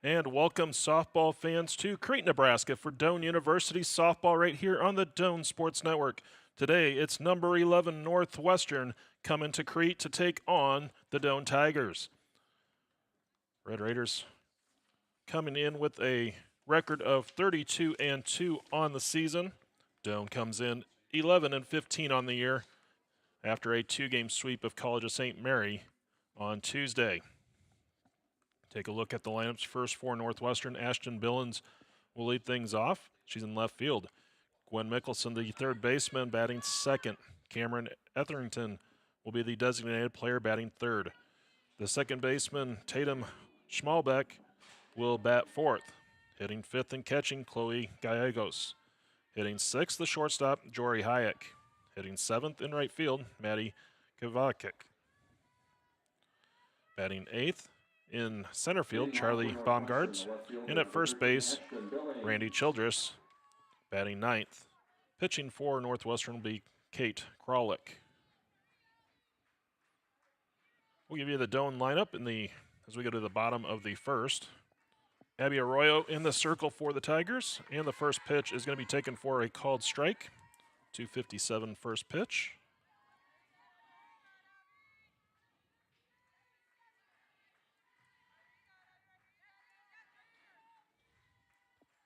And welcome softball fans to Crete, Nebraska for Doane University softball right here on the Doane Sports Network. Today it's number 11 Northwestern coming to Crete to take on the Doane Tigers. Red Raiders coming in with a record of 32-2 on the season. Doane comes in 11-15 on the year after a two-game sweep of College of St. Mary on Tuesday. Take a look at the lineups. First for Northwestern, Ashton Billings will lead things off. She's in left field. Gwen Mickelson, the third baseman, batting second. Cameron Etherington will be the designated player, batting third. The second baseman, Tatum Schmalbeck, will bat fourth. Hitting fifth and catching, Chloe Gallegos. Hitting sixth, the shortstop, Jory Hayek. Hitting seventh in right field, Maddie Kavakik. Batting eighth, in center field, Charlie Baumgards. And at first base, Randy Childress, batting ninth. Pitching for Northwestern will be Kate Krawlick. We'll give you the Doane lineup as we go to the bottom of the first. Abby Arroyo in the circle for the Tigers. And the first pitch is going to be taken for a called strike. 2:57 first pitch.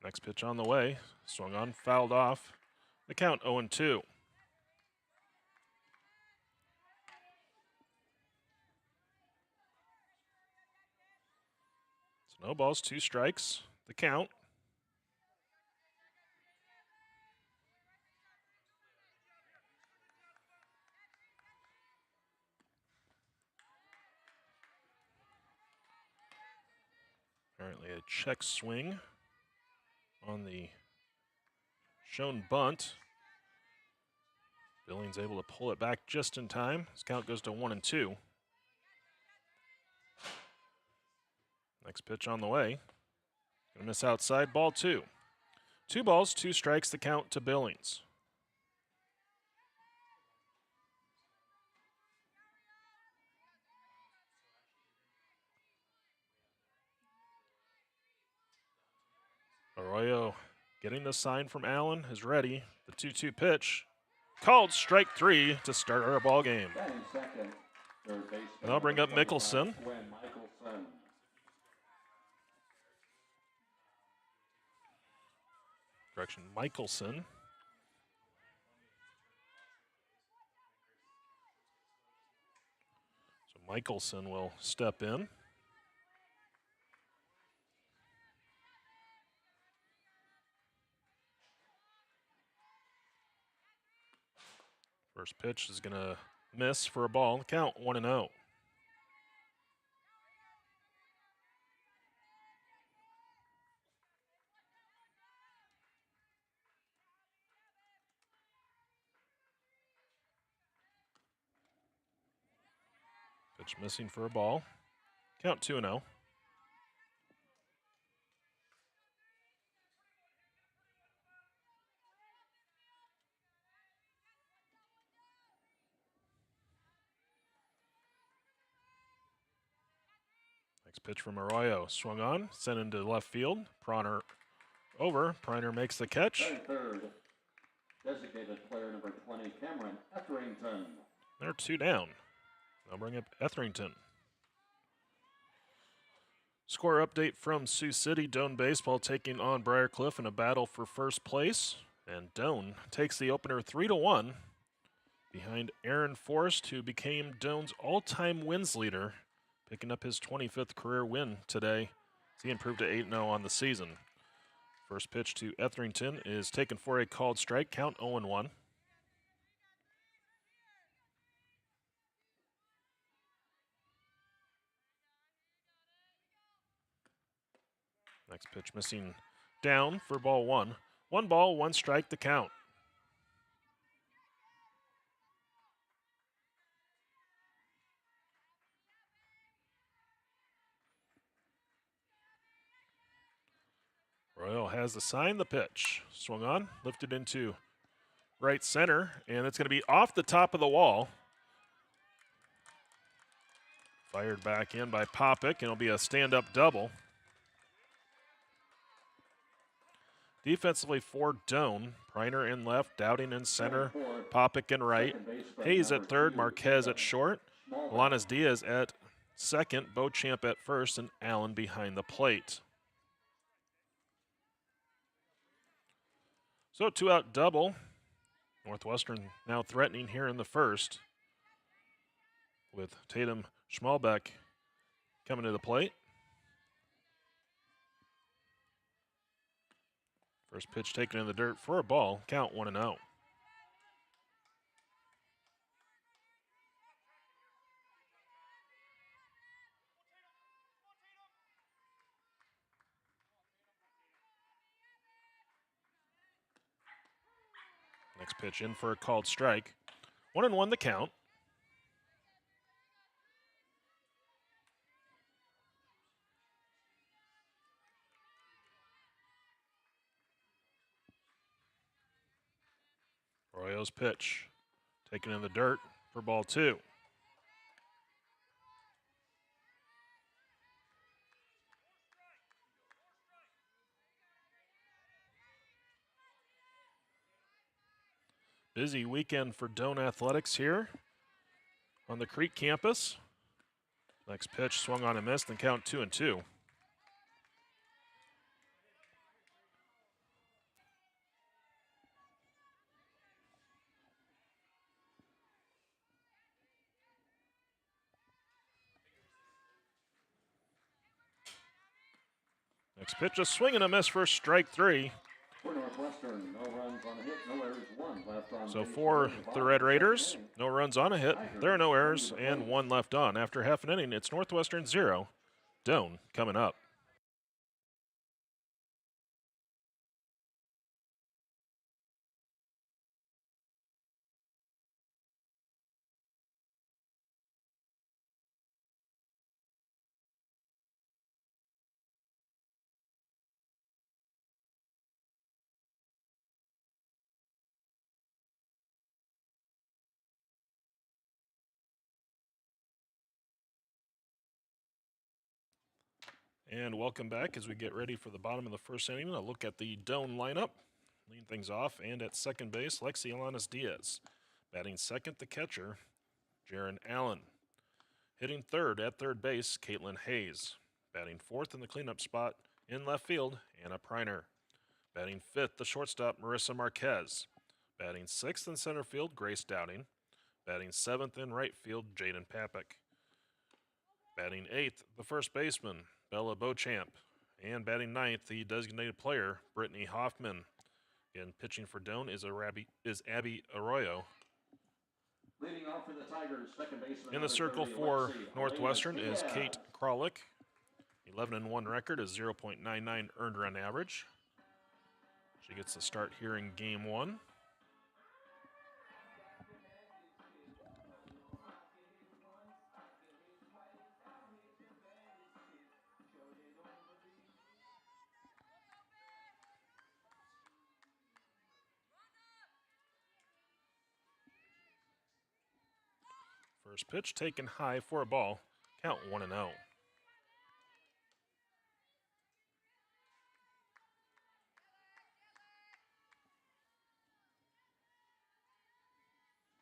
Next pitch on the way. Swung on, fouled off. The count 0-2. So no balls, 2 strikes. The count. Apparently a check swing on the shown bunt. Billings able to pull it back just in time. His count goes to 1-2. Next pitch on the way. Gonna miss outside, ball 2. 2 balls, 2 strikes, the count to Billings. Arroyo getting the sign from Allen is ready. The 2-2 pitch. Called strike 3 to start our ball game. And I'll bring up Mickelson. Correction, Michelson. So Michelson will step in. First pitch is going to miss for a ball. Count 1-0. Pitch missing for a ball. Count 2-0. Next pitch from Arroyo. Swung on, sent into left field. Priner over. Priner makes the catch. Third, designated player number 20, Cameron Etherington. They're 2 down. I'll bring up Etherington. Score update from Sioux City. Doane baseball taking on Briarcliff in a battle for first place. And Doane takes the opener 3-1 behind Aaron Forrest, who became Doane's all-time wins leader, picking up his 25th career win today. He improved to 8-0 on the season. First pitch to Etherington is taken for a called strike. Count 0-1. Next pitch missing down for ball 1. 1 ball, 1 strike, the count. Royal has the sign, the pitch. Swung on, lifted into right center, and it's going to be off the top of the wall. Fired back in by Popick, and it'll be a stand-up double. Defensively for Doan, Preiner in left, Dowding in center, Popick in right, Hayes at third, Marquez at short, Alanis Diaz at second, Beauchamp at first, and Allen behind the plate. So 2-out double. Northwestern now threatening here in the first with Tatum Schmalbeck coming to the plate. First pitch taken in the dirt for a ball, count 1-0. Next pitch in for a called strike. 1-1 the count. Arroyo's pitch taken in the dirt for ball 2. Busy weekend for Doan Athletics here on the Crete campus. Next pitch swung on and missed, and count 2-2. Next pitch, a swing and a miss for strike 3. For Northwestern, no runs on a hit, no errors, 1 left on. So for the Red Raiders, no runs on a hit, there are no errors, and 1 left on. After half an inning, it's Northwestern 0, Doan coming up. And welcome back as we get ready for the bottom of the first inning. A look at the Doan lineup. Leading things off, and at second base, Lexi Alanis Diaz. Batting second, the catcher, Jaron Allen. Hitting third at third base, Caitlin Hayes. Batting fourth in the cleanup spot in left field, Anna Preiner. Batting fifth, the shortstop, Marissa Marquez. Batting sixth in center field, Grace Dowding. Batting seventh in right field, Jaden Papik. Batting eighth, the first baseman, Bella Beauchamp. And batting ninth, the designated player, Brittany Hoffman. And pitching for Doan is Abby Arroyo. Leading off for the Tigers, second baseman. In the circle for Northwestern is Kate Kralik. 11-1 record is 0.99 earned run average. She gets the start here in game 1. First pitch taken high for a ball. Count 1-0.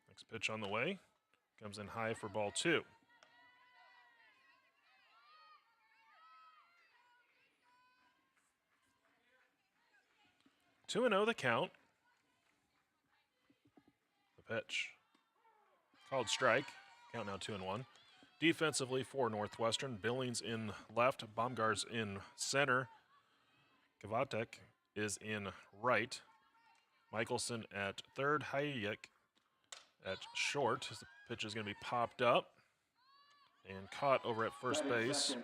Next pitch on the way. Comes in high for ball 2. Two and 0 the count. The pitch. Called strike. Count now 2-1. Defensively for Northwestern, Billings in left, Baumgart's in center, Kavatek is in right, Michelson at third, Hayek at short. The pitch is going to be popped up and caught over at first base.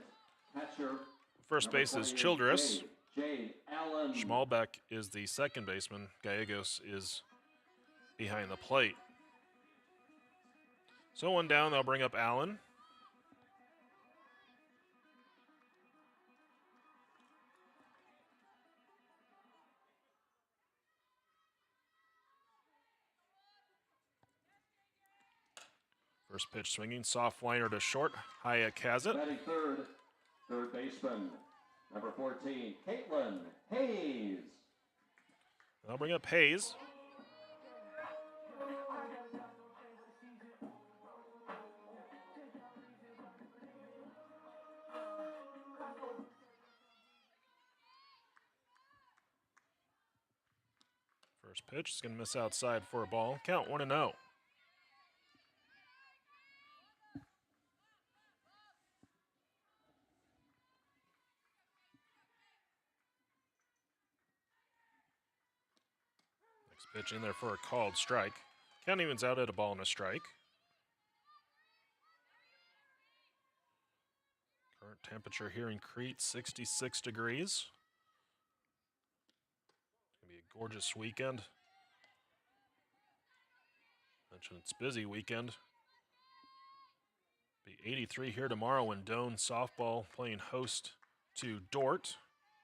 First base is Childress. Schmalbeck is the second baseman. Gallegos is behind the plate. So 1 down, they'll bring up Allen. First pitch swinging, soft liner to short. Hayek has it. Batting third baseman, number 14, Caitlin Hayes. I'll bring up Hayes. First pitch is going to miss outside for a ball. Count 1-0. Next pitch in there for a called strike. Count evens out at a ball and a strike. Current temperature here in Crete, 66 degrees. It's going to be a gorgeous weekend. Mentioned it's busy weekend. Be 83 here tomorrow when Doane softball playing host to Dort.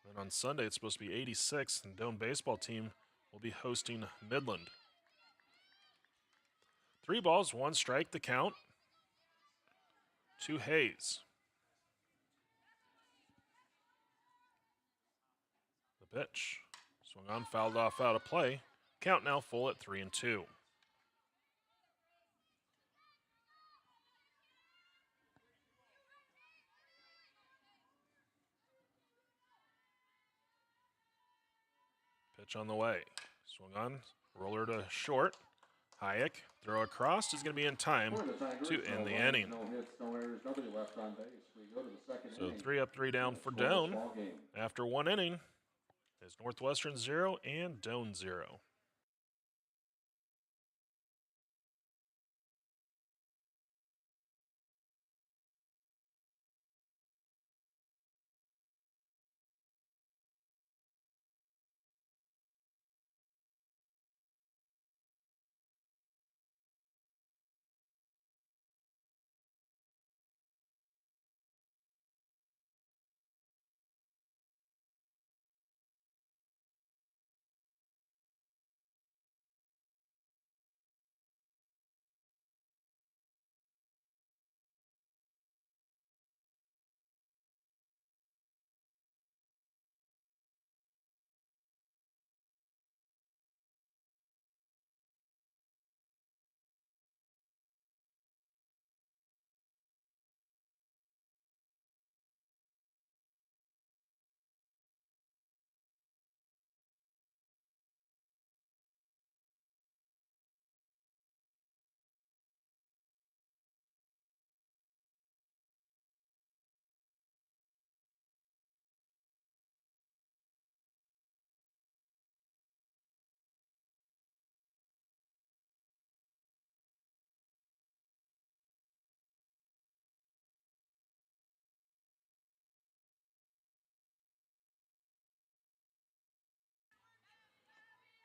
Then on Sunday it's supposed to be 86 and Doane baseball team will be hosting Midland. 3 balls, 1 strike, the count to Hayes. The pitch. Swung on, fouled off out of play. Count now full at 3-2. Pitch on the way. Swung on, roller to short. Hayek, throw across, is going to be in time to end the inning. So 3 up, 3 down for Doane. After 1 inning, is Northwestern 0 and Doane 0.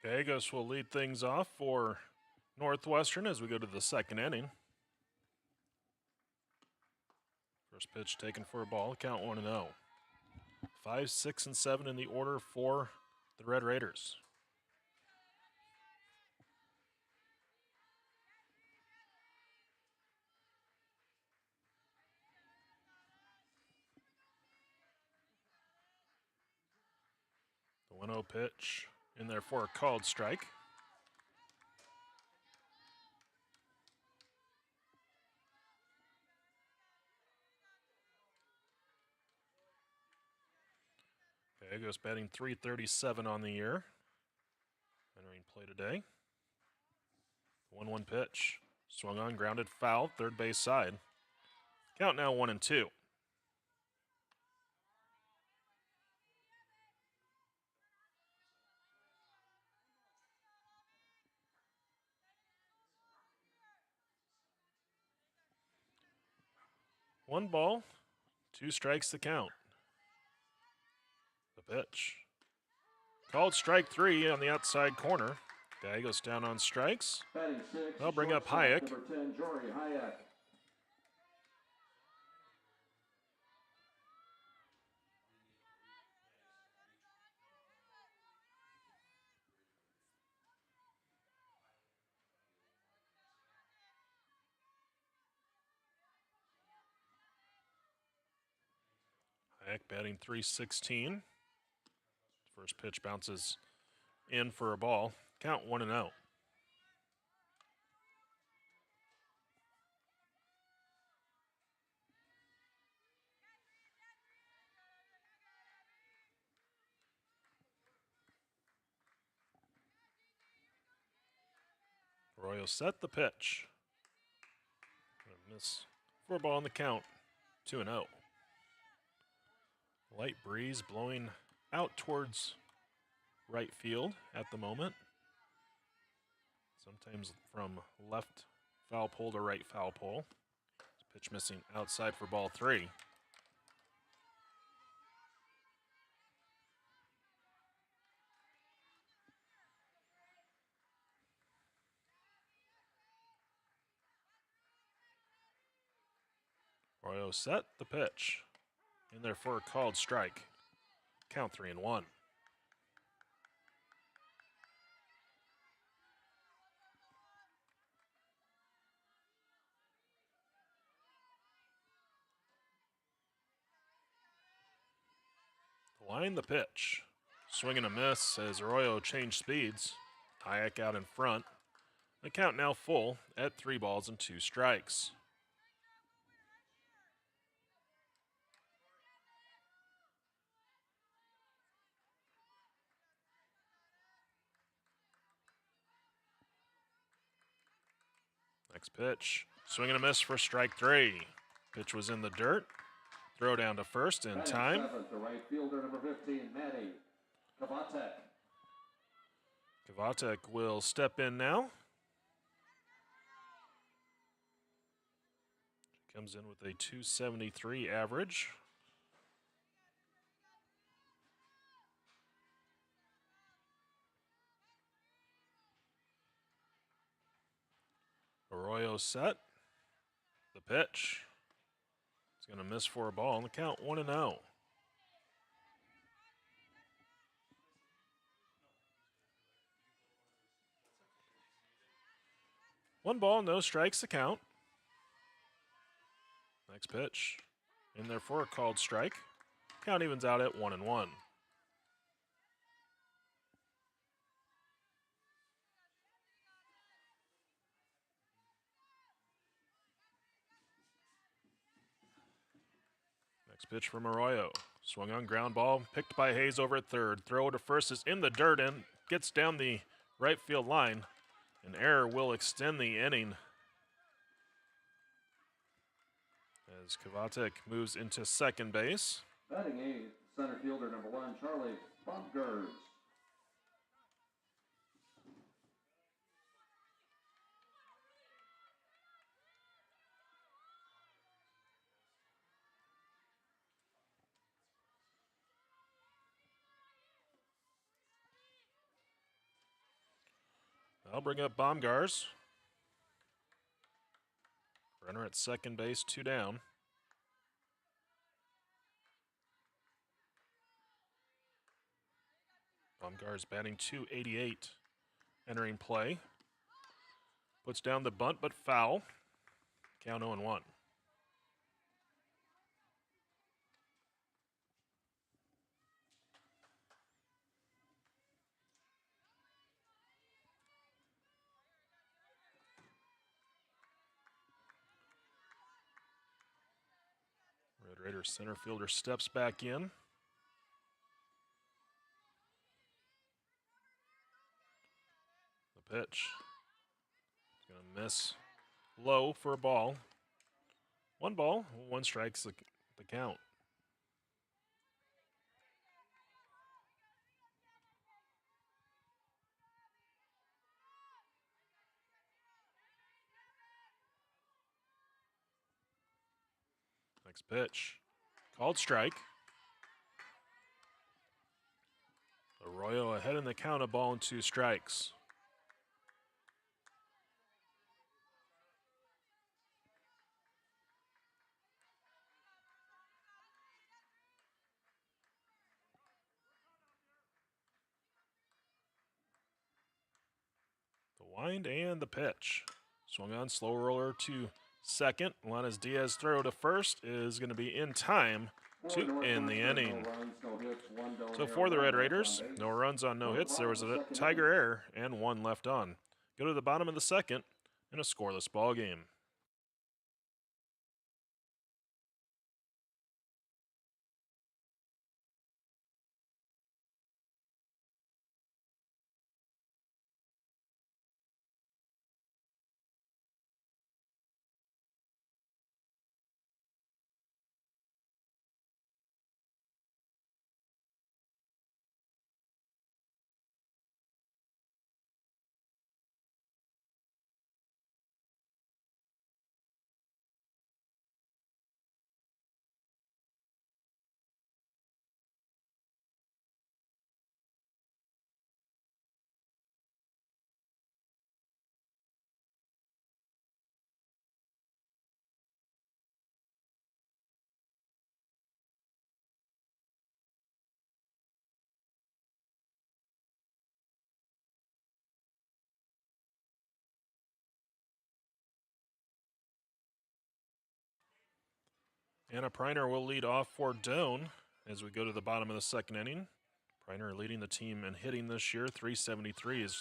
Gallegos will lead things off for Northwestern as we go to the 2nd inning. First pitch taken for a ball, count 1-0. 5, 6, and 7 in the order for the Red Raiders. The 1-0 pitch in there for a called strike. Gallegos batting .337 on the year. Entering play today. 1-1 pitch. Swung on, grounded, foul, third base side. Count now 1-2. One ball, 2 strikes to count. The pitch. Called strike 3 on the outside corner. Gallegos down on strikes. They'll bring up Hayek. Number 10, Jory Hayek. Hayek batting .316. First pitch bounces in for a ball. Count 1-0. Arroyo set the pitch. Gonna miss for a ball on the count. 2-0. Light breeze blowing out towards right field at the moment. Sometimes from left foul pole to right foul pole. Pitch missing outside for ball 3. Arroyo set the pitch. In there for a called strike. Count 3-1. Line the pitch. Swing and a miss as Arroyo changed speeds. Hayek out in front. The count now full at 3 balls and 2 strikes. Next pitch. Swing and a miss for strike 3. Pitch was in the dirt. Throw down to first in time. The right fielder, number 15, Manny Kavatek. Kavatek will step in now. Comes in with a .273 average. Arroyo set. The pitch. It's going to miss for a ball on the count 1-0. One ball, no strikes to count. Next pitch. In there for a called strike. Count evens out at 1-1. Next pitch from Arroyo. Swung on ground ball, picked by Hayes over at third. Throw to first is in the dirt and gets down the right field line. An error will extend the inning as Kavatek moves into second base. Batting 8th, center fielder, number 1, Charlie Bunkers. I'll bring up Baumgars. Runner at second base, 2 down. Baumgars batting .288, entering play. Puts down the bunt, but foul. Count 0-1. Red Raiders center fielder steps back in. The pitch. It's going to miss low for a ball. 1 ball, 1 strikes the count. Next pitch. Called strike. Arroyo ahead in the count, a ball and 2 strikes. The wind and the pitch. Swung on, slow roller to second. Lanas Diaz throw to first is going to be in time 2 in the inning. So for the Red Raiders, no runs on no hits. There was a Tiger error and 1 left on. Go to the bottom of the second in a scoreless ball game. Anna Preiner will lead off for Doane as we go to the bottom of the second inning. Preiner leading the team in hitting this year, 373. As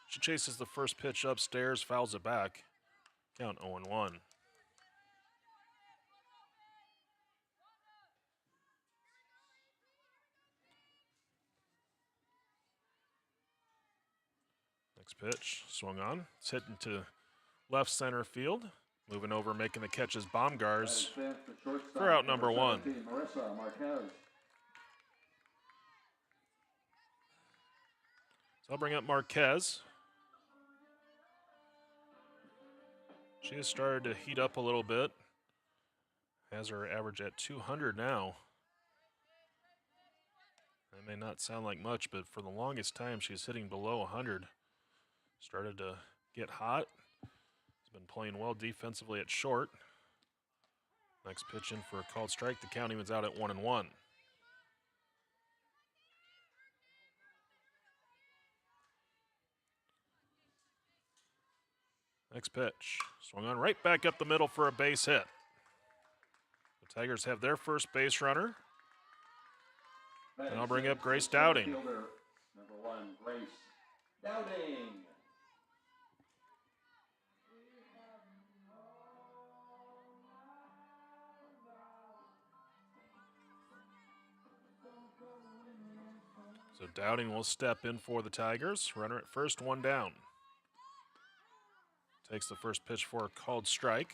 she chases the first pitch upstairs, fouls it back. Count 0-1. Next pitch, swung on. It's hit into left center field. Moving over, making the catch is Baumgars for out number 1. So I'll bring up Marquez. She has started to heat up a little bit. Has her average at 200 now. That may not sound like much, but for the longest time she's hitting below 100. Started to get hot. Has been playing well defensively at short. Next pitch in for a called strike. The count evens out at 1-1. Next pitch, swung on right back up the middle for a base hit. The Tigers have their first base runner. And I'll bring up Grace Dowding. Number 1, Grace Dowding. So Dowding will step in for the Tigers. Runner at first, 1 down. Takes the first pitch for a called strike.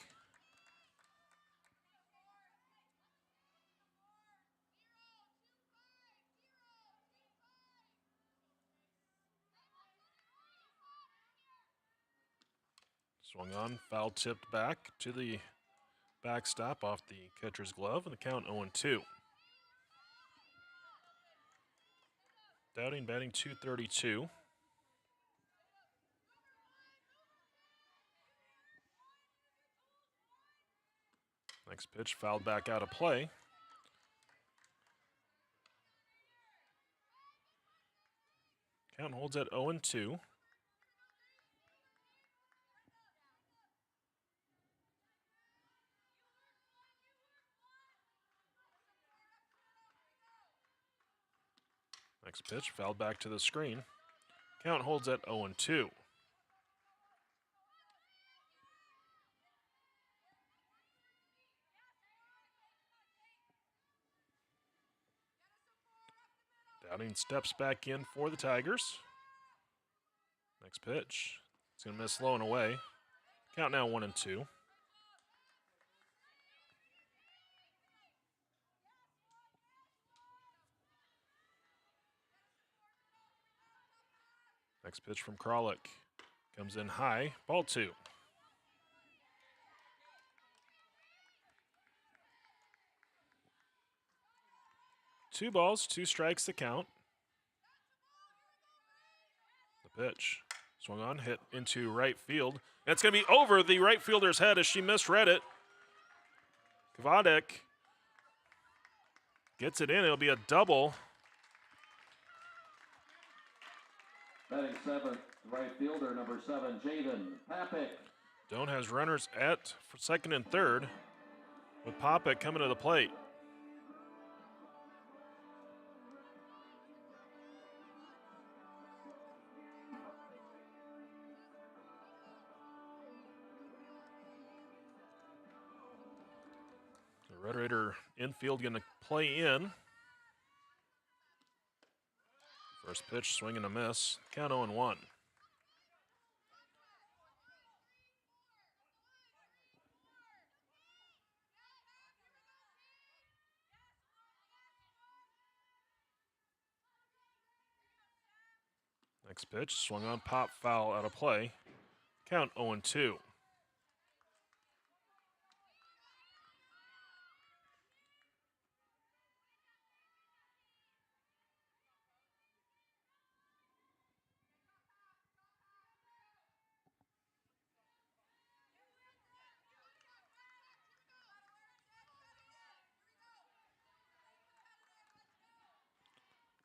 Swung on, foul tipped back to the backstop off the catcher's glove, and the count 0-2. Dowding batting .232. Next pitch fouled back out of play. Count holds at 0-2. Next pitch fouled back to the screen. Count holds at 0-2. Dowding steps back in for the Tigers. Next pitch. It's going to miss low and away. Count now 1-2. Next pitch from Kralik. Comes in high. Ball 2. Two balls, 2 strikes to count. The pitch. Swung on, hit into right field. That's going to be over the right fielder's head as she misread it. Kvadek gets it in. It'll be a double. Batting 7th, right fielder, number 7, Jaden Papik. Doane has runners at for second and third, with Papik coming to the plate. fielder infield going to play in. First pitch, swing and a miss. Count 0-1. Next pitch, swung on, pop, foul, out of play. Count 0-2.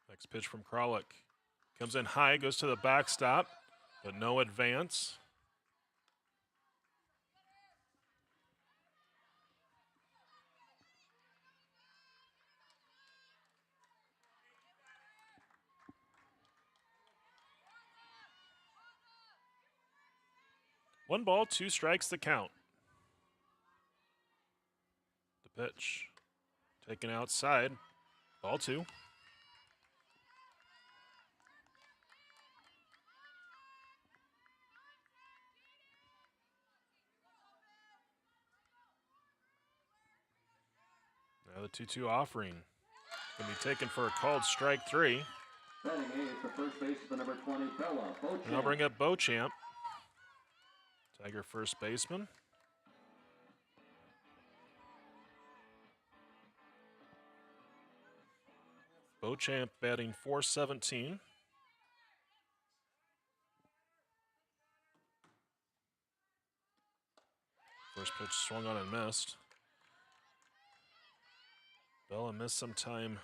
Next pitch from Kralik. Comes in high, goes to the backstop, but no advance. One ball, 2 strikes the count. The pitch. Taken outside. Ball 2. Now the 2-2 offering. Going to be taken for a called strike 3. Batting eighth, the first baseman, number 20, Bella. And I'll bring up Beauchamp. Tiger first baseman. Beauchamp batting .417. First pitch swung on and missed. Bella missed some time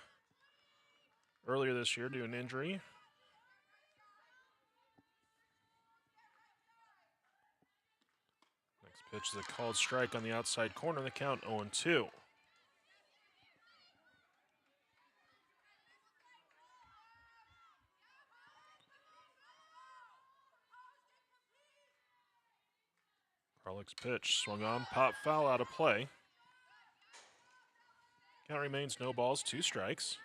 earlier this year due to an injury. Next pitch is a called strike on the outside corner. The count 0-2. Kralik's pitch swung on, pop, foul, out of play. Count remains no balls, 2 strikes.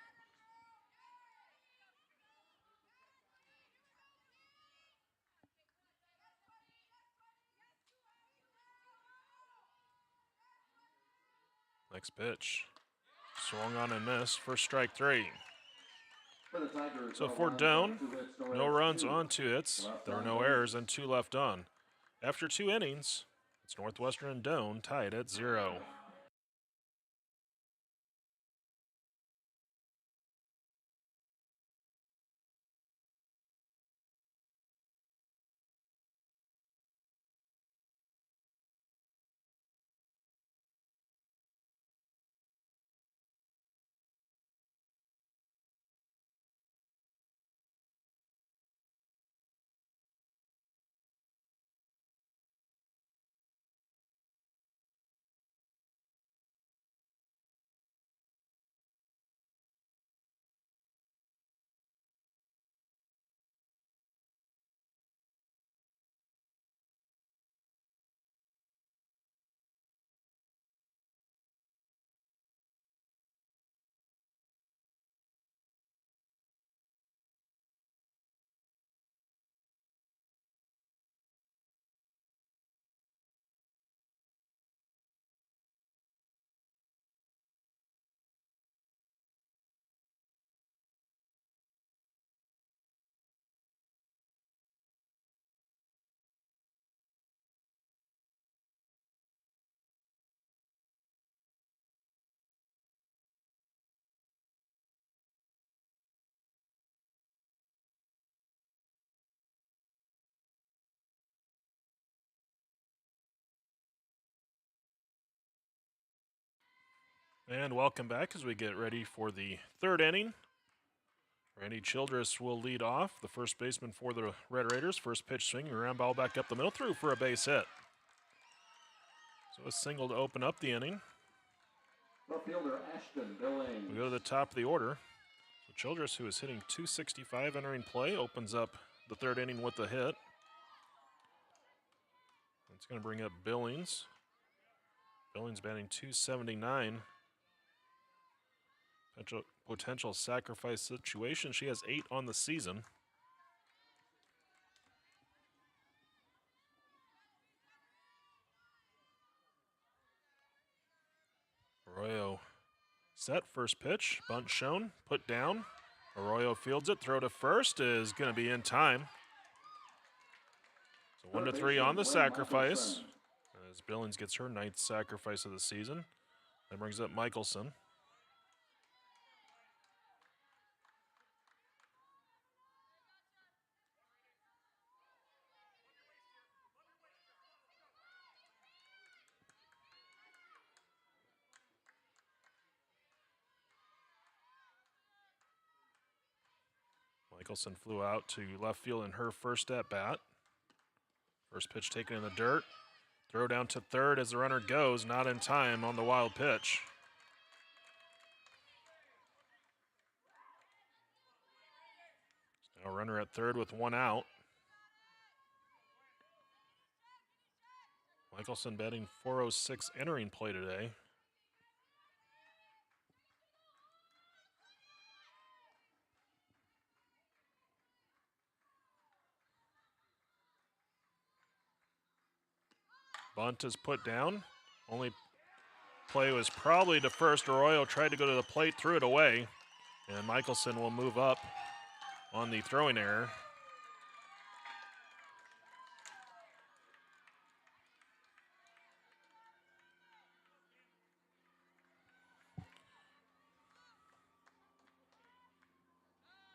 Next pitch. Swung on and missed for strike 3. So for Doan, no runs on 2 hits. There were no errors and 2 left on. After 2 innings, it's Northwestern and Doan tied at 0. And welcome back as we get ready for the 3rd inning. Randy Childress will lead off, the first baseman for the Red Raiders. First pitch swing, ground ball back up the middle, through for a base hit. So a single to open up the inning. Fielder Ashton Billings. We go to the top of the order. So Childress, who is hitting .265 entering play, opens up the 3rd inning with a hit. It's going to bring up Billings. Billings batting .279 potential sacrifice situation. She has 8 on the season. Arroyo set, first pitch, bunt shown, put down. Arroyo fields it, throw to first is going to be in time. So 1-3 on the sacrifice, as Billings gets her 9th sacrifice of the season. That brings up Michelson. Michelson flew out to left field in her first at bat. First pitch taken in the dirt. Throw down to third as the runner goes, not in time on the wild pitch. Now runner at third with 1 out. Michelson batting .406 entering play today. Bunt is put down. Only play was probably to first. Arroyo tried to go to the plate, threw it away. And Michelson will move up on the throwing error.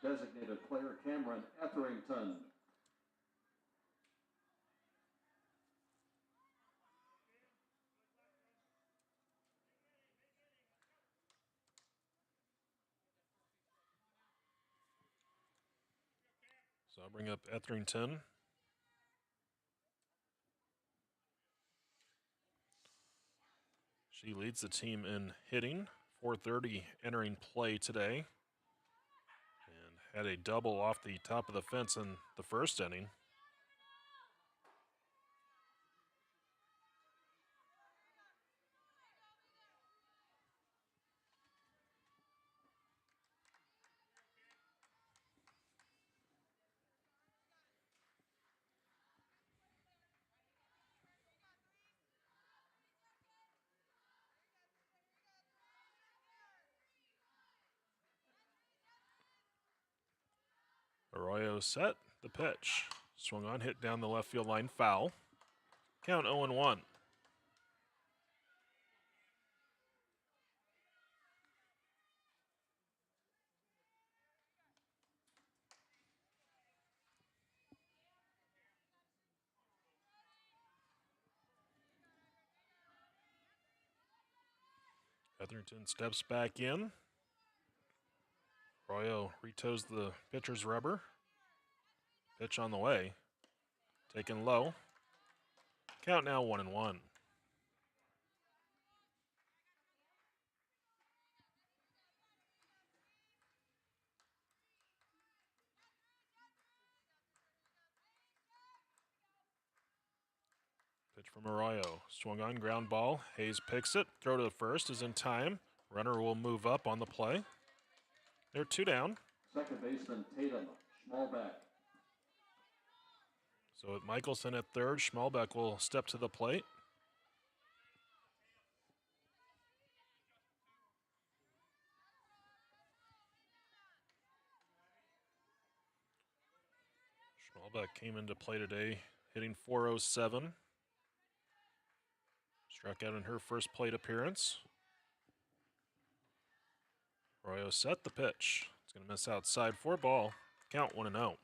Designated player Cameron Etherington. So I'll bring up Etherington. She leads the team in hitting, .430 entering play today. And had a double off the top of the fence in the first inning. Arroyo set, the pitch. Swung on, hit down the left field line, foul. Count 0-1. Etherington steps back in. Arroyo retoes the pitcher's rubber. Pitch on the way. Taken low. Count now 1-1. Pitch from Arroyo. Swung on, ground ball. Hayes picks it. Throw to the first is in time. Runner will move up on the play. They're 2 down. Second baseman Tatum Schmalbeck. So with Michelson at third, Schmalbeck will step to the plate. Schmalbeck came into play today, hitting .407. Struck out in her first plate appearance. Arroyo set the pitch. It's going to miss outside for ball. Count 1-0.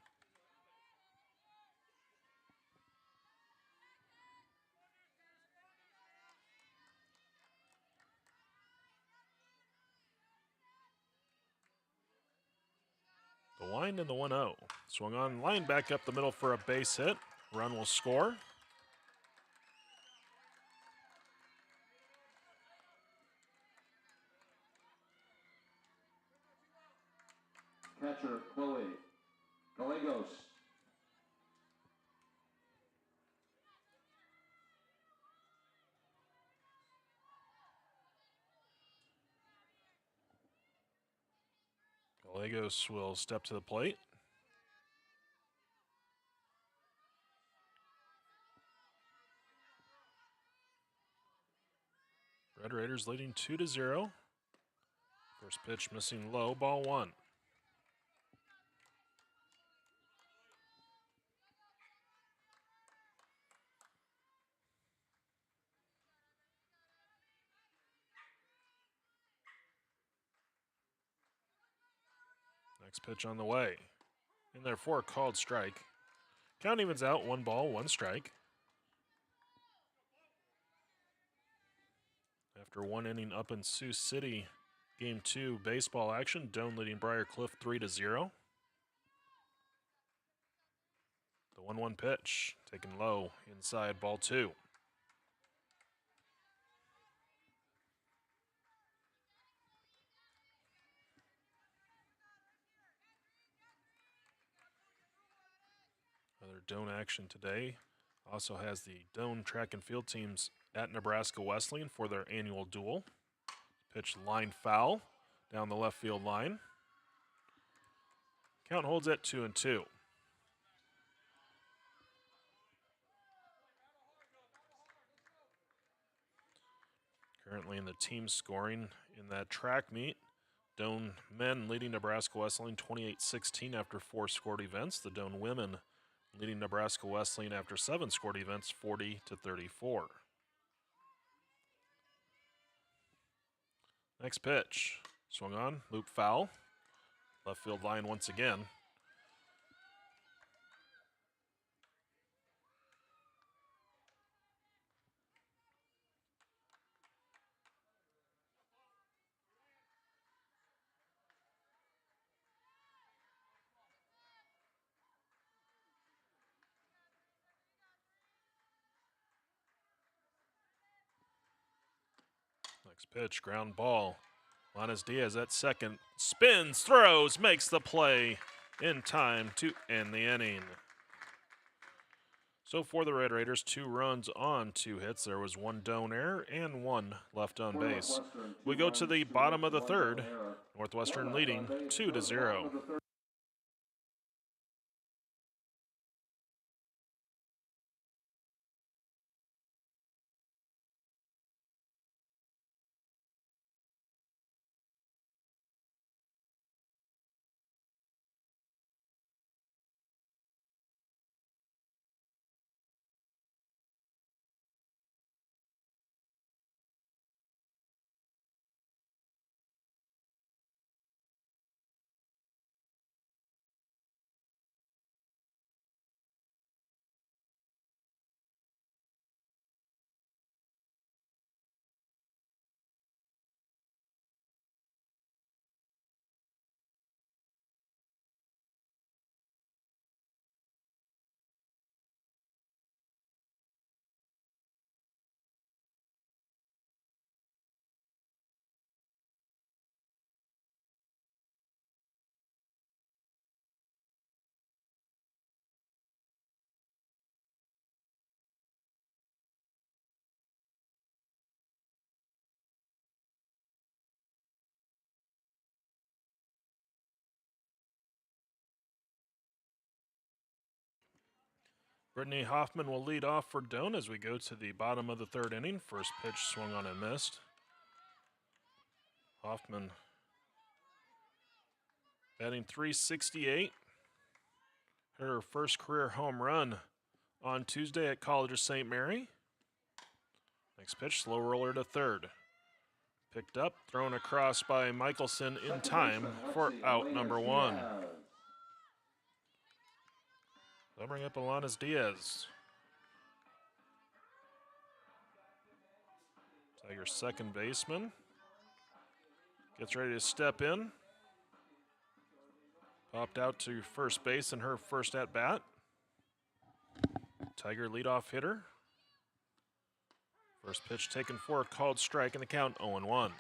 The wind and the 1-0. Swung on, line back up the middle for a base hit. Run will score. Catcher Chloe Gallegos. Gallegos will step to the plate. Red Raiders leading 2-0. First pitch missing low, ball 1. Next pitch on the way. In there for a called strike. Count evens out, 1 ball, 1 strike. After 1 inning up in Sioux City, Game 2 baseball action, Doane leading Briarcliff 3-0. The 1-1 pitch, taken low, inside, ball 2. Another Doane action today. Also has the Doane track and field teams at Nebraska Wesleyan for their annual duel. Pitch line foul down the left field line. Count holds at 2-2. Currently in the team scoring in that track meet, Doane men leading Nebraska Wesleyan 28-16 after 4 scored events. The Doane women leading Nebraska Wesleyan after 7 scored events 40-34. Next pitch, swung on, loop foul, left field line once again. Next pitch, ground ball. Lanes Diaz at second, spins, throws, makes the play in time to end the inning. So for the Red Raiders, 2 runs on 2 hits. There was 1 Doane error and 1 left on base. We go to the bottom of the 3rd. Northwestern leading 2-0. Brittany Hoffman will lead off for Doane as we go to the bottom of the 3rd inning. First pitch swung on and missed. Hoffman batting .368. Her first career home run on Tuesday at College of St. Mary. Next pitch, slow roller to 3rd. Picked up, thrown across by Michelson in time for out number 1. They'll bring up Alanis Diaz. Tigers' second baseman gets ready to step in. Popped out to first base in her first at-bat. Tiger leadoff hitter. First pitch taken for a called strike in the count 0-1.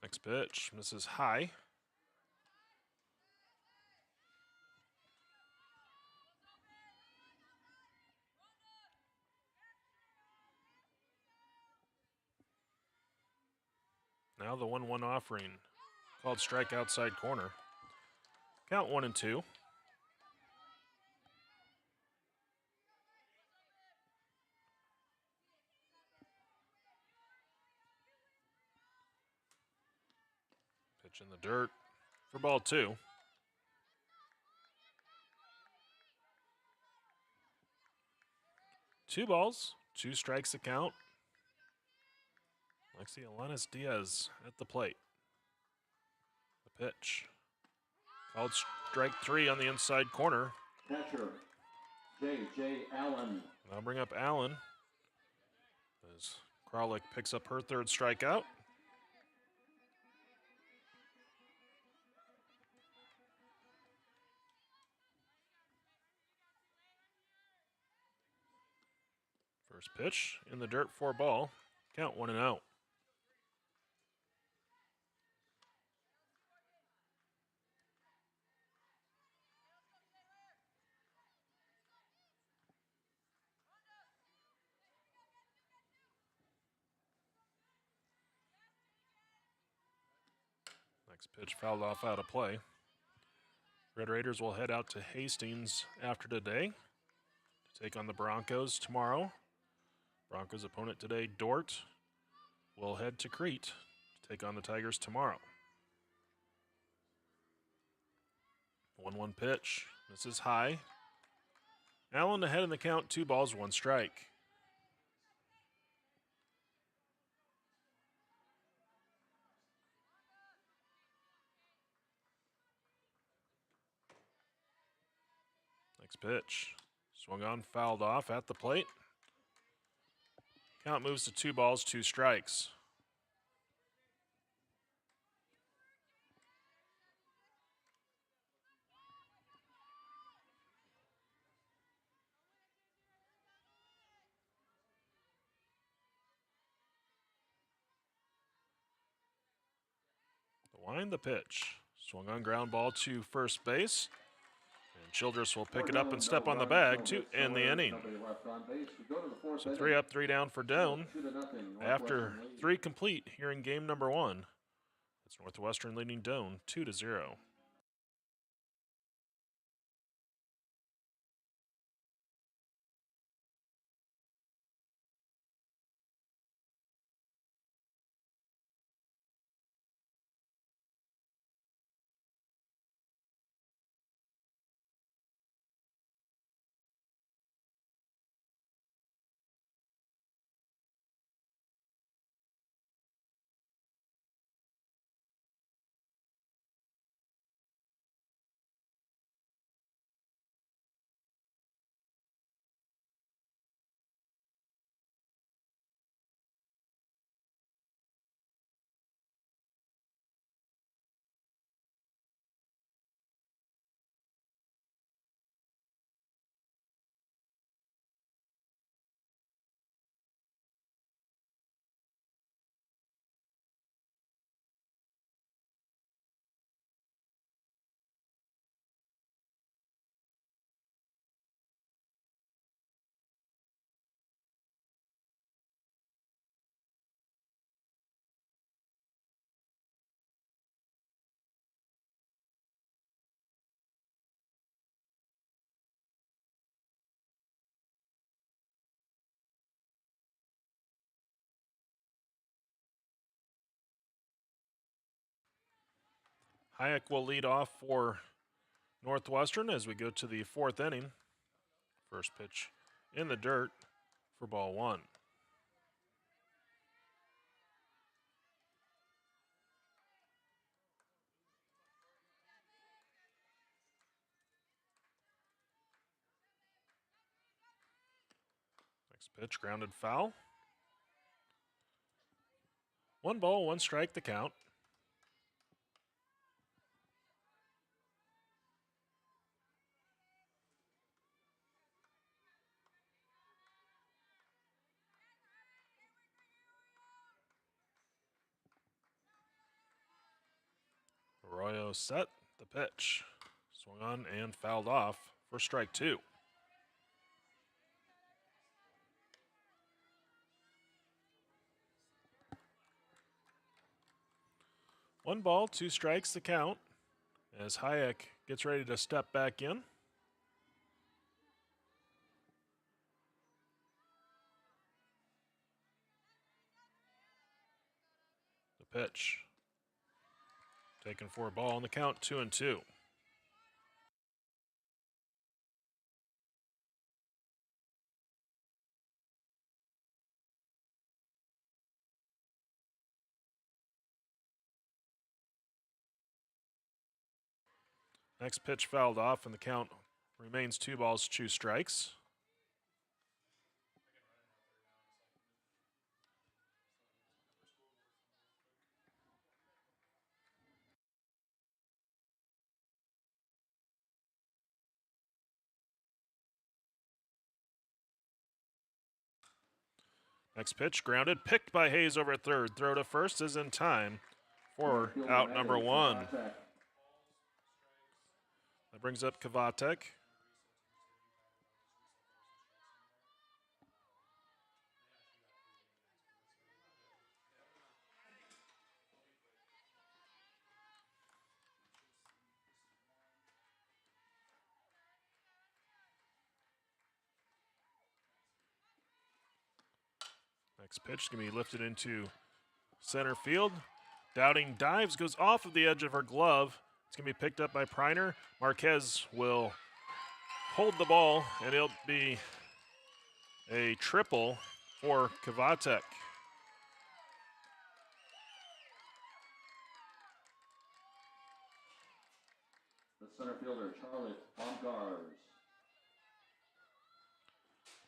Next pitch, misses high. Now the 1-1 offering. Called strike outside corner. Count 1-2. Pitch in the dirt for ball 2. Two balls, 2 strikes the count. Lexi Alanis Diaz at the plate. The pitch. Called strike 3 on the inside corner. Catcher, J.J. Allen. I'll bring up Allen as Kralik picks up her 3rd strikeout. First pitch in the dirt for ball. Count 1-0. Next pitch fouled off out of play. Red Raiders will head out to Hastings after today to take on the Broncos tomorrow. Broncos opponent today, Dort, will head to Crete to take on the Tigers tomorrow. 1-1 pitch. This is high. Allen ahead in the count, 2 balls, 1 strike. Next pitch. Swung on, fouled off at the plate. Count moves to 2 balls, 2 strikes. The wind, the pitch. Swung on, ground ball to first base. And Childress will pick it up and step on the bag to end the inning. So 3 up, 3 down for Doane. After 3 complete here in game number 1. It's Northwestern leading Doane 2-0. Hayek will lead off for Northwestern as we go to the 4th inning. First pitch in the dirt for ball 1. Next pitch grounded foul. 1 ball, 1 strike the count. Arroyo set the pitch. Swung on and fouled off for strike 2. 1 ball, 2 strikes the count as Hayek gets ready to step back in. The pitch. Taken for a ball on the count, 2-2. Next pitch fouled off, and the count remains 2 balls, 2 strikes. Next pitch grounded, picked by Hayes over third. Throw to first is in time for out number 1. That brings up Kavatek. Next pitch can be lifted into center field. Dowding dives, goes off of the edge of her glove. It's going to be picked up by Preiner. Marquez will hold the ball, and it'll be a triple for Kavatek. The center fielder, Charlotte Baumgars.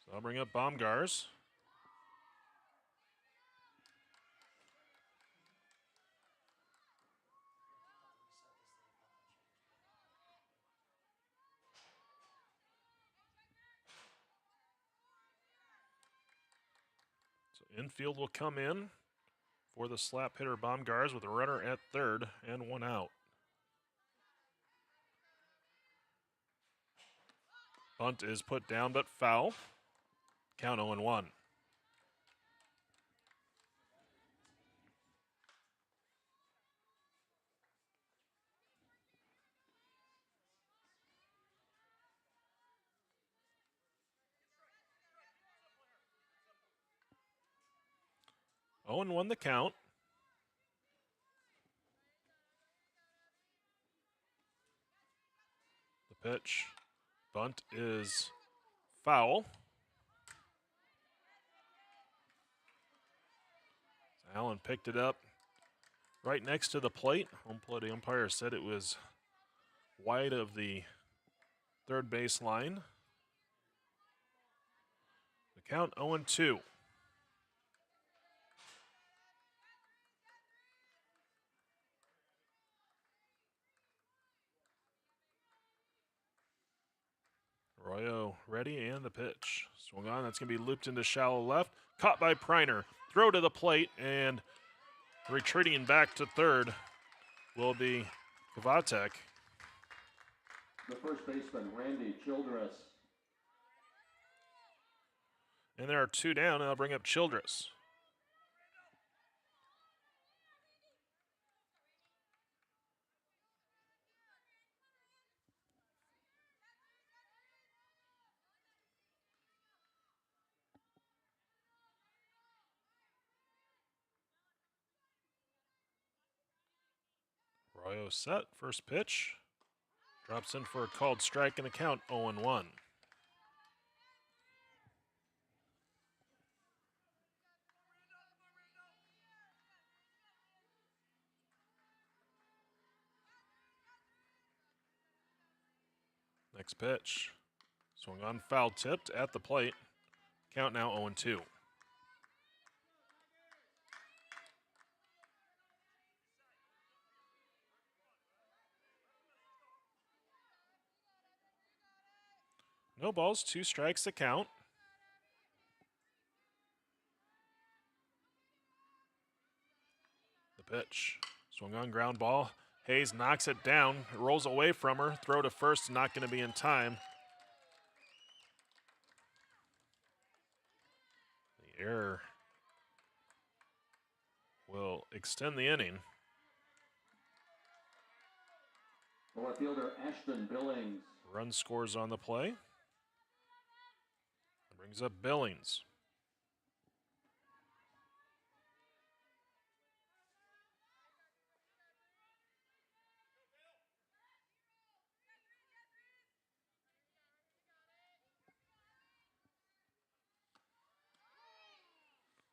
So I'll bring up Baumgars. Infield will come in for the slap hitter Baumgars with a runner at third and 1 out. Bunt is put down but foul. Count 0-1. Oh, and 1 the count. The pitch. Bunt is foul. Allen picked it up right next to the plate. Home plate umpire said it was wide of the third base line. The count 0-2. Arroyo ready, and the pitch. Swung on, that's going to be looped into shallow left. Caught by Preiner. Throw to the plate, and retreating back to third will be Kavatek. The first baseman, Randy Childress. And there are 2 down, and I'll bring up Childress. Arroyo set, first pitch. Drops in for a called strike and a count 0-1. Next pitch. Swung on, foul tipped at the plate. Count now 0-2. No balls, 2 strikes to count. The pitch. Swung on, ground ball. Hayes knocks it down, rolls away from her. Throw to first, not going to be in time. The error will extend the inning. Fourth fielder Ashton Billings. Run scores on the play. That brings up Billings.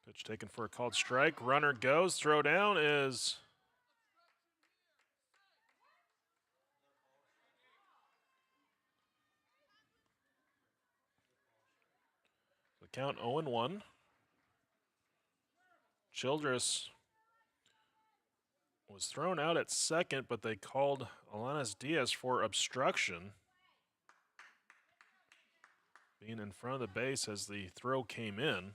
Pitch taken for a called strike. Runner goes. Throw down is the count 0-1. Childress was thrown out at second, but they called Alanis Diaz for obstruction, being in front of the base as the throw came in.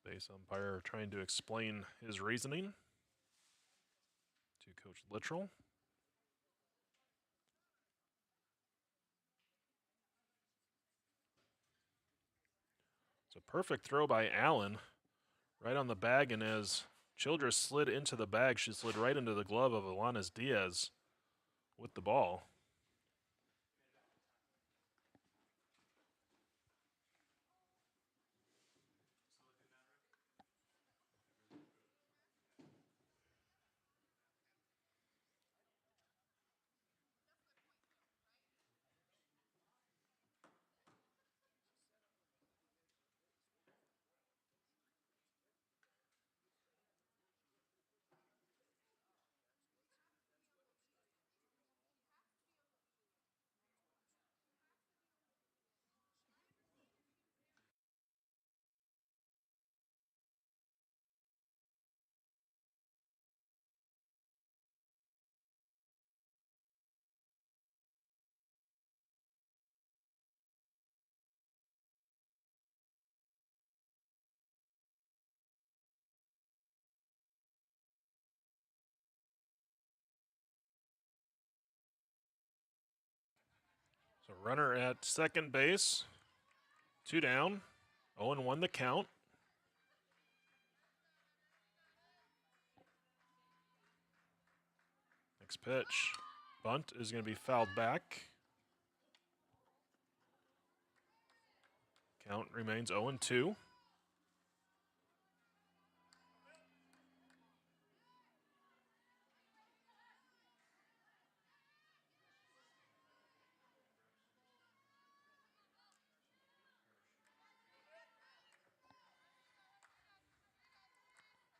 Base umpire trying to explain his reasoning to Coach Littrell. It's a perfect throw by Allen, right on the bag, and as Childress slid into the bag, she slid right into the glove of Alanis Diaz with the ball. So runner at second base, 2 down, 0-1 the count. Next pitch, bunt is going to be fouled back. Count remains 0-2.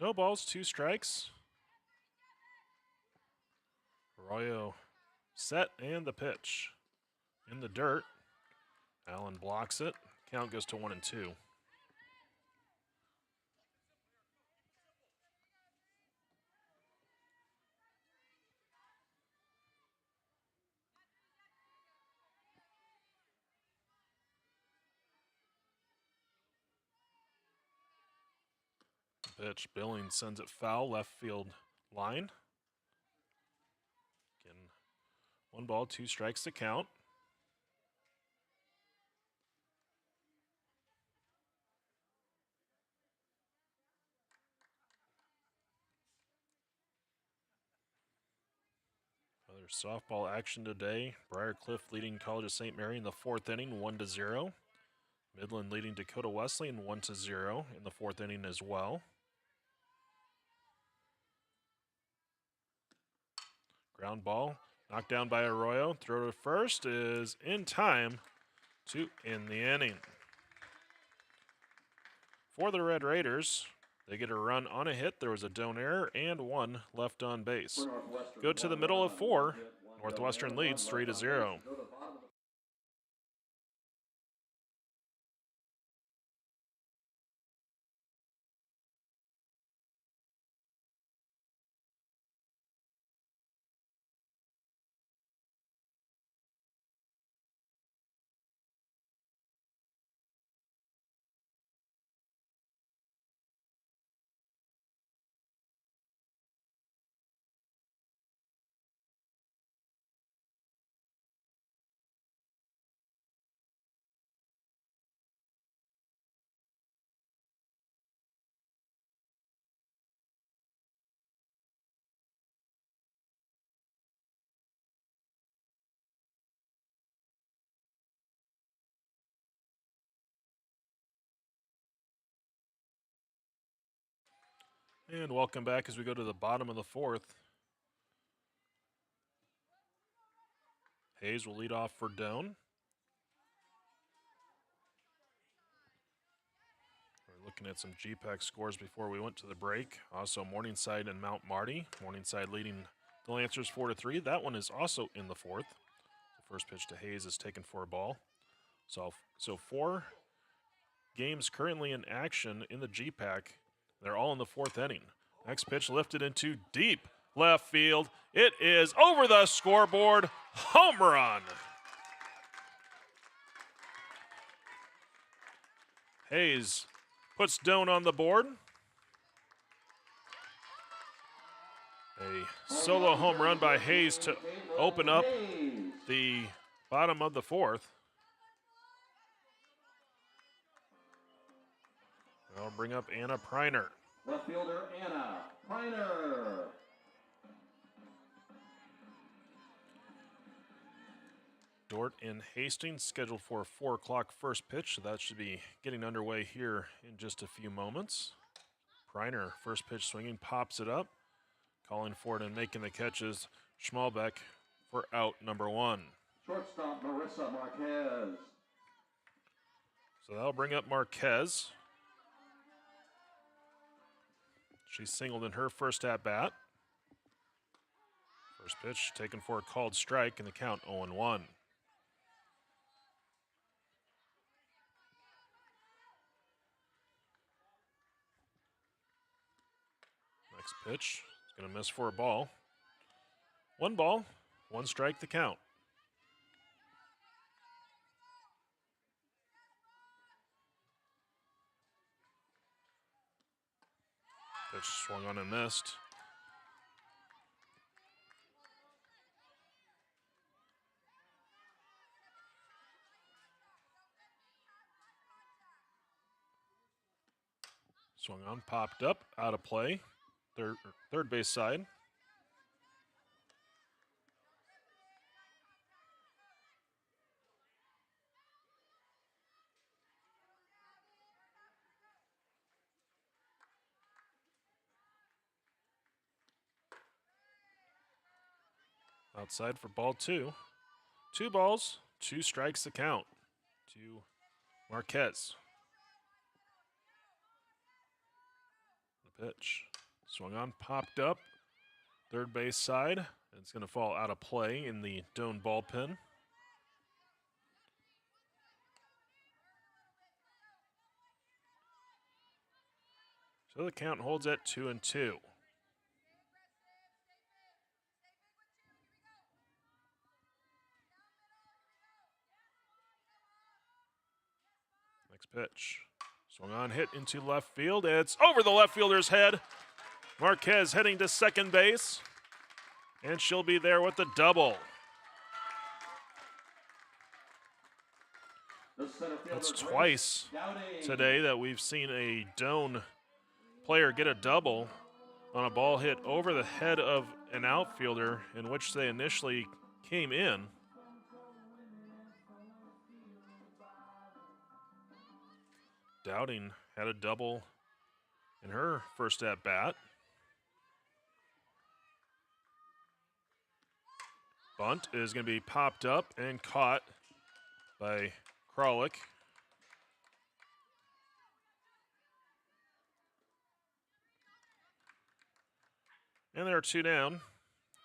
No balls, 2 strikes. Arroyo set and the pitch in the dirt. Allen blocks it. Count goes to 1-2. Pitch, Billings sends it foul, left field line. Again, 1 ball, 2 strikes to count. Other softball action today. Briarcliff leading College of St. Mary in the 4th inning, 1-0. Midland leading Dakota Wesleyan 1-0 in the 4th inning as well. Ground ball, knocked down by Arroyo. Throw to first is in time to end the inning. For the Red Raiders, they get a run on a hit. There was a down error and 1 left on base. Go to the middle of 4. Northwestern leads 3-0. And welcome back as we go to the bottom of the fourth. Hayes will lead off for Doan. We're looking at some GPAC scores before we went to the break. Also Morningside and Mount Marty. Morningside leading the Lancers 4-3. That one is also in the fourth. The first pitch to Hayes is taken for a ball. So 4 games currently in action in the GPAC. They're all in the fourth inning. Next pitch lifted into deep left field. It is over the scoreboard. Home run. Hayes puts Doan on the board. A solo home run by Hayes to open up the bottom of the fourth. I'll bring up Anna Preiner. Left fielder Anna Preiner. Dort and Hastings scheduled for a 4 o'clock first pitch, so that should be getting underway here in just a few moments. Preiner, first pitch swinging, pops it up. Calling for it and making the catches, Schmalbeck for out number 1. Shortstop Marissa Marquez. So that'll bring up Marquez. She singled in her first at-bat. First pitch taken for a called strike and the count 0-1. Next pitch is going to miss for a ball. 1 ball, 1 strike the count. Pitch swung on and missed. Swung on, popped up, out of play. Third base side. Outside for ball 2. 2 balls, 2 strikes the count to Marquez. The pitch swung on, popped up. Third base side. It's going to fall out of play in the Doan bullpen. So the count holds at 2-2. Next pitch. Swung on, hit into left field. It's over the left fielder's head. Marquez heading to second base. And she'll be there with the double. That's twice today that we've seen a Doan player get a double on a ball hit over the head of an outfielder in which they initially came in. Dowding had a double in her first at-bat. Bunt is going to be popped up and caught by Kralik. And there are 2 down.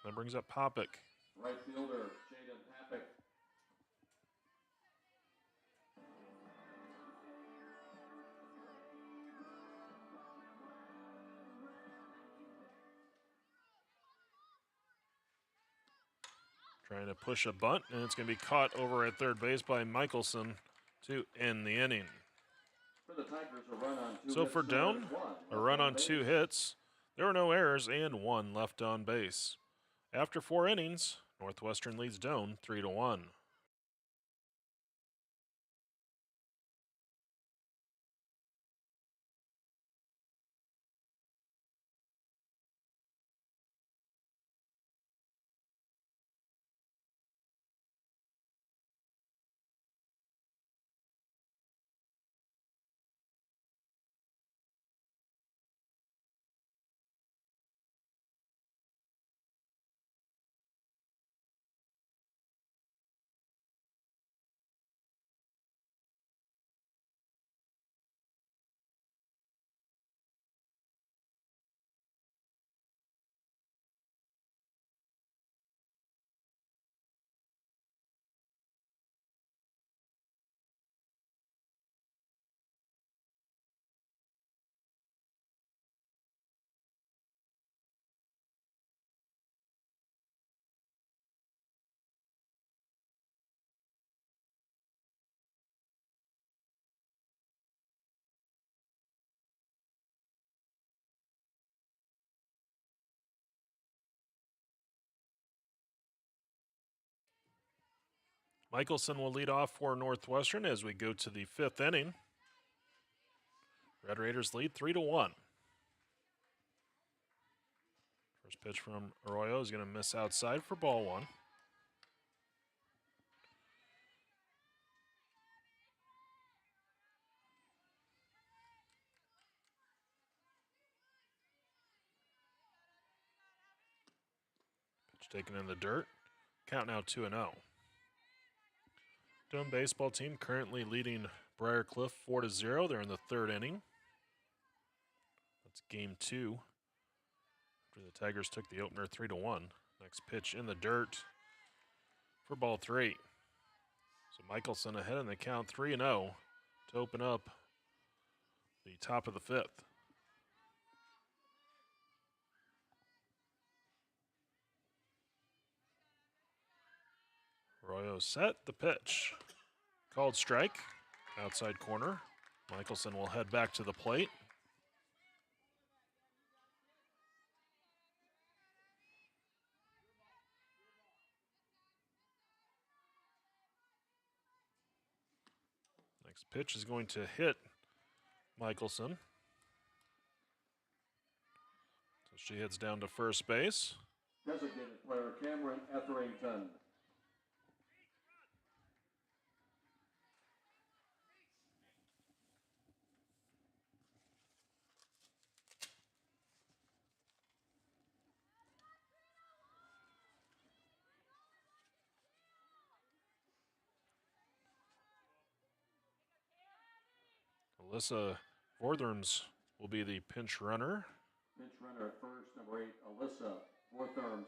That brings up Popick. Right fielder Jaden Papick. Trying to push a bunt, and it's going to be caught over at third base by Michelson to end the inning. For the Tigers, a run on 2 So hits, for no Doan, errors, 1 a left run on on base. 2 hits. There were no errors and 1 left on base. After 4 innings, Northwestern leads Doan 3-1. Michelson will lead off for Northwestern as we go to the 5th inning. Red Raiders lead 3-1. First pitch from Arroyo is going to miss outside for ball 1. Pitch taken in the dirt. Count now 2-0. Dome baseball team currently leading Briarcliff 4-0. They're in the 3rd inning. That's game 2. After the Tigers took the opener 3-1. Next pitch in the dirt for ball 3. So Michelson ahead in the count 3-0 to open up the top of the 5th. Arroyo set the pitch. Called strike. Outside corner. Michelson will head back to the plate. Next pitch is going to hit Michelson. So she heads down to first base. Designated player Cameron Etherington. Alyssa Vortherms will be the pinch runner. Pinch runner at first, number 8, Alyssa Wortherms.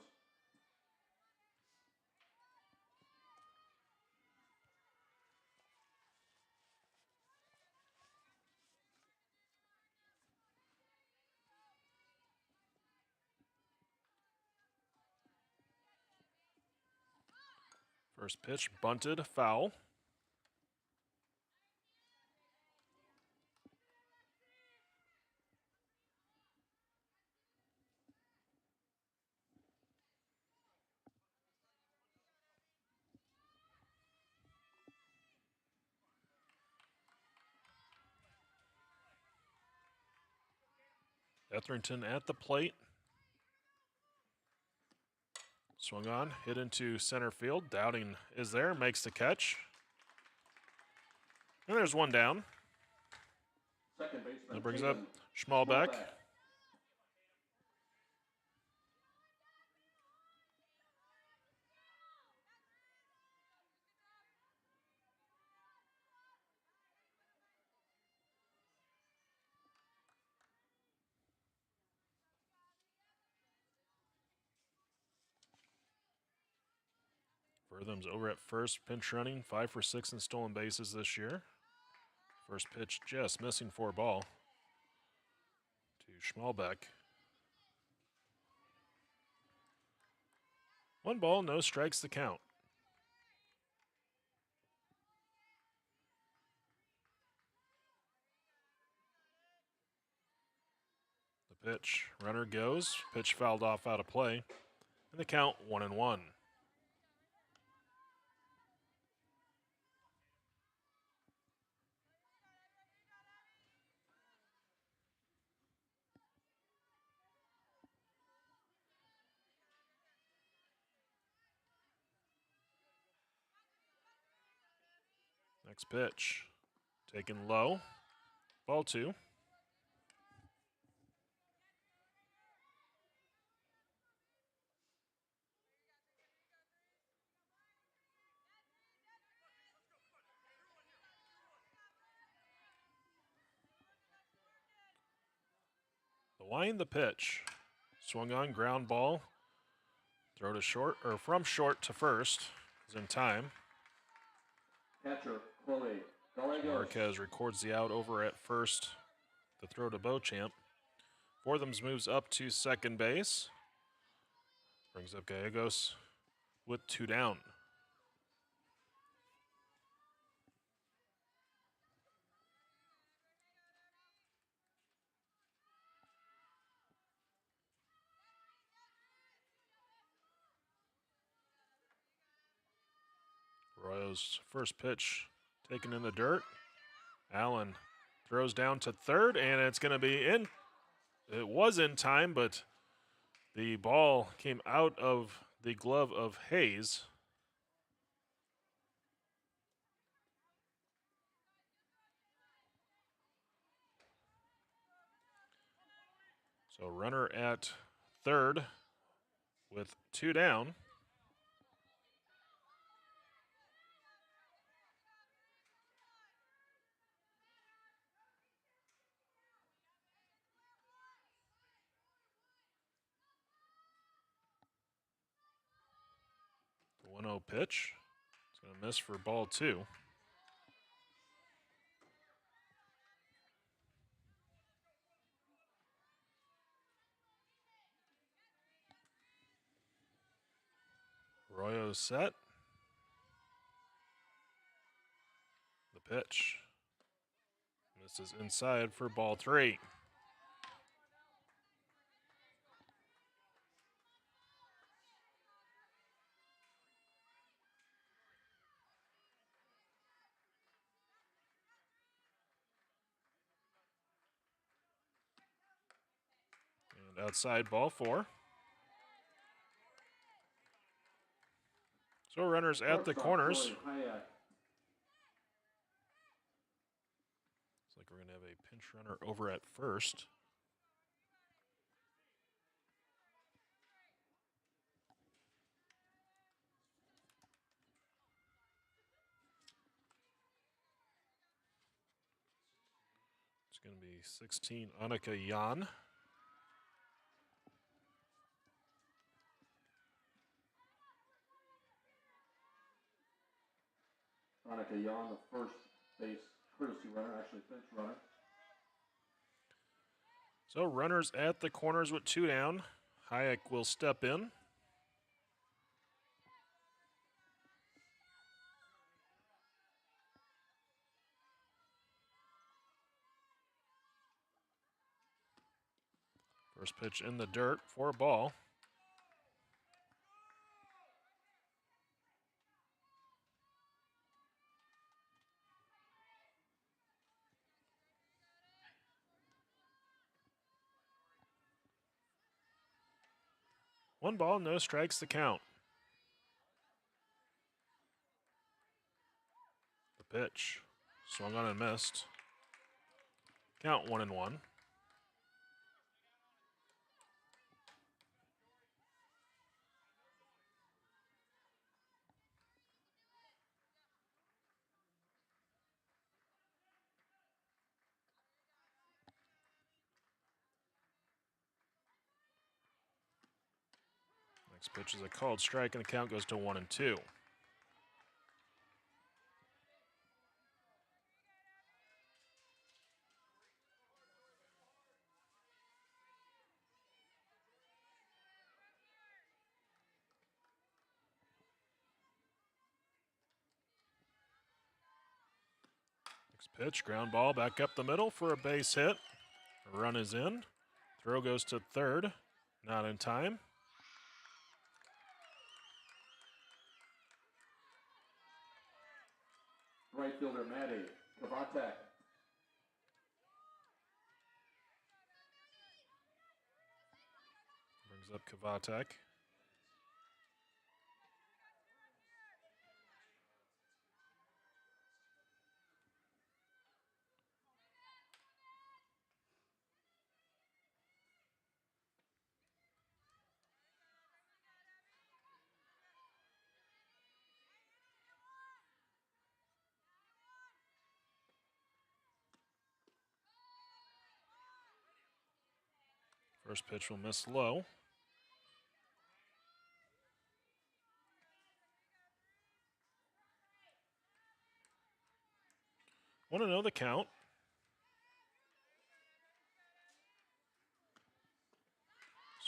First pitch bunted, foul. Etherington at the plate. Swung on, hit into center field. Dowding is there, makes the catch. And there's one down. Second baseman. That brings up Schmalbeck. Wortham's over at first, pinch running, 5 for 6 in stolen bases this year. First pitch just missing for ball to Schmalbeck. 1 ball, no strikes to count. The pitch, runner goes, pitch fouled off out of play, and the count 1-1. Next pitch, taken low, ball 2. The wind, the pitch, swung on, ground ball, throw to short, or from short to first, is in time. Catcher, Chloe Gallegos. Marquez records the out over at first. The throw to Beauchamp. Worthams moves up to second base. Brings up Gallegos with 2 down. Arroyo Royos' first pitch taken in the dirt. Allen throws down to third, and it's going to be in. It was in time, but the ball came out of the glove of Hayes. So runner at third with 2 down. The 1-0 pitch. It's going to miss for ball 2. Arroyo set. The pitch. Misses inside for ball 3. And outside ball 4. So runners at the corners. Looks like we're going to have a pinch runner over at first. It's going to be 16, Annika Jan. Annika Jan, the first base courtesy runner, actually pinch runner. So runners at the corners with 2 down. Hayek will step in. First pitch in the dirt for a ball. One ball, no strikes to count. The pitch. Swung on and missed. Count 1-1. Next pitch is a called strike, and the count goes to 1-2. Next pitch, ground ball back up the middle for a base hit. A run is in. Throw goes to third. Not in time. Right fielder Maddie Kavatek. Brings up Kavatek. First pitch will miss low. Want to know the count?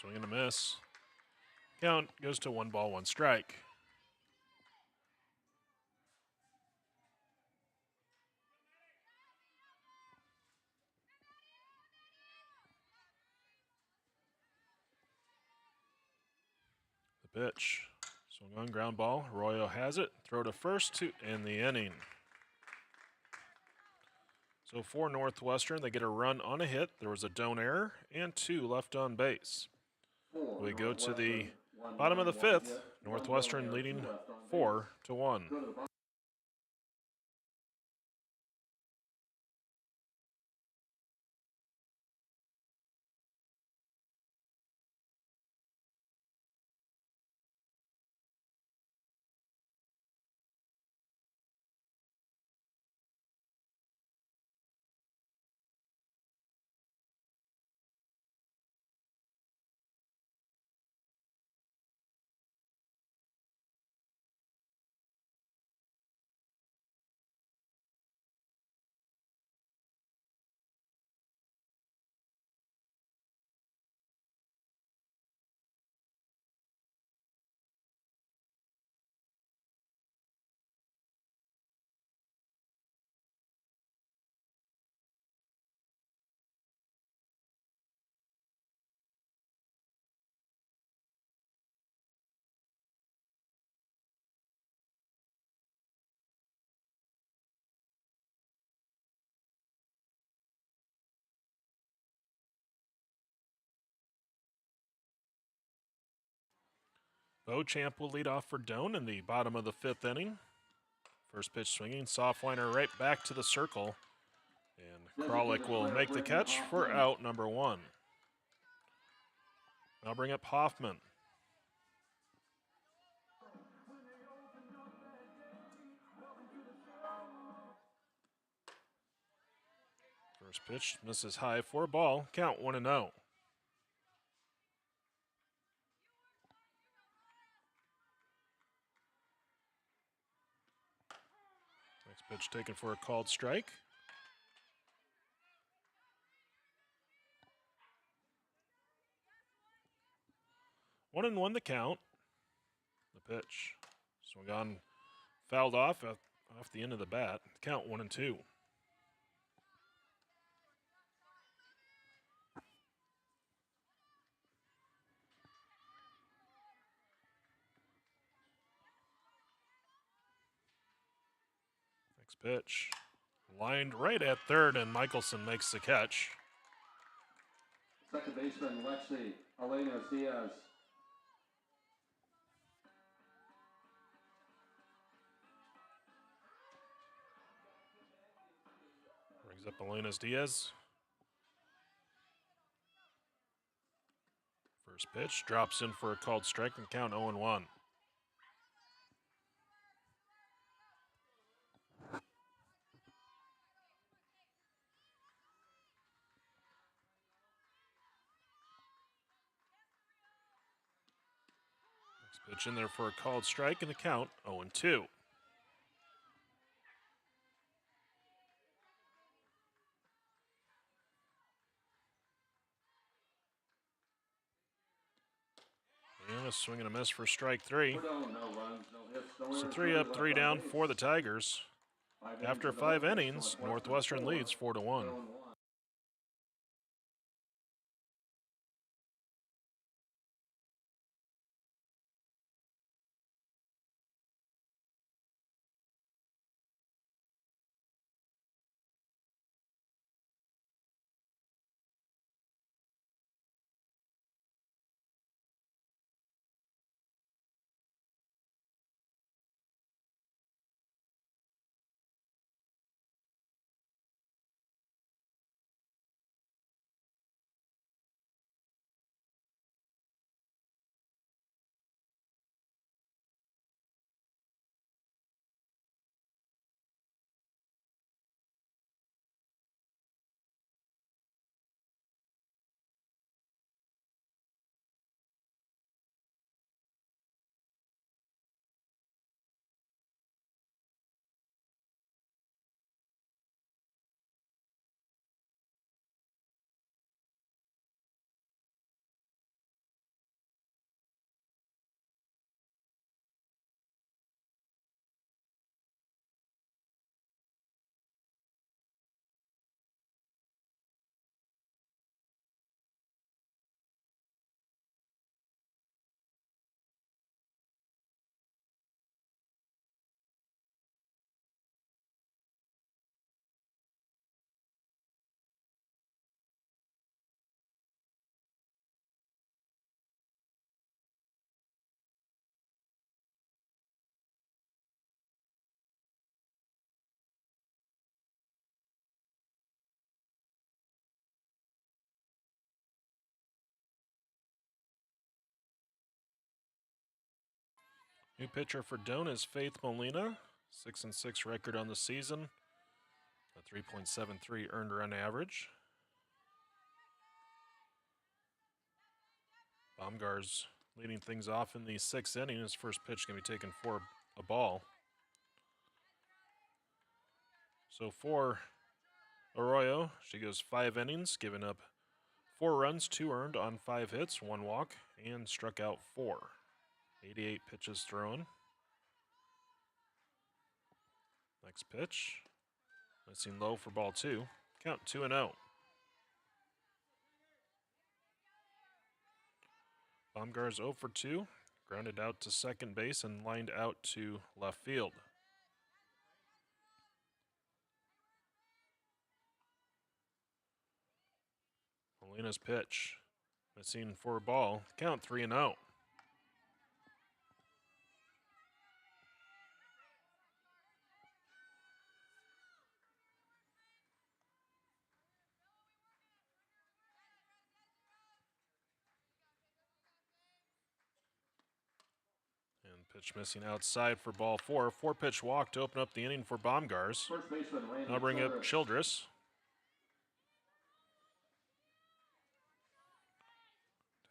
Swing and a miss. Count goes to 1 ball, 1 strike. The pitch. Swung on, ground ball. Arroyo has it. Throw to first to end the inning. So for Northwestern, they get a run on a hit. There was a Doan error and 2 left on base. We go to the bottom of the 5th. Northwestern leading 4-1. Beauchamp will lead off for Doan in the bottom of the 5th inning. First pitch swinging, soft liner right back to the circle. And Kralik will make the catch for out number 1. Now bring up Hoffman. First pitch misses high for a ball. Count 1-0. Next pitch taken for a called strike. 1-1 the count. The pitch swung on, fouled off the end of the bat. Count 1-2. Next pitch lined right at third, and Michelson makes the catch. Second baseman Lexi Elenas Diaz. Brings up Elenas Diaz. First pitch drops in for a called strike and count 0-1. Pitch in there for a called strike and the count 0-2. And a swing and a miss for strike 3. So 3 up, 3 down for the Tigers. After 5 innings, Northwestern leads 4-1. New pitcher for Doan is Faith Molina. 6-6 record on the season. A 3.73 earned run average. Baumgar's leading things off in the 6th inning. His first pitch can be taken for a ball. So for Arroyo, she goes 5 innings, giving up 4 runs, 2 earned on 5 hits, 1 walk, and struck out 4. 88 pitches thrown. Next pitch. Missing low for ball 2. Count 2-0. Baumgar's 0 for 2. Grounded out to second base and lined out to left field. Molina's pitch. Missing for a ball. Count 3-0. Pitch missing outside for ball 4. 4-pitch walk to open up the inning for Baumgar's. First baseman Randy Now bring up Childress.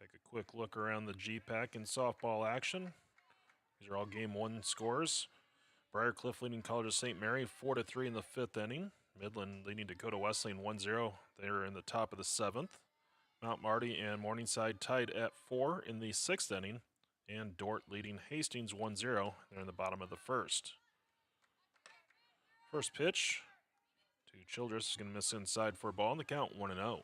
Take a quick look around the G-Pack in softball action. These are all Game 1 scores. Briarcliff leading College of St. Mary 4-3 in the 5th inning. Midland leading Dakota Wesleyan 1-0. They're in the top of the 7th. Mount Marty and Morningside tied at 4 in the 6th inning. And Dort leading Hastings 1-0. They're in the bottom of the 1st. First pitch to Childress is going to miss inside for a ball, and the count 1-0.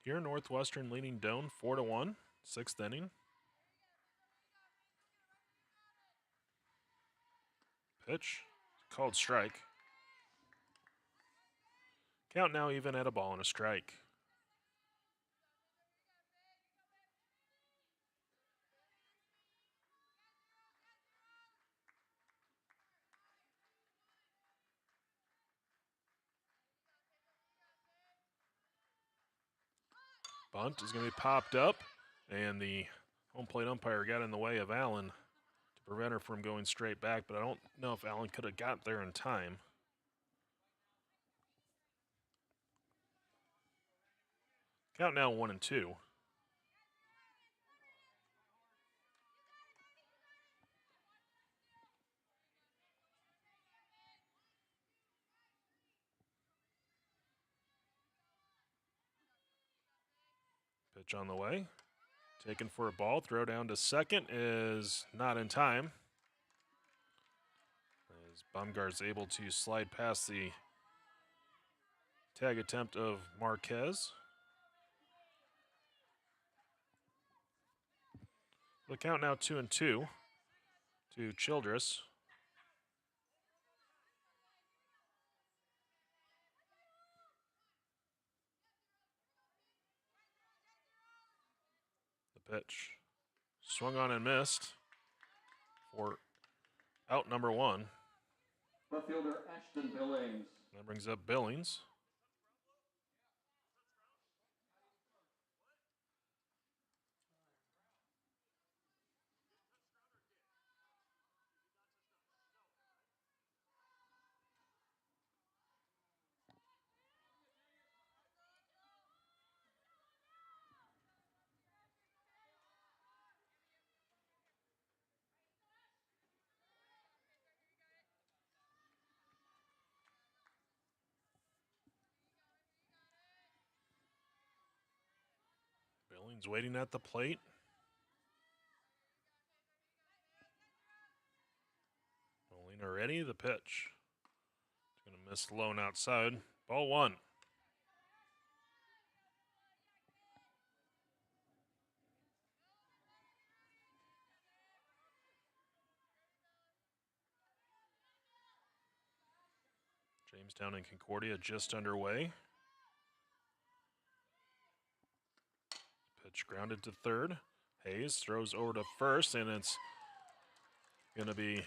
Here, Northwestern leading Doan 4-1, 6th inning. Pitch called strike. Count now even at a ball and a strike. Bunt is going to be popped up, and the home plate umpire got in the way of Allen to prevent her from going straight back, but I don't know if Allen could have got there in time. Count now 1-2. Pitch on the way. Taken for a ball. Throw down to second is not in time. As Baumgart's able to slide past the tag attempt of Marquez. The count now 2-2 to Childress. Pitch. Swung on and missed for out number 1. Left fielder Ashton Billings. That brings up Billings. Billings waiting at the plate. Molina ready. The pitch. It's going to miss low and outside. Ball 1. Jamestown and Concordia just underway. Pitch grounded to third. Hayes throws over to first, and it's going to be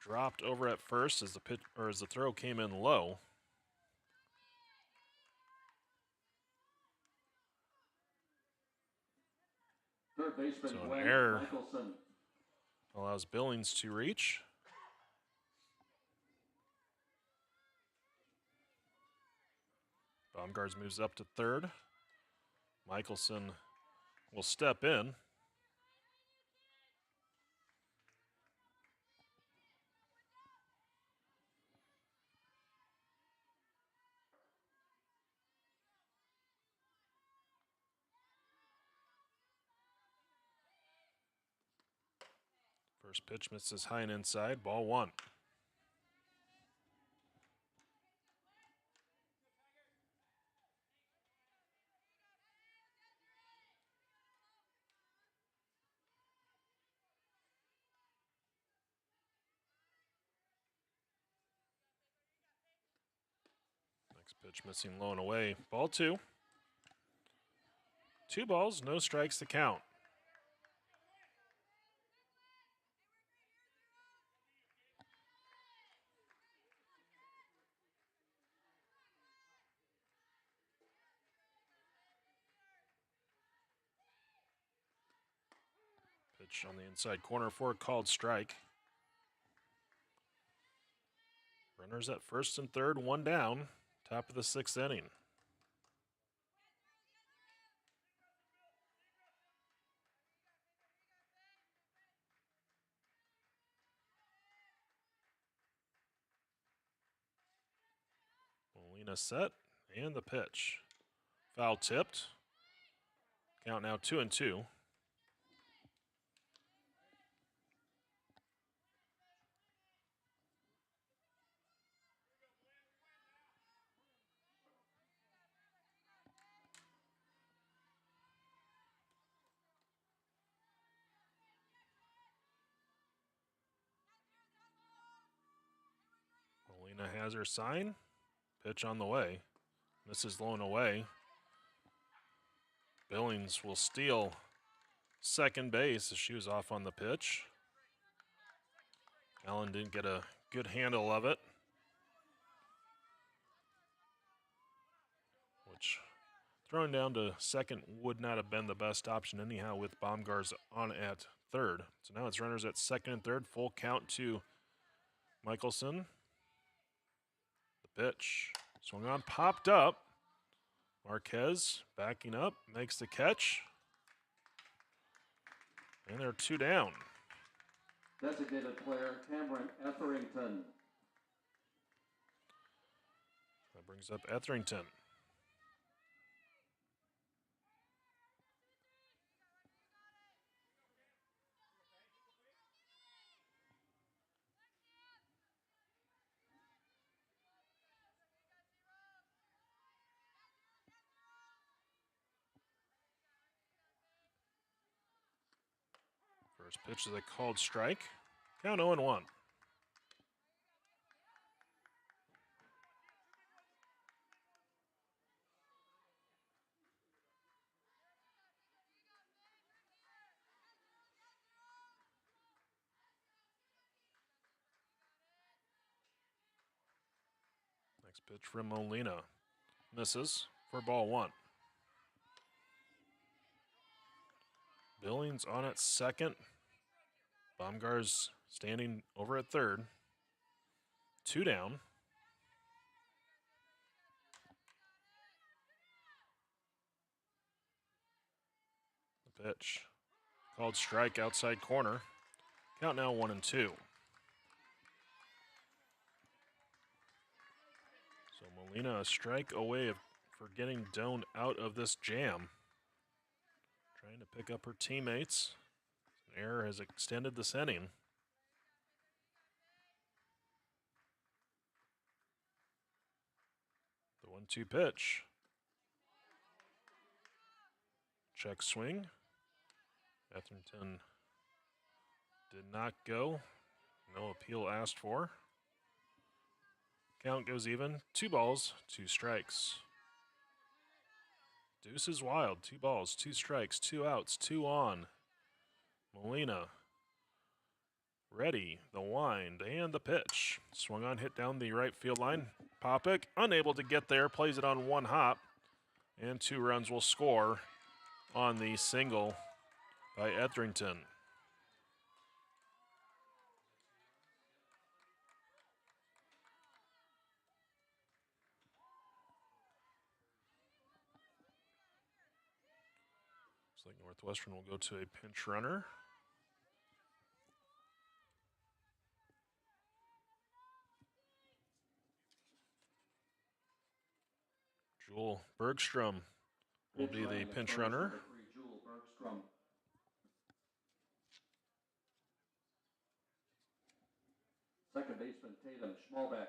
dropped over at first as the throw came in low. baseman So an Glenn error Michelson. allows Billings to reach. Baumgars moves up to third. Michelson will step in. First pitch misses high and inside, ball one. Next pitch missing low and away, ball two. 2 balls, no strikes to count. Pitch on the inside corner for a called strike. Runners at first and third, 1 down. Top of the 6th inning. Molina set, and the pitch. Foul tipped. Count now 2-2. Molina has her sign. Pitch on the way. Misses low and away. Billings will steal second base as she was off on the pitch. Allen didn't get a good handle of it, which throwing down to second would not have been the best option anyhow with Baumgars on at third. So now it's runners at second and third, full count to Michelson. The pitch, swung on, popped up. Marquez backing up, makes the catch. And they're 2 down. Designated player Cameron Etherington. That brings up Etherington. First pitch is a called strike. Count 0-1. Next pitch from Molina. Misses for ball one. Billings on at second. Baumgars standing over at third. 2 down. The pitch. Called strike outside corner. Count now 1-2. So Molina a strike away for getting Doan out of this jam. Trying to pick up her teammates. An error has extended this inning. The 1-2 pitch. Check swing. Etherington did not go. No appeal asked for. Count goes even. 2 balls, 2 strikes. Deuce is wild. 2 balls, 2 strikes, 2 outs, 2 on. Molina ready, the wind, and the pitch. Swung on, hit down the right field line. Popik unable to get there, plays it on 1 hop, and 2 runs will score on the single by Etherington. Looks like Northwestern will go to a pinch runner. Jewel Bergstrom will be the pinch runner. Number 3, Jewel Bergstrom. Second baseman Tatum Schmalbeck.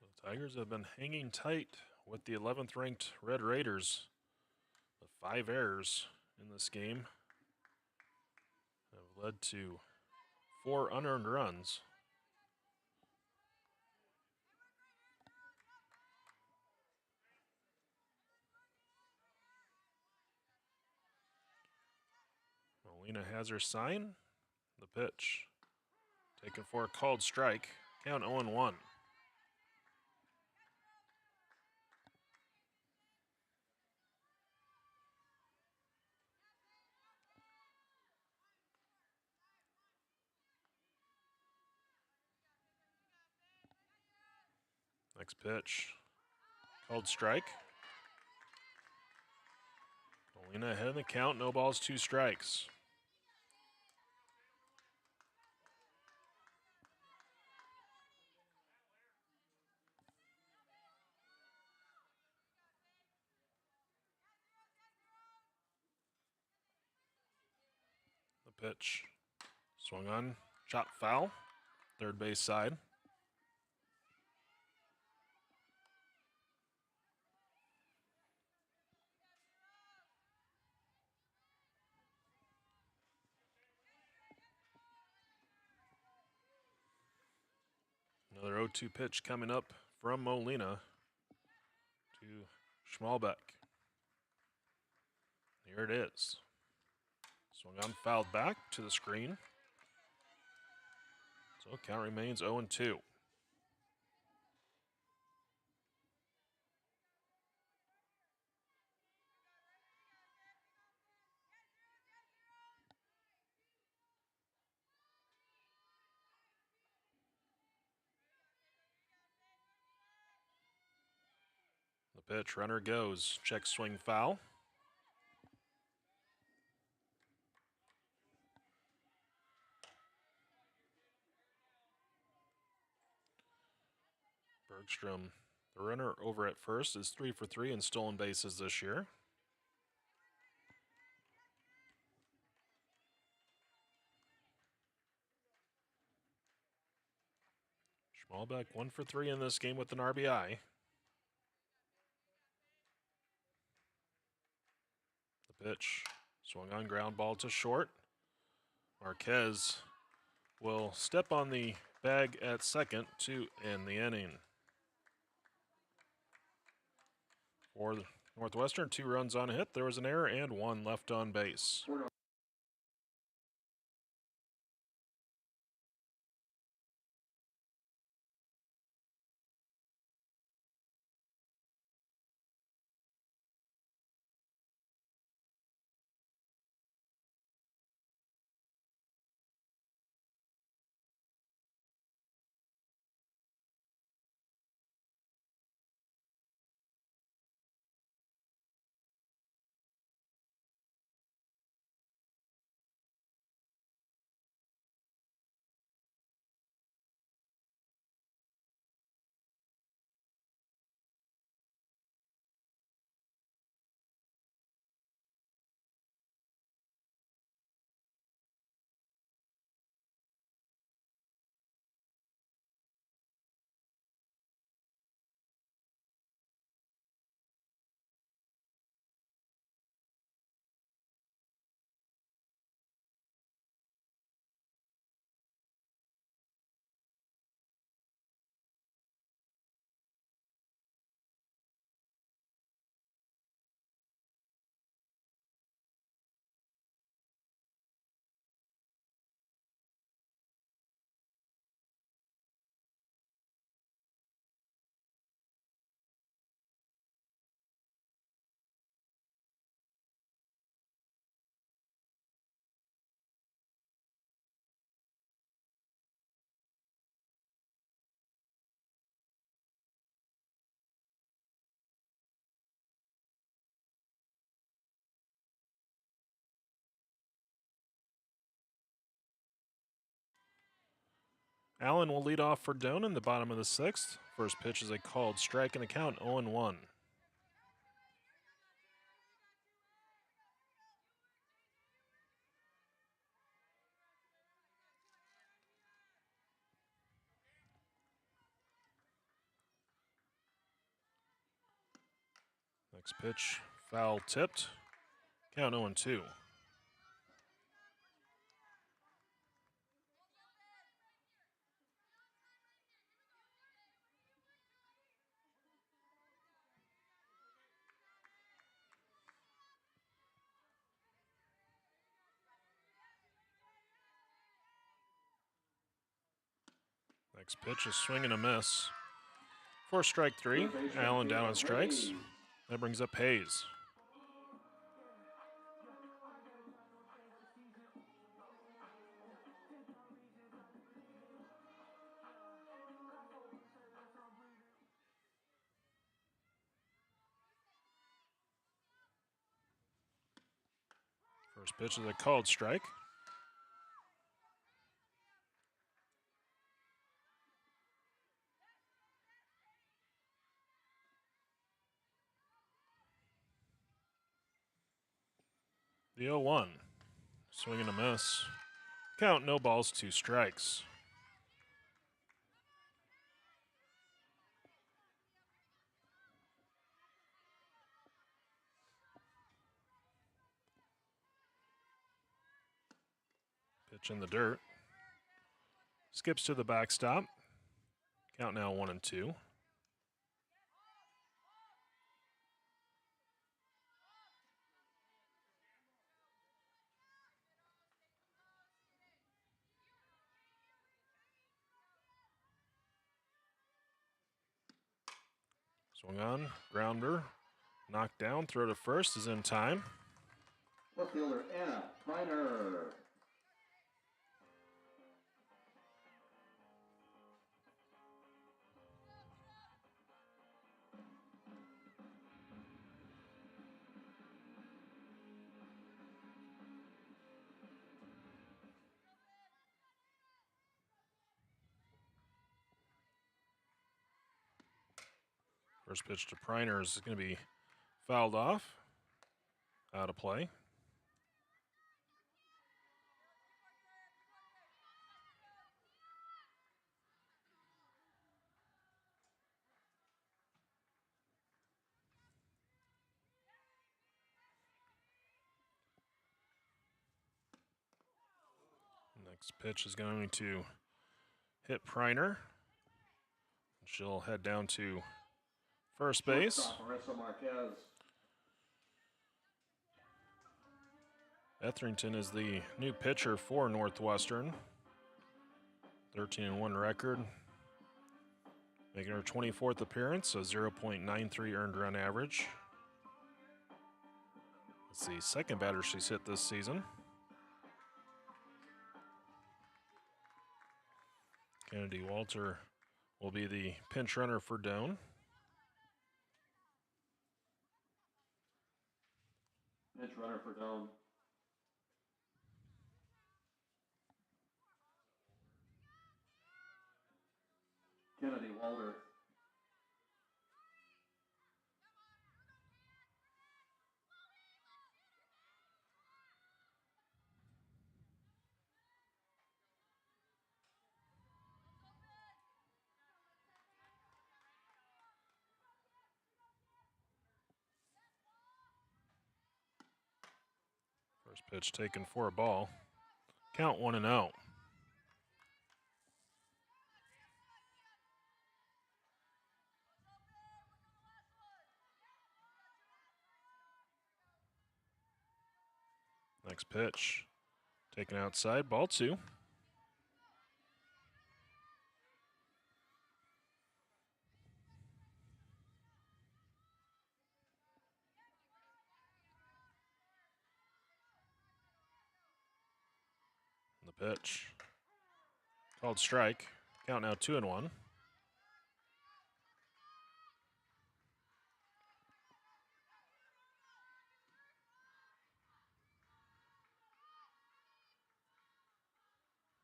The Tigers have been hanging tight with the 11th ranked Red Raiders. The 5 errors in this game have led to 4 unearned runs. Molina has her sign. The pitch taken for a called strike. Count 0-1. Next pitch, called strike. Molina ahead in the count, no balls, 2 strikes. The pitch, swung on, shot foul, third base side. Another 0-2 pitch coming up from Molina to Schmalbeck. Here it is. Swung on, fouled back to the screen. So count remains 0-2. The pitch, runner goes, check swing foul. Bergstrom, the runner over at first, is 3 for 3 in stolen bases this year. Schmalbeck 1 for 3 in this game with an RBI. The pitch, swung on, ground ball to short. Marquez will step on the bag at second to end the inning. For Northwestern, 2 runs on a hit. There was an error and 1 left on base. Allen will lead off for Doan in the bottom of the 6th. First pitch is a called strike and a count 0-1. Next pitch, foul tipped. Count 0-2. Next pitch, a swing and a miss. For strike 3, Allen down on strikes. That brings up Hayes. First pitch is a called strike. The 0-1. Swing and a miss. Count, no balls, 2 strikes. Pitch in the dirt. Skips to the backstop. Count now 1-2. Swung on, grounder, knocked down, throw to first is in time. Left fielder Anna Reiner. First pitch to Priner is going to be fouled off. Out of play. Next pitch is going to hit Priner. She'll head down to first base. Marissa Marquez. Etherington is the new pitcher for Northwestern. 13-1 record. Making her 24th appearance, a 0.93 earned run average. It's the second batter she's hit this season. Kennedy Walter will be the pinch runner for Doan. Pinch runner for Doan. Kennedy Walter. First pitch taken for a ball. Count 1-0. Next pitch taken outside, ball 2. The pitch called strike. Count now 2-1.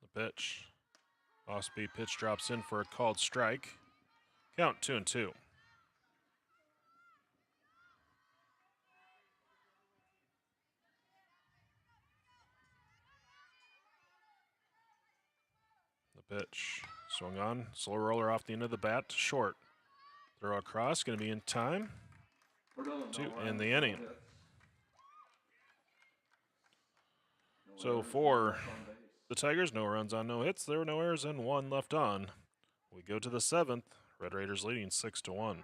The pitch Off-speed pitch drops in for a called strike. Count 2-2. The pitch. Swung on. Slow roller off the end of the bat to short. Throw across. Going to be in time to end the inning. So for the Tigers, no runs on, no hits. There were no errors and 1 left on. We go to the 7th. Red Raiders leading 6-1.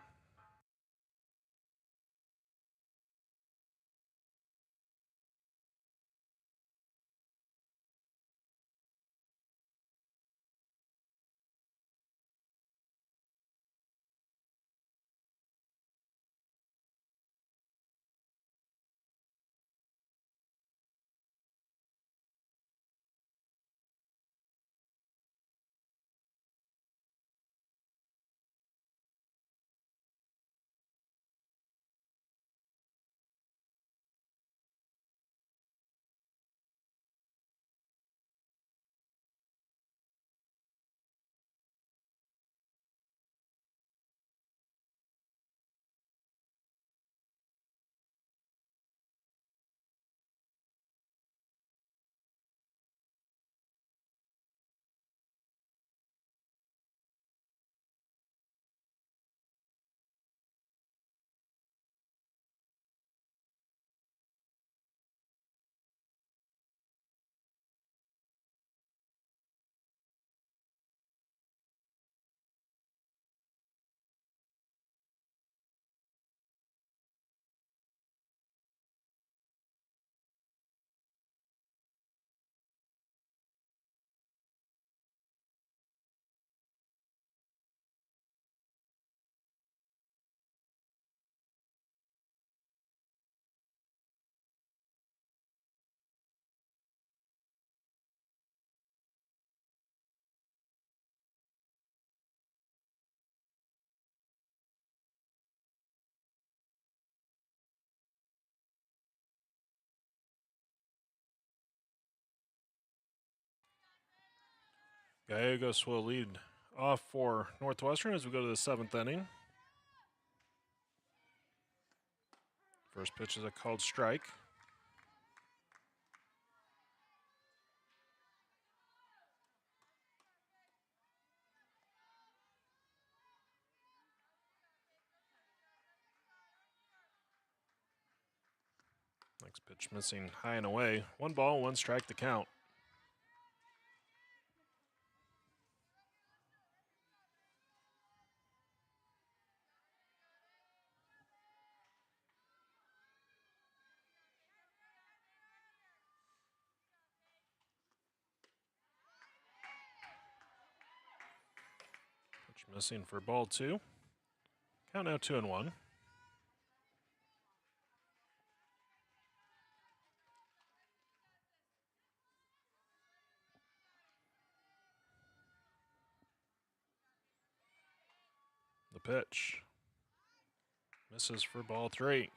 Gallegos will lead off for Northwestern as we go to the 7th inning. First pitch is a called strike. Next pitch missing high and away. 1 ball, 1 strike to count. Pitch missing for ball 2. Count now 2-1. The pitch misses for ball 3.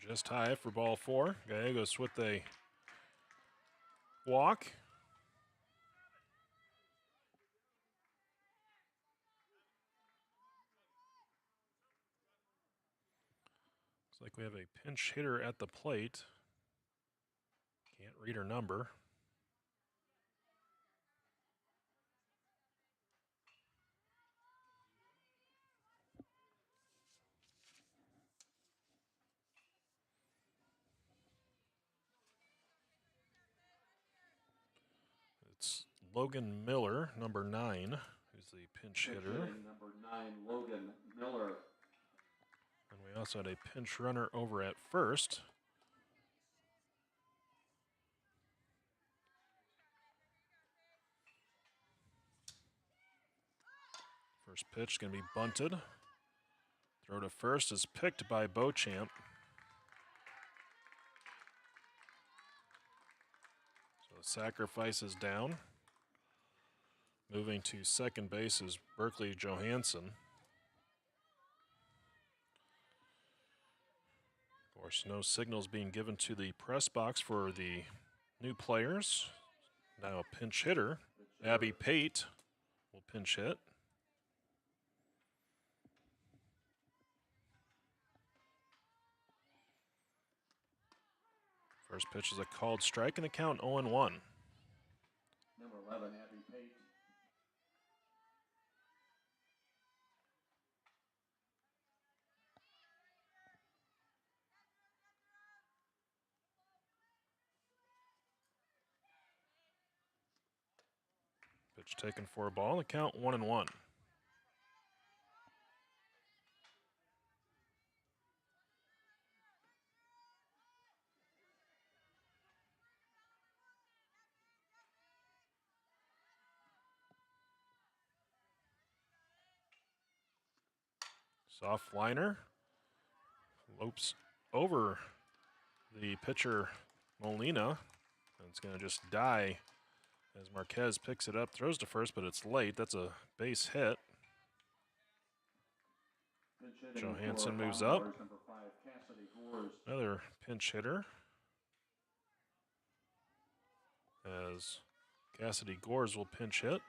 Just high for ball 4. Gallegos with a walk. Looks like we have a pinch hitter at the plate. Can't read her number. It's Logan Miller, number 9, who's the pinch hitter. Number 9, Logan Miller. And we also had a pinch runner over at first. First pitch going to be bunted. Throw to first is picked by Beauchamp. So sacrifice is down. Moving to second base is Berkeley Johansson. Of course, no signals being given to the press box for the new players. Now a pinch hitter, Abby Pate, will pinch hit. First pitch is a called strike and the count 0-1. Number 11, Abby Pate. Pitch taken for a ball, the count 1-1. Soft liner. Lopes over the pitcher Molina. And it's going to just die as Marquez picks it up, throws to first, but it's late. That's a base hit. Johansson moves up. Another pinch hitter as Cassidy Gores will pinch hit.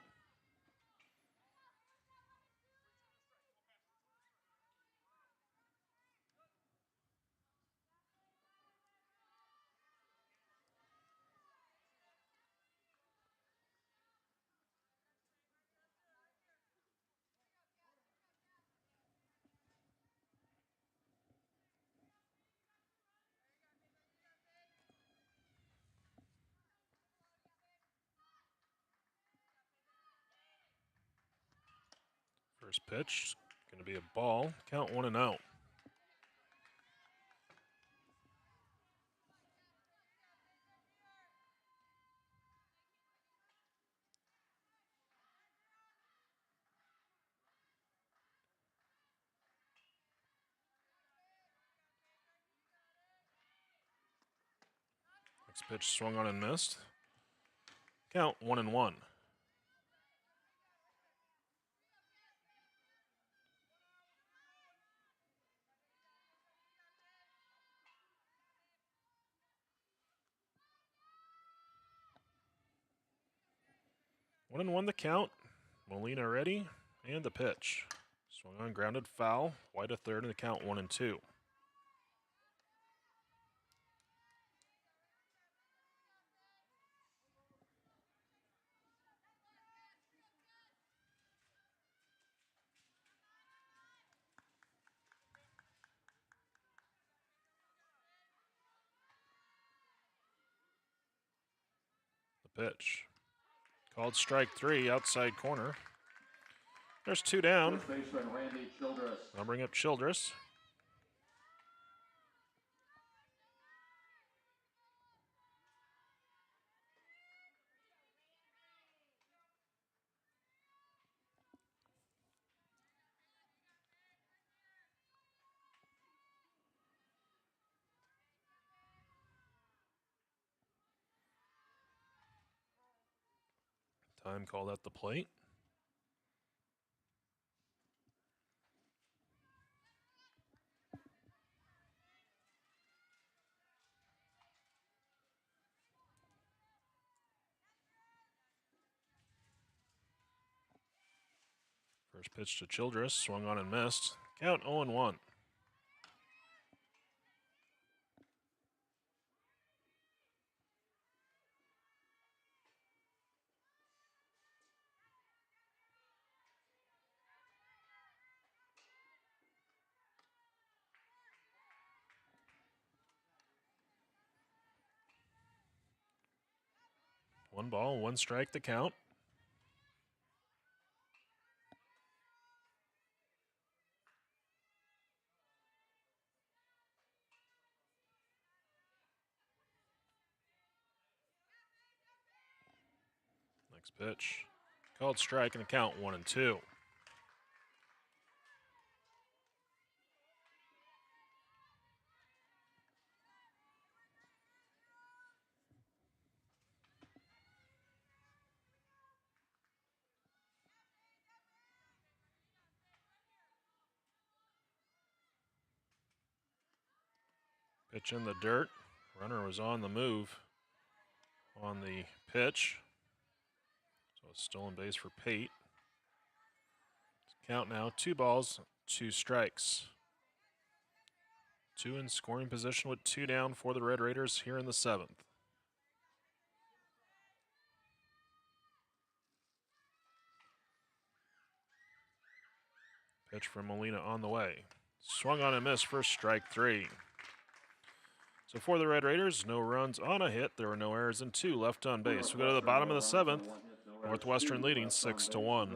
First pitch, going to be a ball. Count 1-0. Next pitch swung on and missed. Count 1-1. One and one the count. Molina ready, and the pitch. Swung on, grounded, foul. White a third, and the count 1-2. The pitch. Called strike 3, outside corner. There's 2 down. I'll bring up Childress. Time called at the plate. First pitch to Childress, swung on and missed. Count 0-1. One ball, one strike to count. Next pitch. Called strike and the count 1-2. Pitch in the dirt. Runner was on the move on the pitch. So a stolen base for Pate. Count now, 2 balls, 2 strikes. 2 in scoring position with 2 down for the Red Raiders here in the 7th. Pitch from Molina on the way. Swung on and missed for strike 3. So for the Red Raiders, no runs on a hit. There were no errors and 2 left on base. We go to the bottom of the 7th. Northwestern leading 6-1.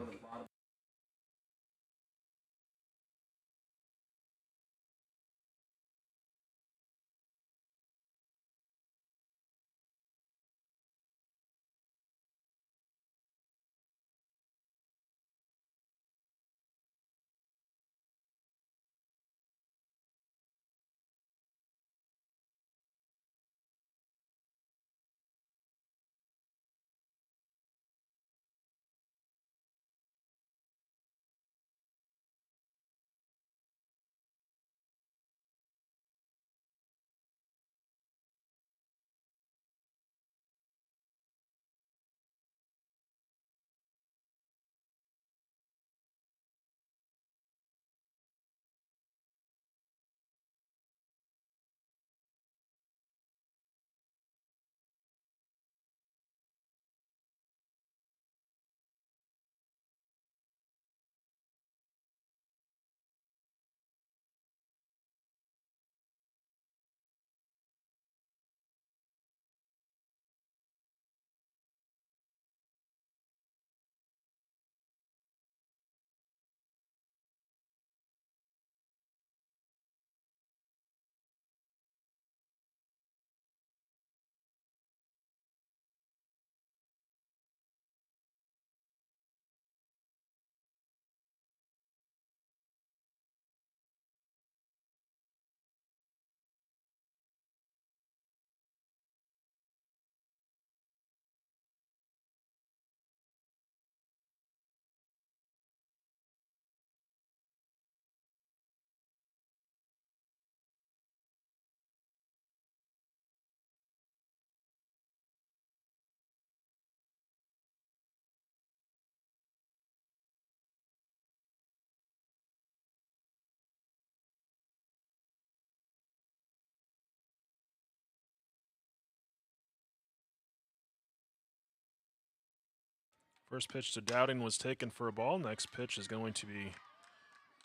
First pitch to Dowding was taken for a ball. Next pitch is going to be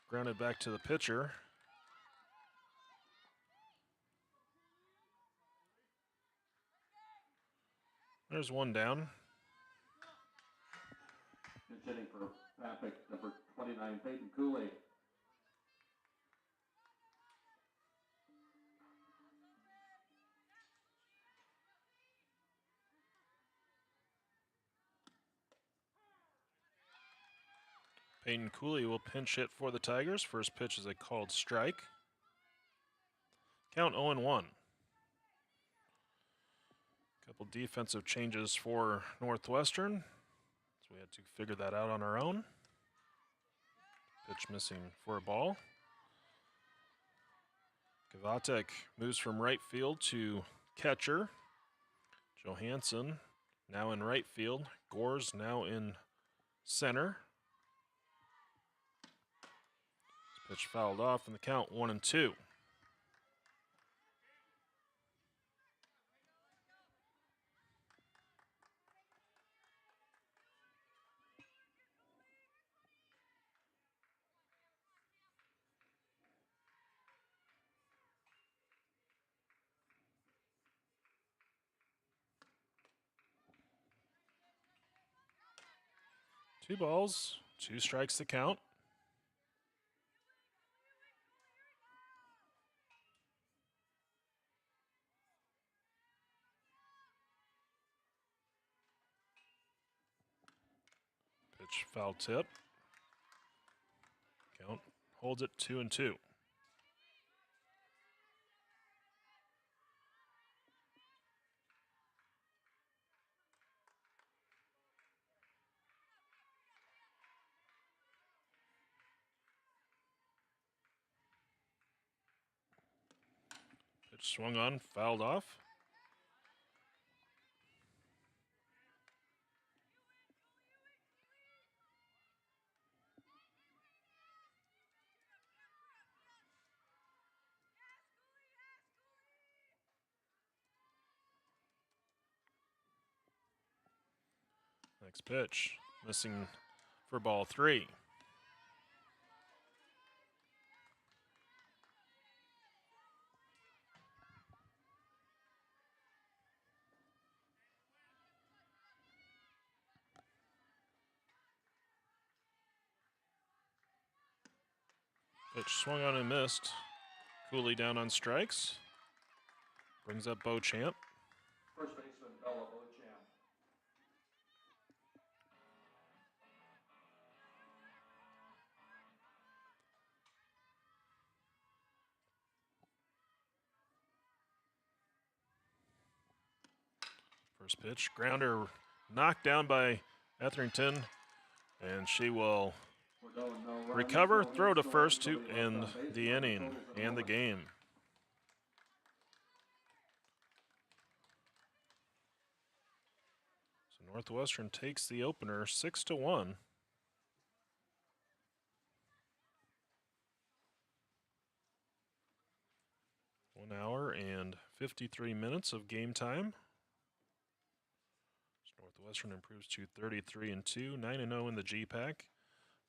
grounded back to the pitcher. There's one down. Pinch hitting for Papik, number 29, Peyton Cooley. Peyton Cooley will pinch hit for the Tigers. First pitch is a called strike. Count 0-1. Couple defensive changes for Northwestern. So we had to figure that out on our own. Pitch missing for a ball. Kavatek moves from right field to catcher. Johansson now in right field. Gores now in center. Pitch fouled off and the count 1-2. Two balls, 2 strikes to count. Pitch foul tip. Count holds it 2-2. Pitch swung on, fouled off. Next pitch, missing for ball 3. Pitch swung on and missed. Cooley down on strikes. Brings up Beauchamp. First baseman, Bella Beauchamp. First pitch, grounder knocked down by Etherington, and she will recover, throw to first to end the inning and the game. So Northwestern takes the opener 6-1. 1 hour and 53 minutes of game time. Northwestern improves to 33-2, 9-0 in the G-Pack.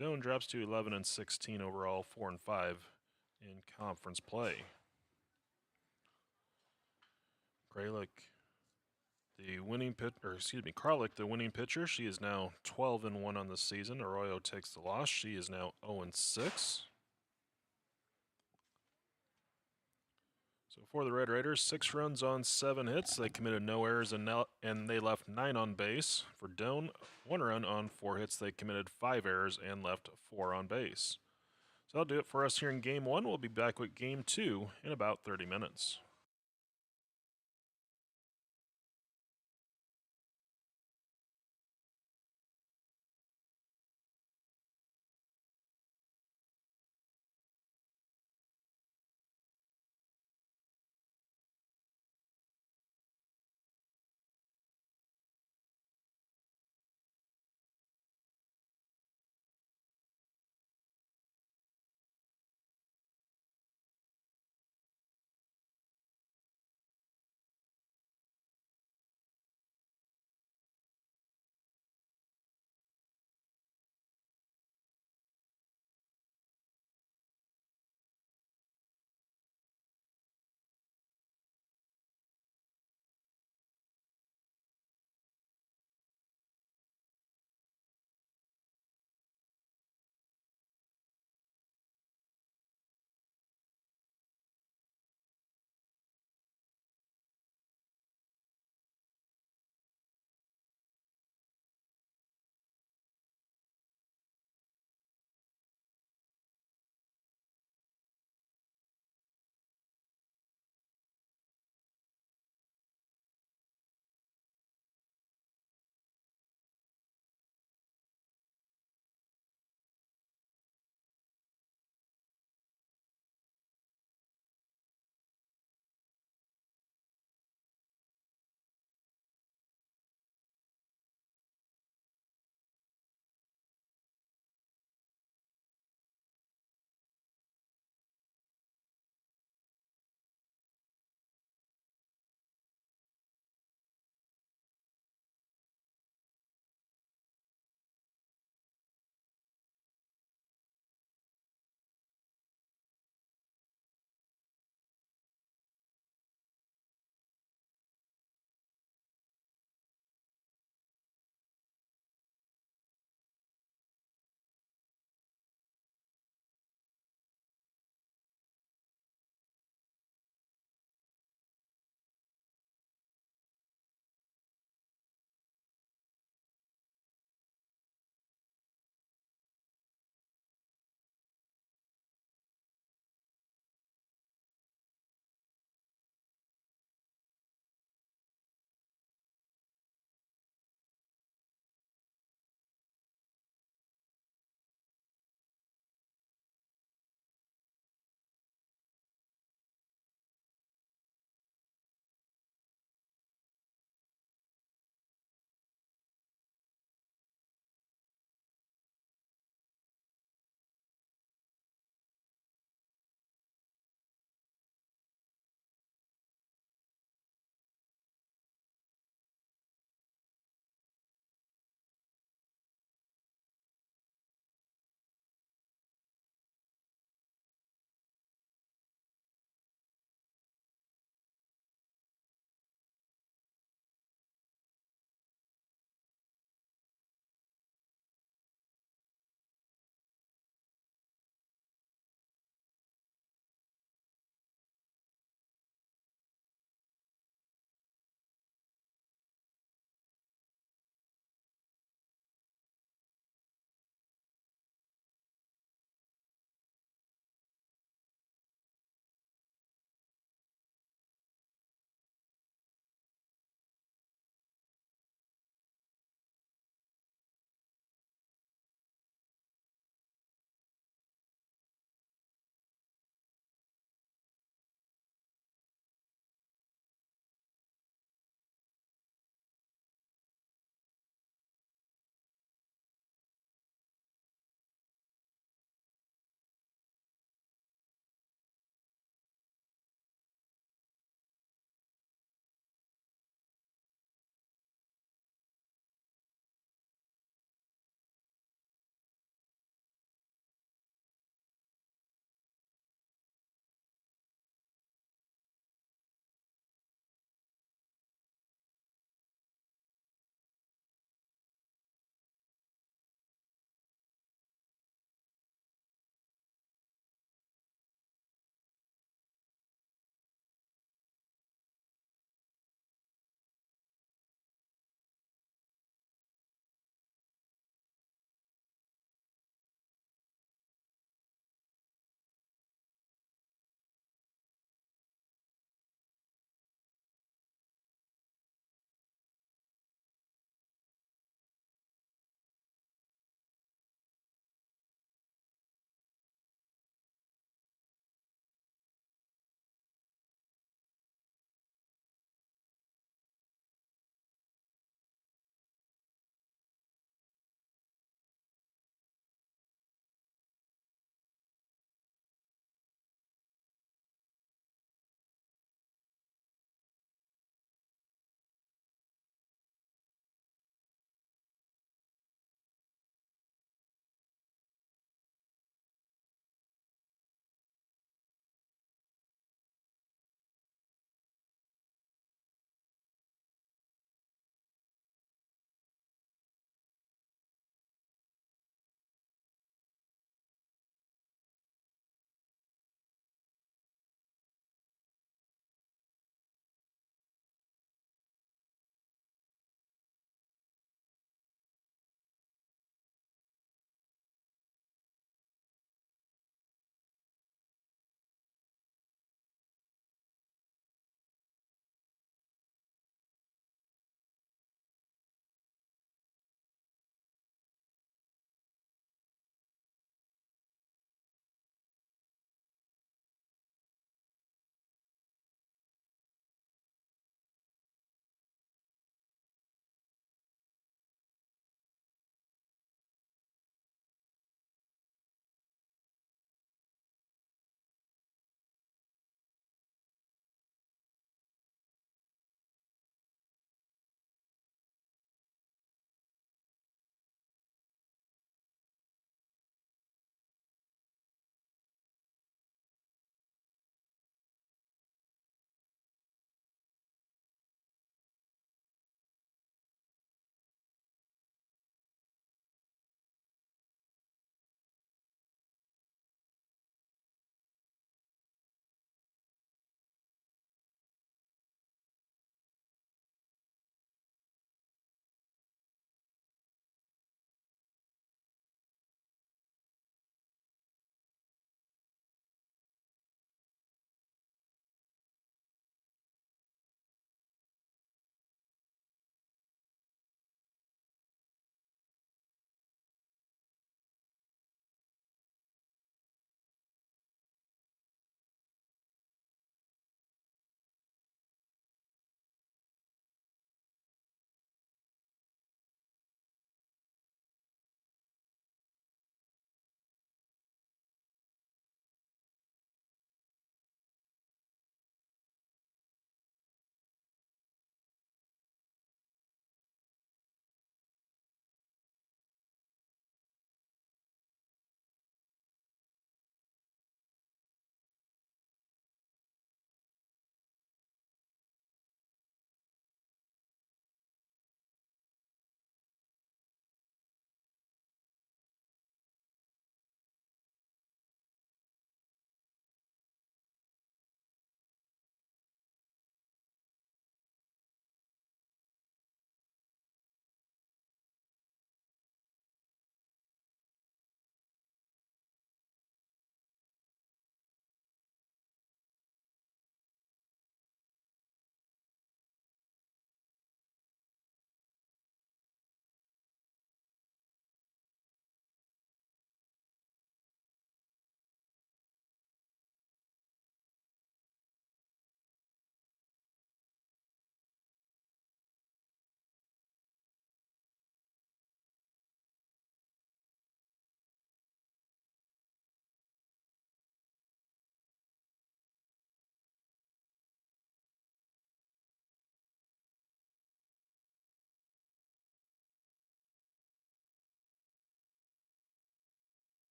Doane drops to 11-16 overall, 4-5 in conference play. Kralik, the winning Kralik, the winning pitcher. She is now 12-1 on the season. Arroyo takes the loss. She is now 0-6. So for the Red Raiders, 6 runs on 7 hits. They committed no errors and they left 9 on base. For Doane, 1 run on 4 hits. They committed 5 errors and left 4 on base. So that'll do it for us here in Game 1. We'll be back with Game 2 in about 30 minutes.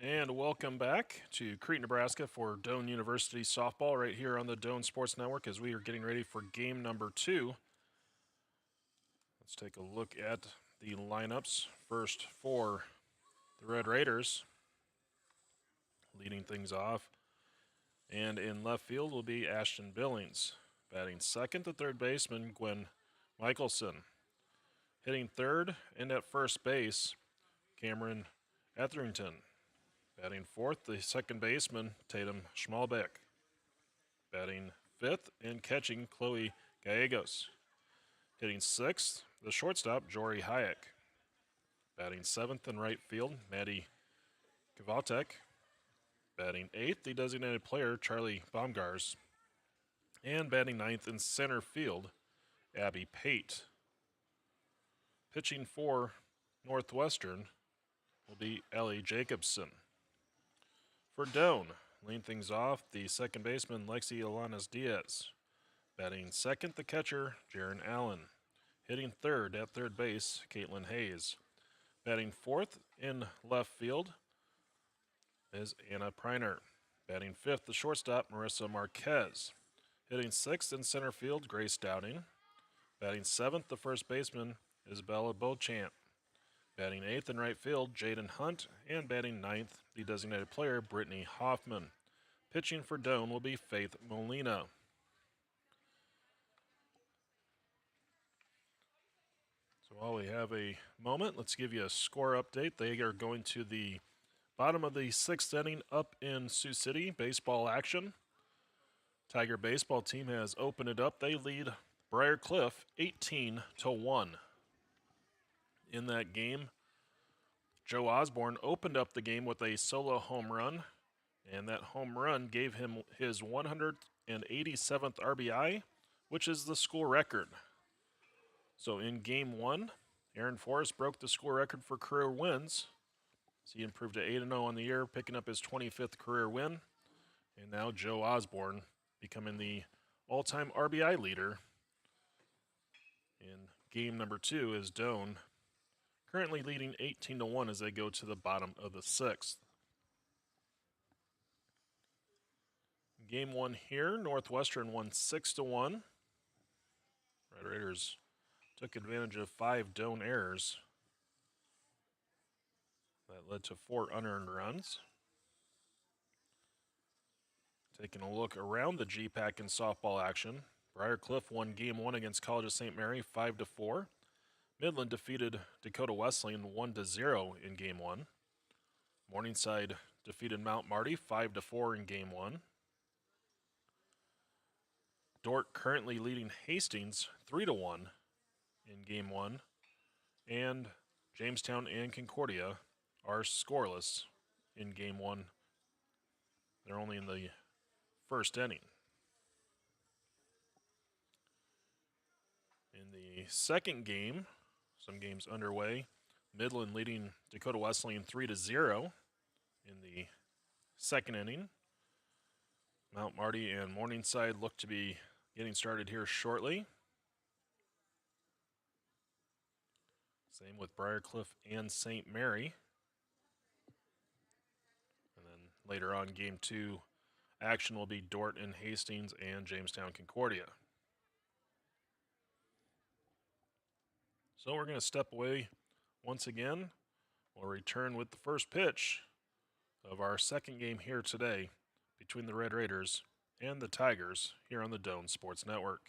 And welcome back to Crete, Nebraska for Doane University softball right here on the Doane Sports Network as we are getting ready for game number 2. Let's take a look at the lineups. First for the Red Raiders, leading things off. And in left field will be Ashton Billings. Batting second, the third baseman, Gwen Michelson. Hitting third and at first base, Cameron Etherington. Batting fourth, the second baseman, Tatum Schmalbeck. Batting fifth and catching, Chloe Gallegos. Hitting sixth, the shortstop, Jory Hayek. Batting seventh in right field, Maddie Kvatek. Batting eighth, the designated player, Charlie Baumgars. And batting ninth in center field, Abby Pate. Pitching for Northwestern will be Ellie Jacobson. For Doane, leading things off, the second baseman, Lexi Alanis Diaz. Batting second, the catcher, Jaron Allen. Hitting third at third base, Caitlin Hayes. Batting fourth in left field is Anna Preiner. Batting fifth, the shortstop, Marissa Marquez. Hitting sixth in center field, Grace Dowding. Batting seventh, the first baseman, Isabella Beauchamp. Batting eighth in right field, Jaden Hunt. And batting ninth, the designated player, Brittany Hoffman. Pitching for Doane will be Faith Molina. So while we have a moment, let's give you a score update. They are going to the bottom of the sixth inning up in Sioux City. Baseball action. Tiger baseball team has opened it up. They lead Briar Cliff 18-1. In that game, Joe Osborne opened up the game with a solo home run, and that home run gave him his 187th RBI, which is the school record. So in game 1, Aaron Forrest broke the school record for career wins. So he improved to 8-0 on the year, picking up his 25th career win. And now Joe Osborne becoming the all-time RBI leader. In game number 2 is Doane, currently leading 18-1 as they go to the bottom of the sixth. Game 1 here, Northwestern won 6-1. Red Raiders took advantage of 5 Doane errors. That led to 4 unearned runs. Taking a look around the GPAC in softball action, Briar Cliff won Game 1 against College of St. Mary 5-4. Midland defeated Dakota Wesleyan 1-0 in Game 1. Morningside defeated Mount Marty 5-4 in Game 1. Dordt currently leading Hastings 3-1 in Game 1. And Jamestown and Concordia are scoreless in Game 1. They're only in the first inning. In the second game, some games underway, Midland leading Dakota Wesleyan 3-0 in the second inning. Mount Marty and Morningside look to be getting started here shortly. Same with Briar Cliff and St. Mary. And then later on, Game 2 action will be Dordt and Hastings and Jamestown Concordia. So we're going to step away once again. We'll return with the first pitch of our second game here today between the Red Raiders and the Tigers here on the Doane Sports Network.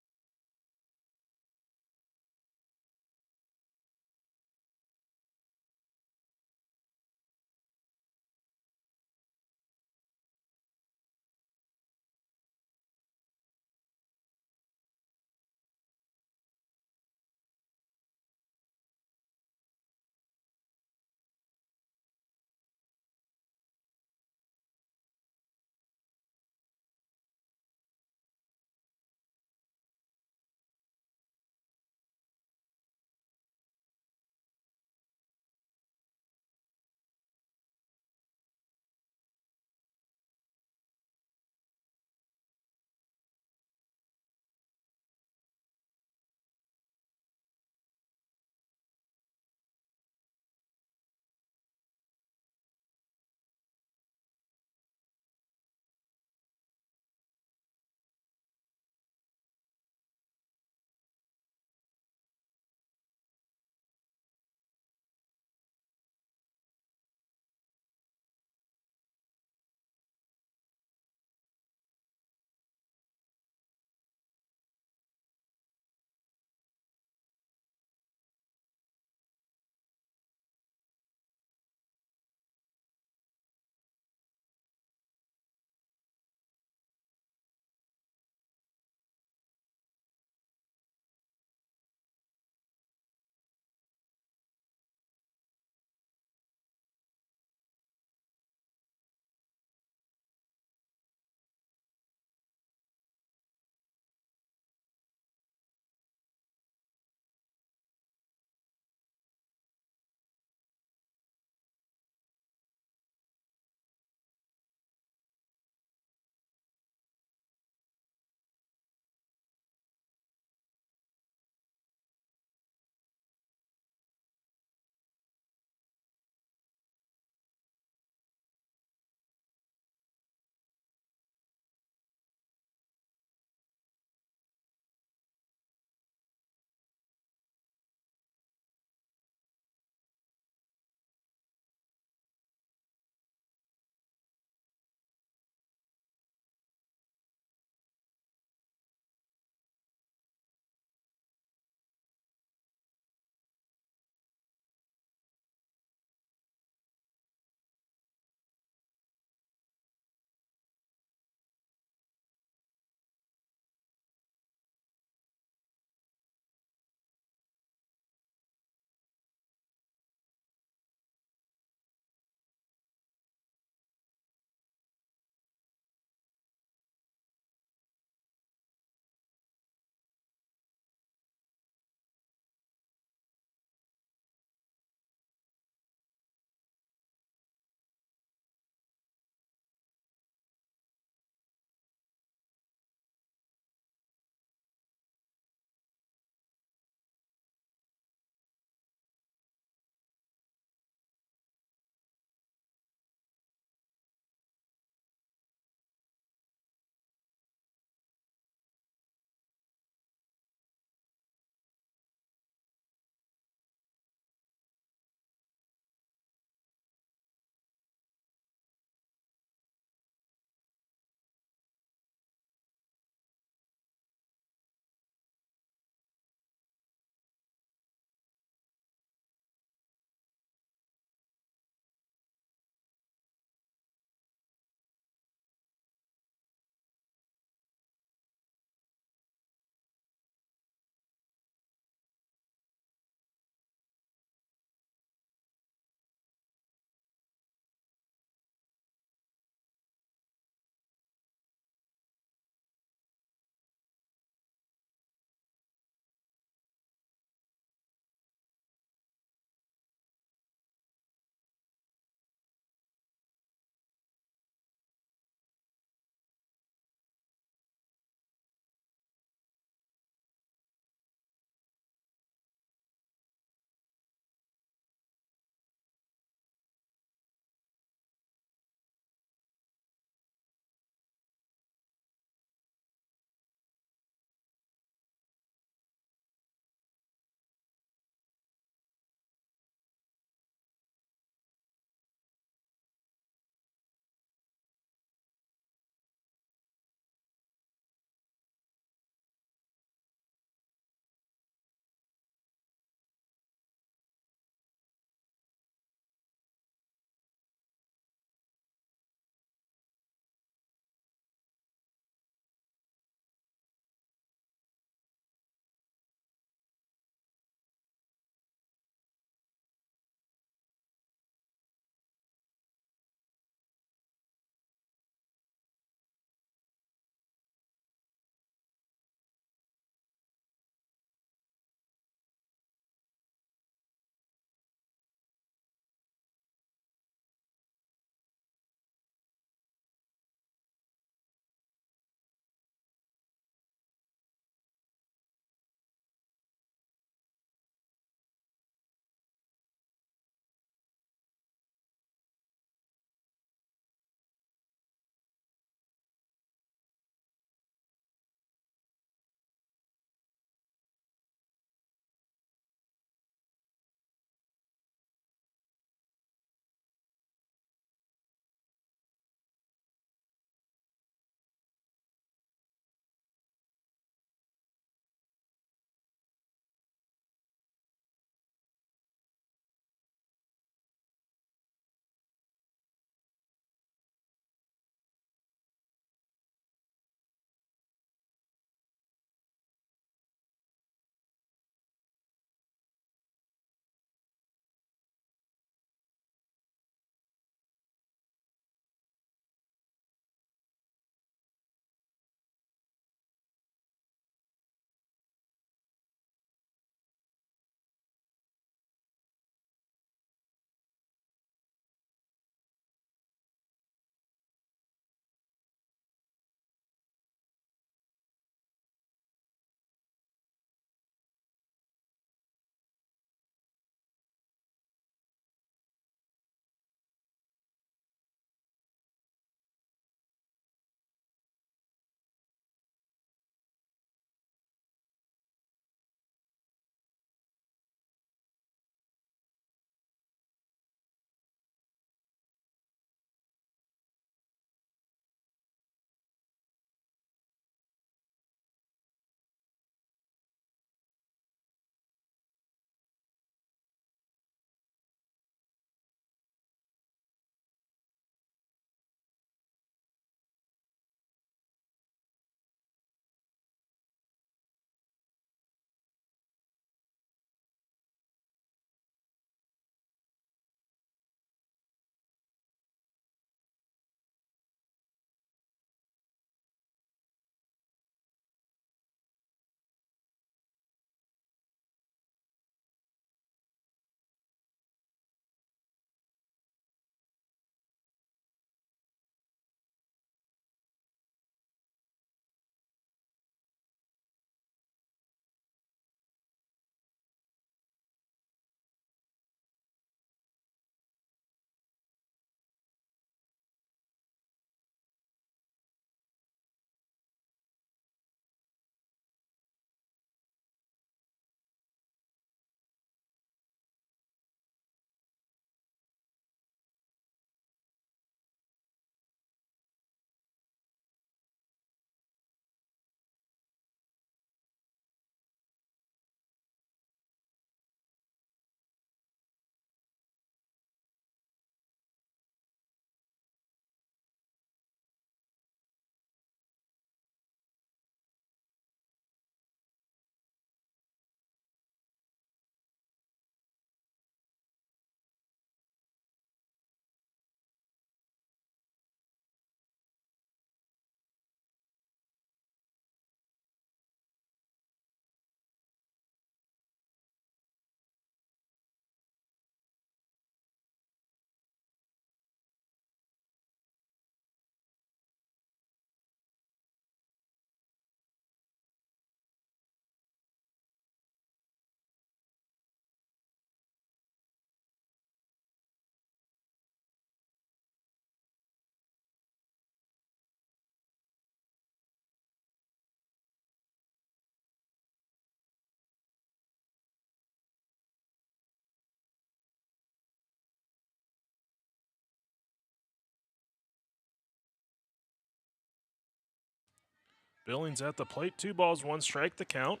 Billings at the plate. 2 balls, 1 strike, the count.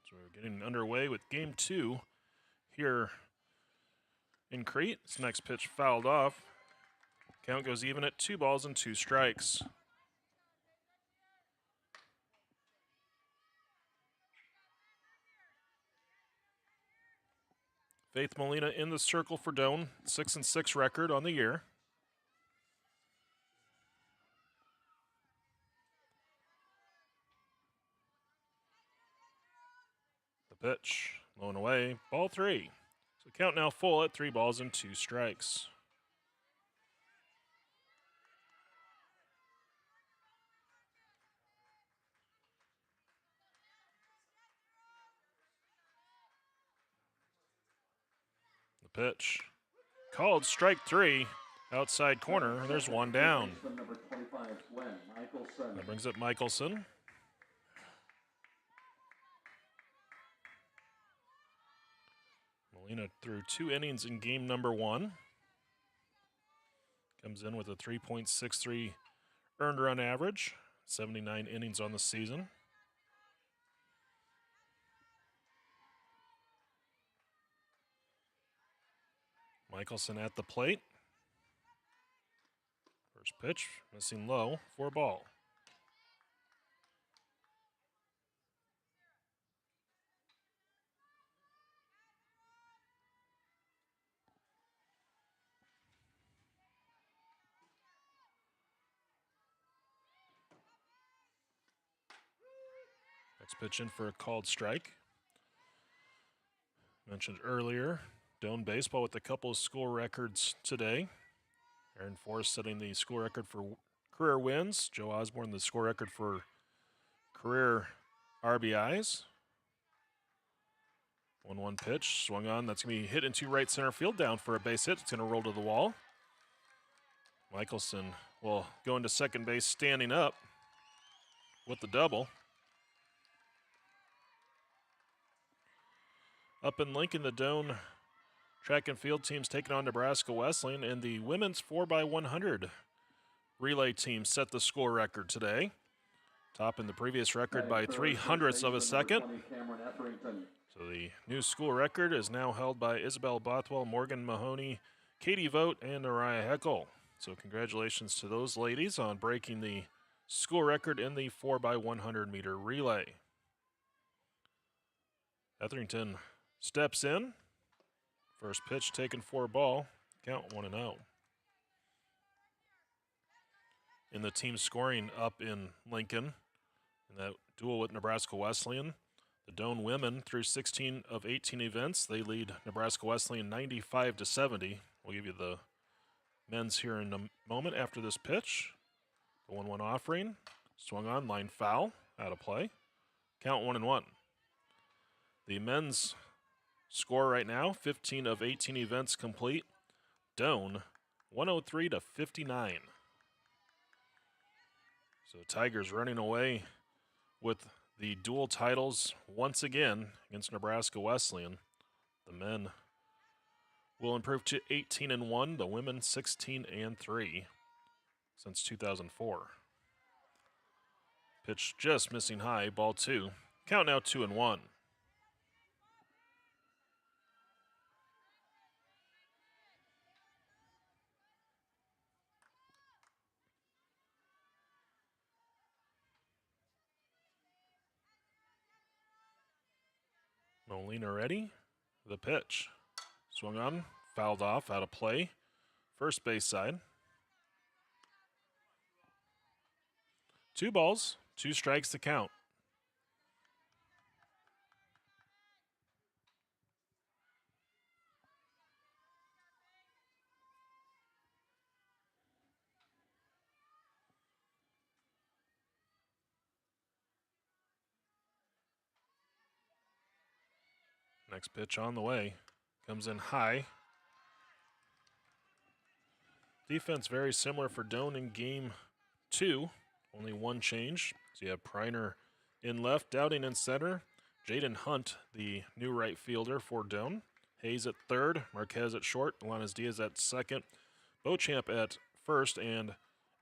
So we're getting underway with game 2 here in Crete. This next pitch fouled off. Count goes even at 2 balls and 2 strikes. Faith Molina in the circle for Doane. 6-6 record on the year. The pitch, low and away, ball 3. So count now full at 3 balls and 2 strikes. The pitch, called strike 3, outside corner, and there's 1 down. That brings up Michelson. Molina threw 2 innings in game number 1. Comes in with a 3.63 earned run average, 79 innings on the season. Michelson at the plate. First pitch, missing low for a ball. Next pitch in for a called strike. Mentioned earlier, Doane baseball with a couple of school records today. Aaron Forrest setting the school record for career wins. Joe Osborne the school record for career RBIs. 1-1 pitch, swung on. That's going to be hit into right center field, down for a base hit. It's going to roll to the wall. Michelson will go into second base standing up with the double. Up in Lincoln, the Doane track and field teams taking on Nebraska Wesleyan, and the women's 4x100 relay team set the score record today, topping the previous record by 0.03 of a second. So the new school record is now held by Isabel Bothwell, Morgan Mahoney, Katie Vogt, and Nariah Heckel. So congratulations to those ladies on breaking the school record in the 4x100 meter relay. Etherington steps in. First pitch taken for a ball. Count 1-0. In the team scoring up in Lincoln, in that duel with Nebraska Wesleyan, the Doane women through 16 of 18 events, they lead Nebraska Wesleyan 95-70. We'll give you the men's here in a moment after this pitch. The 1-1 offering, swung on, line foul, out of play. Count 1-1. The men's score right now, 15 of 18 events complete. Doane, 103-59. So Tigers running away with the dual titles once again against Nebraska Wesleyan. The men will improve to 18-1. The women 16-3 since 2004. Pitch just missing high, ball 2. Count now 2-1. Molina ready. The pitch. Swung on, fouled off, out of play. First base side. 2 balls, 2 strikes to count. Next pitch on the way. Comes in high. Defense very similar for Doane in game 2. Only 1 change. So you have Preiner in left, Dowding in center. Jaden Hunt, the new right fielder for Doane. Hayes at third, Marquez at short, Alanis Diaz at second, Beauchamp at first, and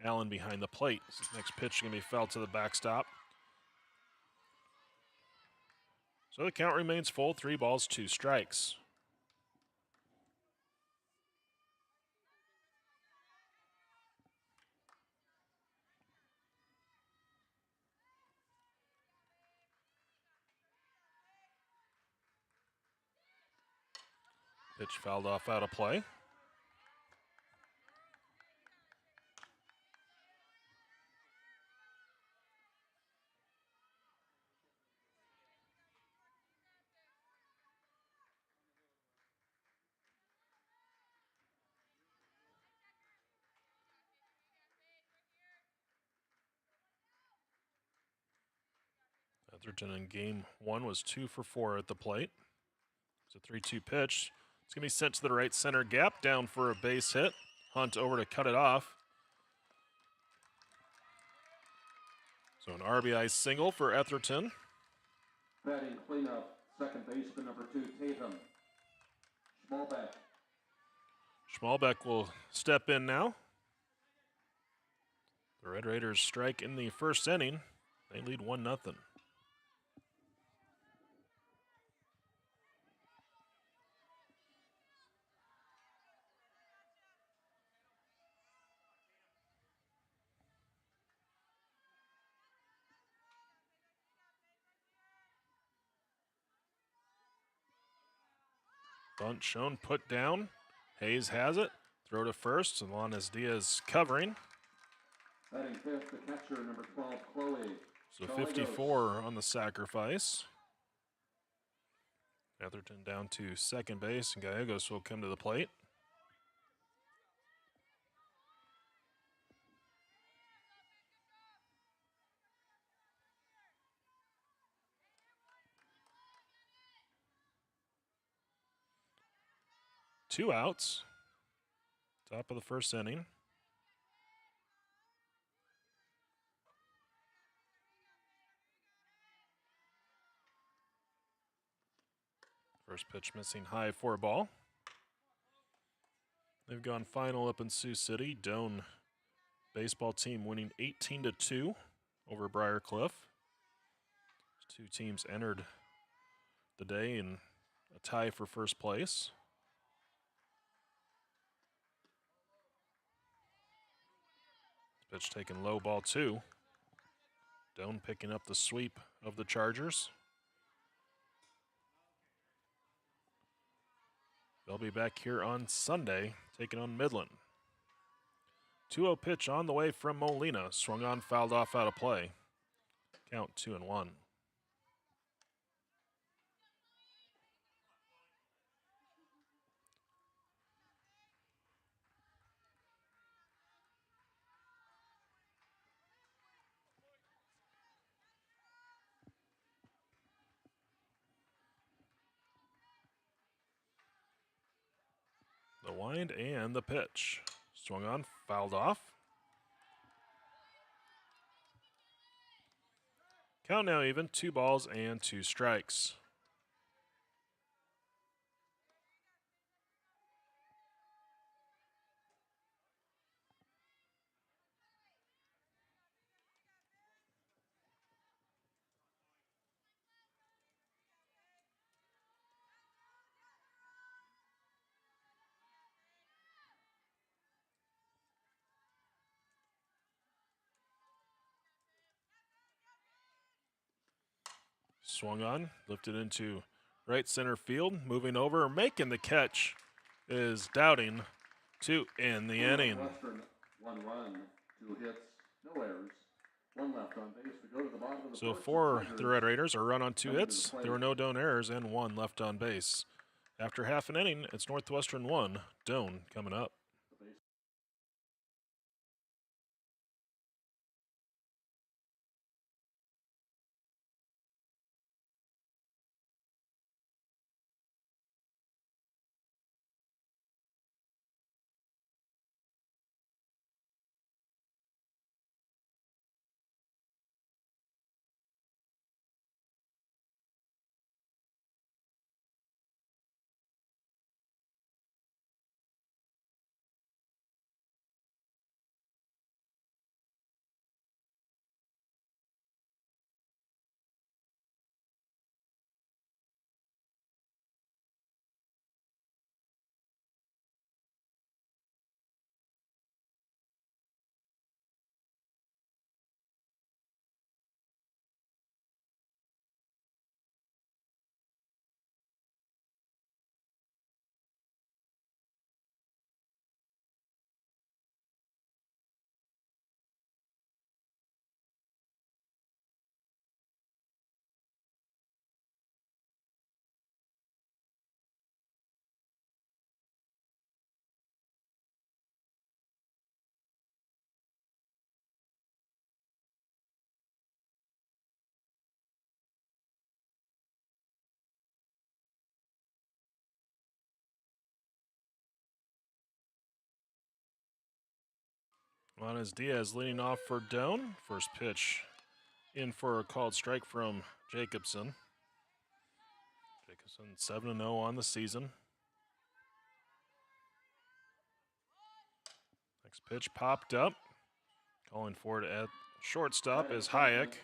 Allen behind the plate. This next pitch is going to be fouled to the backstop. So the count remains full, 3 balls, 2 strikes. Pitch fouled off out of play. Atherton in game 1 was 2 for 4 at the plate. It's a 3-2 pitch. It's going to be sent to the right center gap, down for a base hit. Hunt over to cut it off. So an RBI single for Atherton. Batting cleanup, second baseman number 2, Tatum. Schmalbeck. Schmalbeck will step in now. The Red Raiders strike in the first inning. They lead 1-0. Bunt shown, put down. Hayes has it. Throw to first. Alanis Diaz covering. Batting fifth, the catcher, number 12, Chloe. So 54 on the sacrifice. Atherton down to second base, and Gallegos will come to the plate. Two outs. Top of the first inning. First pitch missing high for a ball. They've gone final up in Sioux City. Doane baseball team winning 18-2 over Briarcliff. Two teams entered the day in a tie for first place. Pitch taken low, ball 2. Doane picking up the sweep of the Chargers. They'll be back here on Sunday, taking on Midland. 2-0 pitch on the way from Molina. Swung on, fouled off out of play. Count 2-1. The wind and the pitch. Swung on, fouled off. Count now even, 2 balls and 2 strikes. Swung on, lifted into right center field, moving over, making the catch is Dowding to end the inning. Western, 1 run, 2 hits, no errors, 1 left on base. We go to the bottom of the So first, for Tigers the Red Raiders, a run on 2 coming to the hits. plate. There were no Doane errors and 1 left on base. After half an inning, it's Northwestern 1, Doane coming up. Juanes Diaz leading off for Doan. First pitch in for a called strike from Jacobson. Jacobson 7-0 on the season. Next pitch popped up. Calling for it at shortstop is Hayek.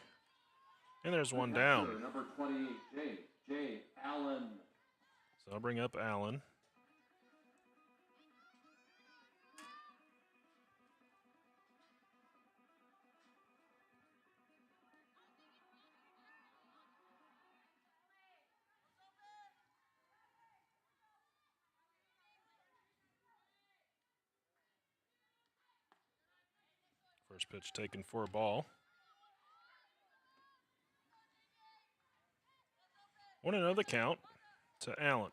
And there's one down. Number 20, J. Allen. So I'll bring up Allen. First pitch taken for a ball. 1-0 the count to Allen.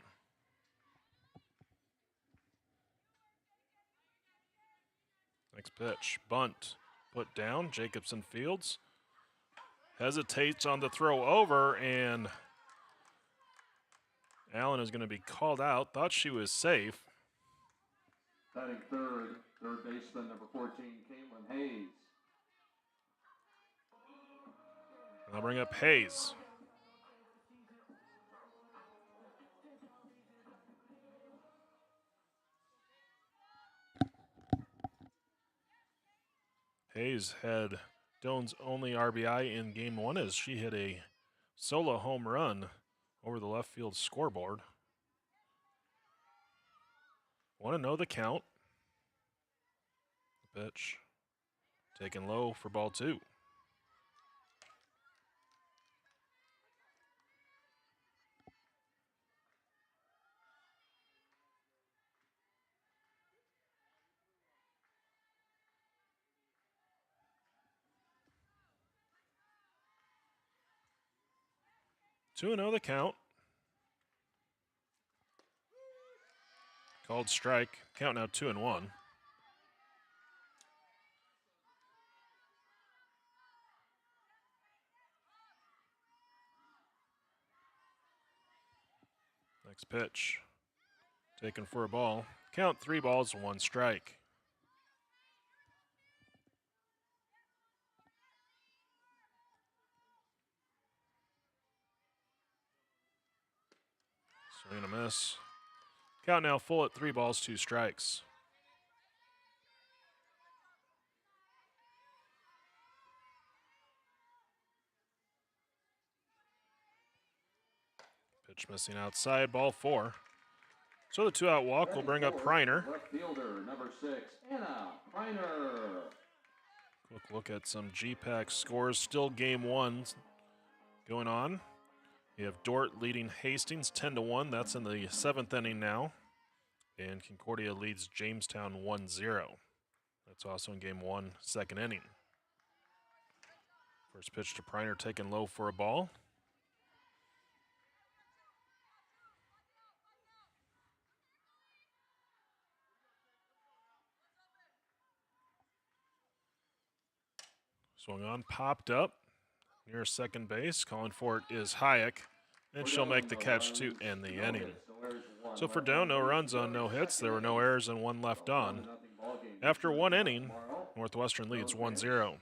Next pitch, bunt, put down. Jacobson fields. Hesitates on the throw over, and Allen is going to be called out. Thought she was safe. Batting third baseman number 14, Caitlin Hayes. I'll bring up Hayes. Hayes had Doan's only RBI in Game 1 as she hit a solo home run over the left field scoreboard. 1-0 the count. The pitch taken low for ball 2. Two and 0 the count. Called strike. Count now 2-1. Next pitch. Taken for a ball. Count 3 balls, 1 strike. Swing and a miss. Count now full at 3 balls, 2 strikes. Pitch missing outside, ball 4. So the 2-out walk will bring up Preiner. Left fielder number 6, Anna Preiner. Quick look at some GPAC scores. Still Game 1 going on. You have Dort leading Hastings 10-1. That's in the 7th inning now. And Concordia leads Jamestown 1-0. That's also in Game 1, 2nd inning. First pitch to Preiner taken low for a ball. Swung on, popped up near second base. Calling for it is Hayek, and she'll make the catch to end the inning. So for Doan, no runs on no hits. There were no errors and 1 left on. After 1 inning, Northwestern leads 1-0.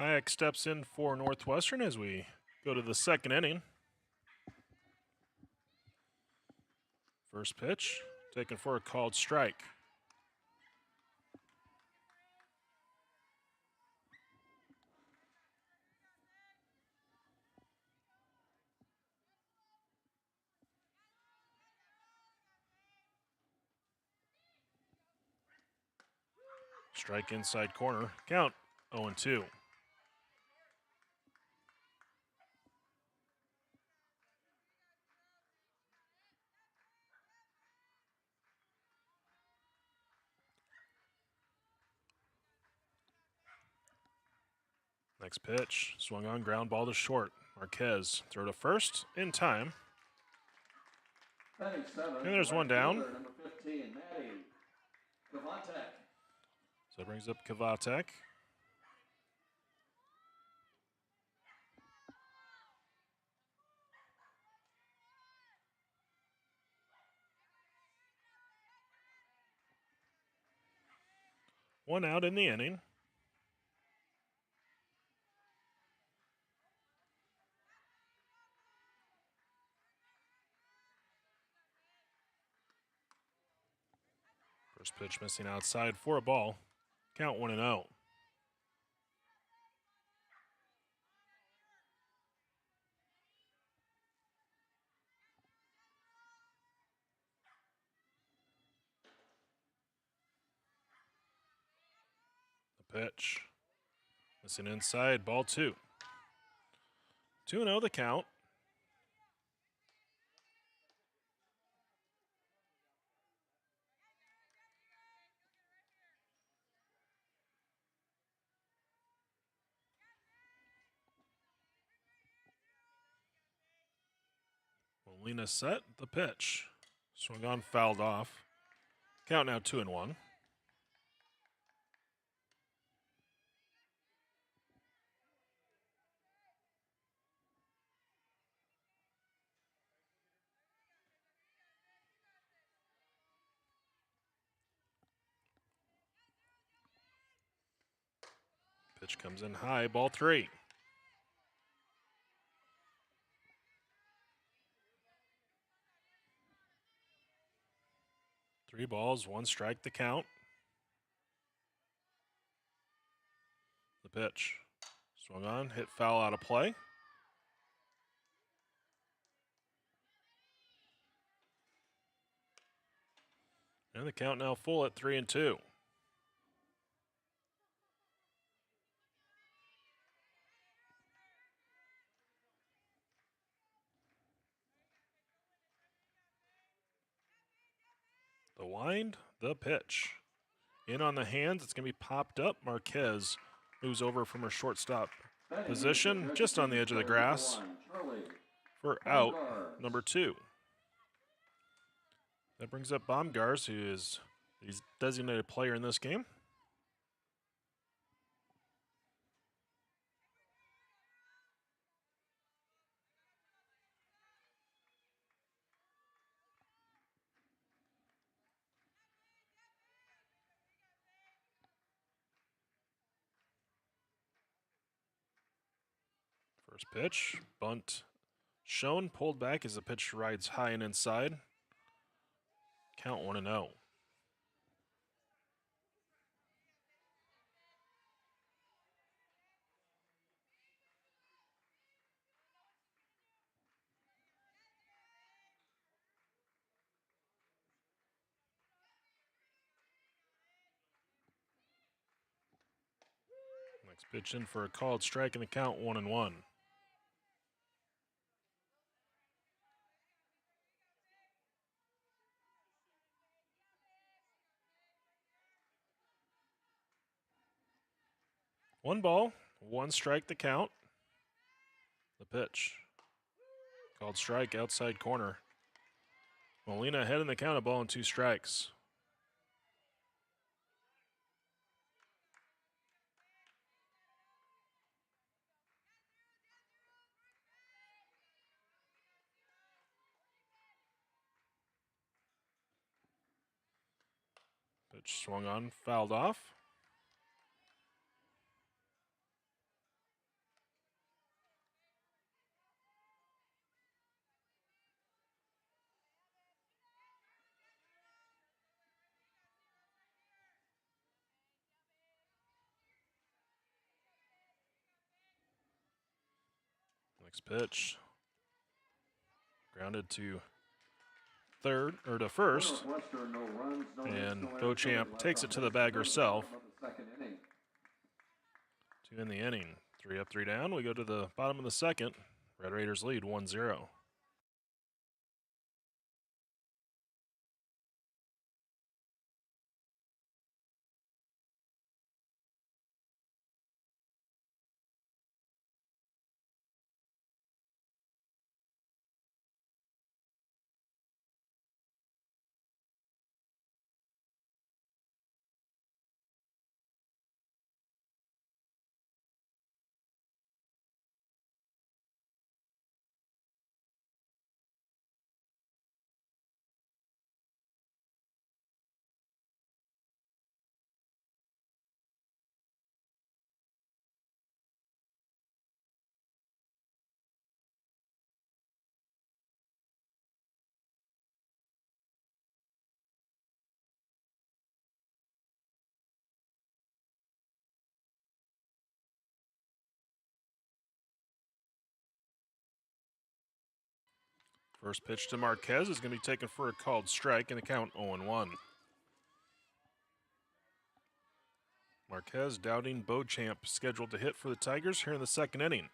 Hayek steps in for Northwestern as we go to the second inning. First pitch, taken for a called strike. Strike inside corner. Count 0-2. Next pitch, swung on, ground ball to short. Marquez throw to first in time. Batting 7. And there's one down. Number 15, Maddie Kavatek. So that brings up Kavatek. One out in the inning. First pitch missing outside for a ball. Count 1-0. The pitch. Missing inside, ball 2. 2-0 the count. Molina set, the pitch. Swung on, fouled off. Count now 2-1. Pitch comes in high, ball 3. Three balls, 1 strike, the count. The pitch. Swung on, hit foul out of play. And the count now full at 3-2. The wind, the pitch. In on the hands, it's going to be popped up. Marquez moves over from her shortstop position, just on the edge of the grass, for out number 2. That brings up Baumgars, who is the designated player in this game. First pitch, bunt shown, pulled back as the pitch rides high and inside. Count 1-0. Next pitch in for a called strike and the count 1-1. One ball, 1 strike, the count. The pitch. Called strike, outside corner. Molina ahead in the count, a ball and 2 strikes. Pitch swung on, fouled off. Next pitch. Grounded to third, or to first. Northwestern, no runs, no hits, And no errors, Beauchamp left takes on it to the base. bag Third herself. of the second inning. 2 in the inning. 3 up, 3 down. We go to the bottom of the second. Red Raiders lead 1-0. First pitch to Marquez is going to be taken for a called strike, and the count 0-1. Marquez doubting Beauchamp, scheduled to hit for the Tigers here in the second inning.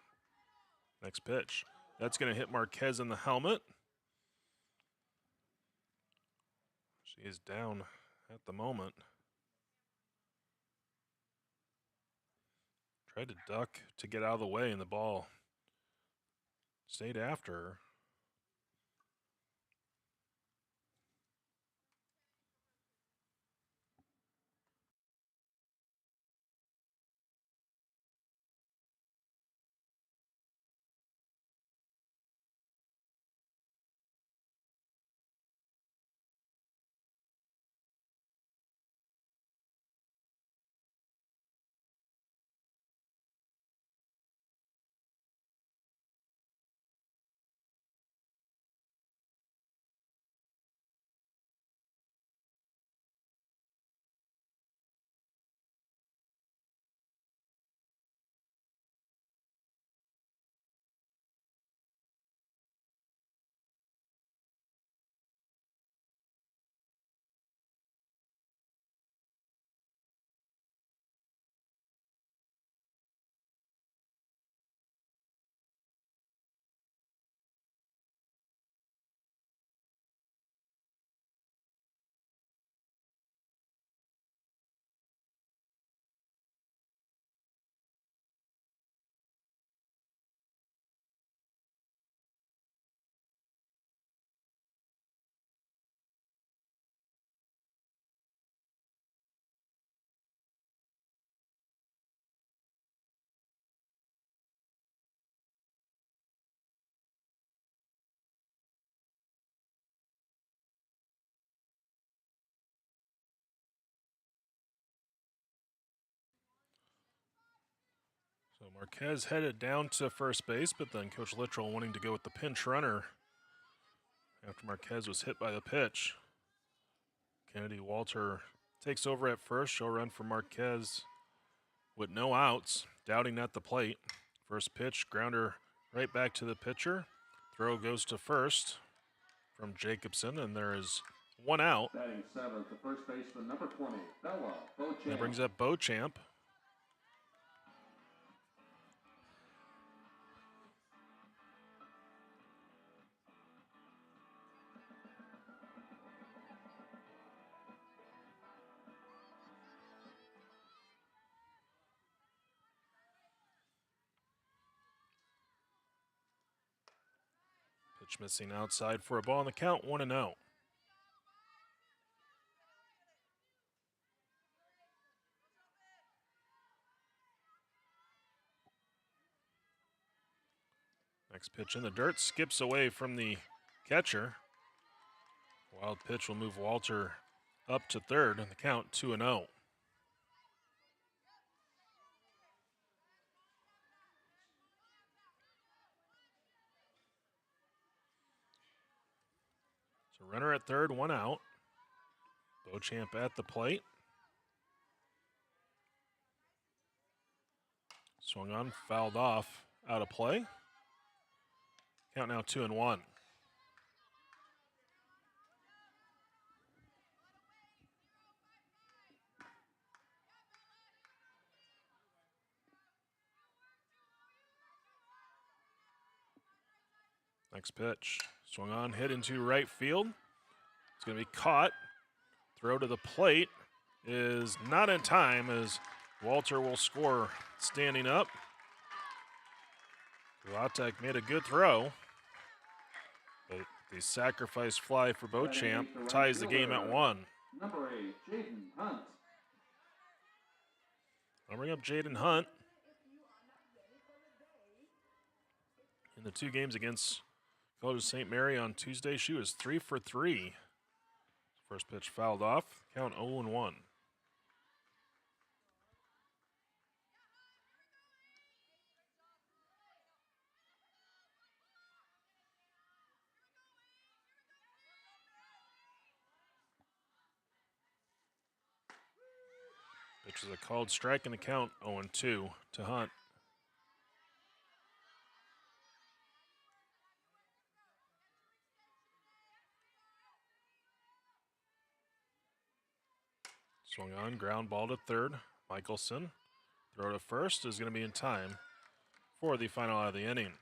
Next pitch. That's going to hit Marquez in the helmet. She is down at the moment. Tried to duck to get out of the way, and the ball stayed after her. So Marquez headed down to first base, but then Coach Littrell wanting to go with the pinch runner after Marquez was hit by the pitch. Kennedy Walter takes over at first. She'll run for Marquez with no outs, doubting at the plate. First pitch, grounder right back to the pitcher. Throw goes to first from Jacobson, and there is one out. Batting seventh, the first baseman, number 20, Bella Beauchamp. That brings up Beauchamp. Pitch missing outside for a ball, on the count 1-0. Next pitch in the dirt, skips away from the catcher. Wild pitch will move Walter up to third, and the count 2-0. So runner at third, one out. Beauchamp at the plate. Swung on, fouled off, out of play. Count now 2-1. Next pitch. Swung on, hit into right field. It's going to be caught. Throw to the plate is not in time as Walter will score standing up. Vlatek made a good throw, but the sacrifice fly for Beauchamp ties the game at 1. Number 8, Jaden Hunt. I'll bring up Jaden Hunt. In the 2 games against College of St. Mary on Tuesday, she was 3 for 3. First pitch fouled off. Count 0-1. Pitch is a called strike and the count 0-2 to Hunt. Swung on, ground ball to third. Michelson. Throw to first is going to be in time for the final out of the inning.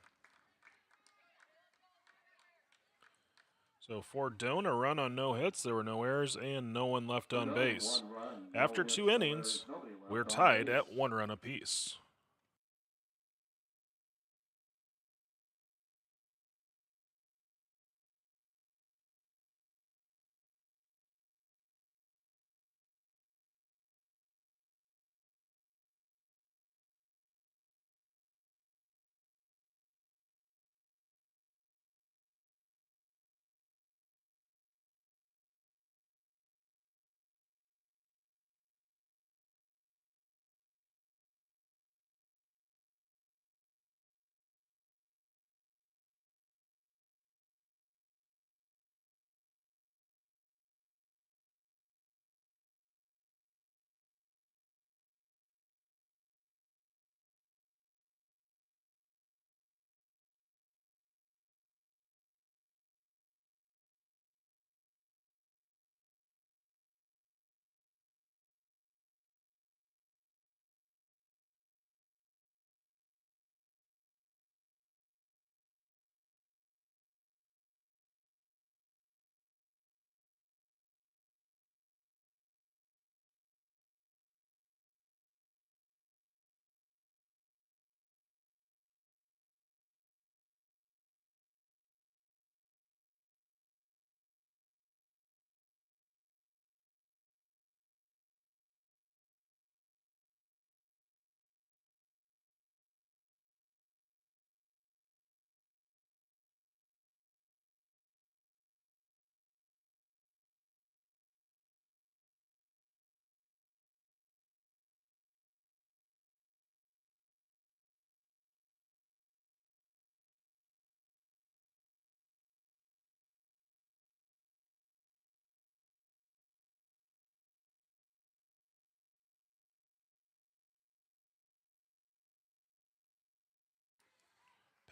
So for Doan, a run on no hits, there were no errors, and no one left on base. After 2 innings, we're tied at 1 run apiece.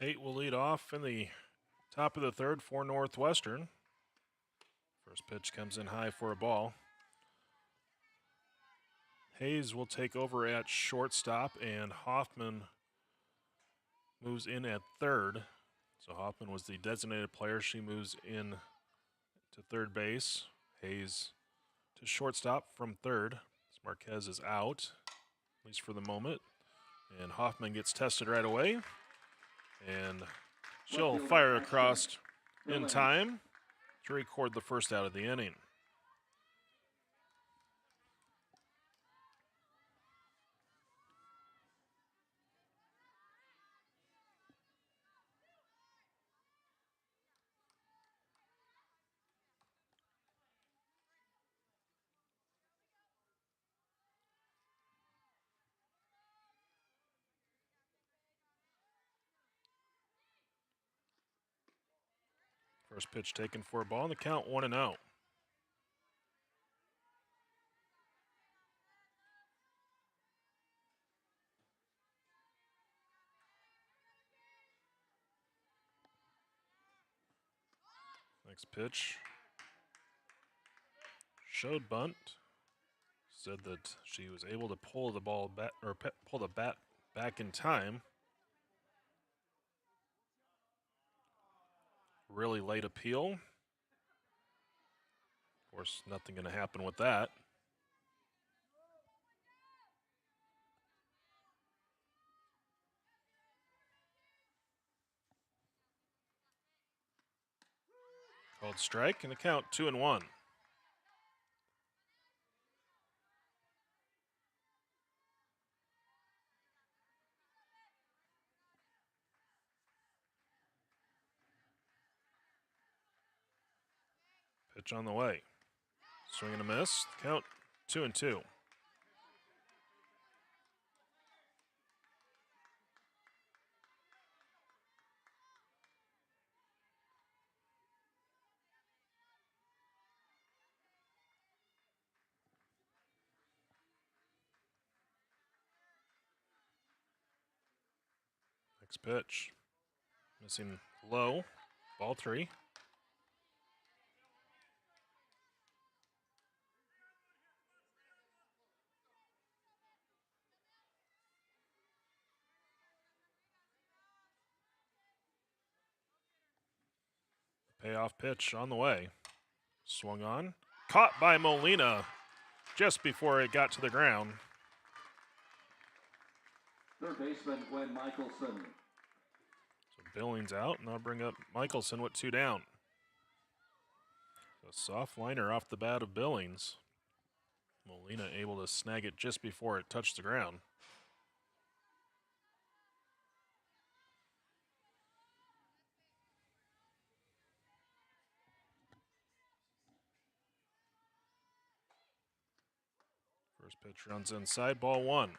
Pate will lead off in the top of the 3rd for Northwestern. First pitch comes in high for a ball. Hayes will take over at shortstop, and Hoffman moves in at 3rd. So Hoffman was the designated player. She moves in to 3rd base. Hayes to shortstop from 3rd. Marquez is out, at least for the moment. And Hoffman gets tested right away. And she'll fire across in time to record the first out of the inning. First pitch taken for a ball, and the count 1-0. Next pitch. Showed bunt. Said that she was able to pull the ball back or pull the bat back in time. Really late appeal. Of course, nothing going to happen with that. Called strike and the count 2-1. Pitch on the way. Swing and a miss. Count 2-2. Next pitch. Missing low. Ball 3. Payoff pitch on the way. Swung on. Caught by Molina just before it got to the ground. Third baseman Gwen Michelson. So Billings out, and I'll bring up Michelson with 2 down. A soft liner off the bat of Billings. Molina able to snag it just before it touched the ground. First pitch runs inside, ball 1.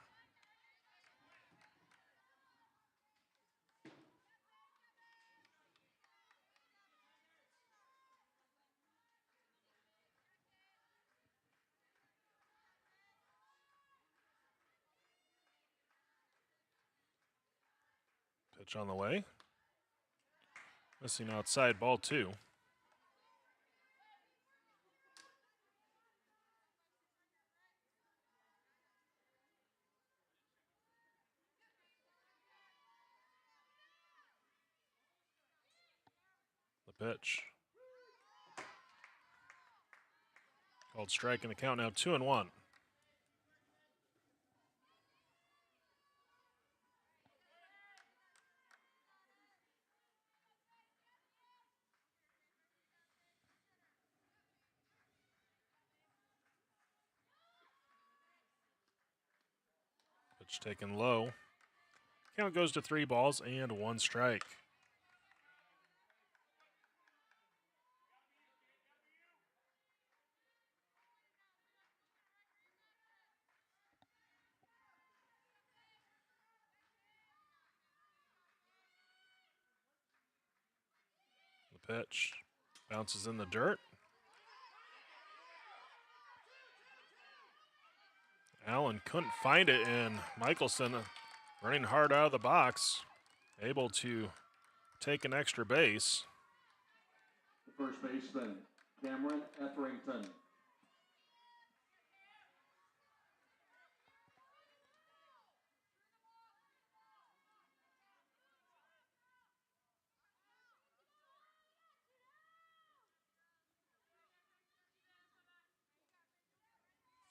Pitch on the way. Missing outside, ball 2. The pitch. Called strike in the count now 2-1. Pitch taken low. Count goes to 3 balls and 1 strike. The pitch bounces in the dirt. Allen couldn't find it, and Michelson running hard out of the box, able to take an extra base. The first baseman Cameron Etherington.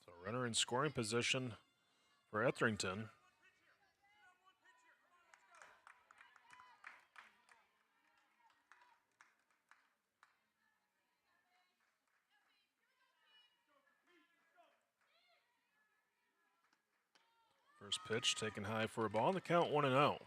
So runner in scoring position for Etherington. First pitch taken high for a ball, and the count 1-0.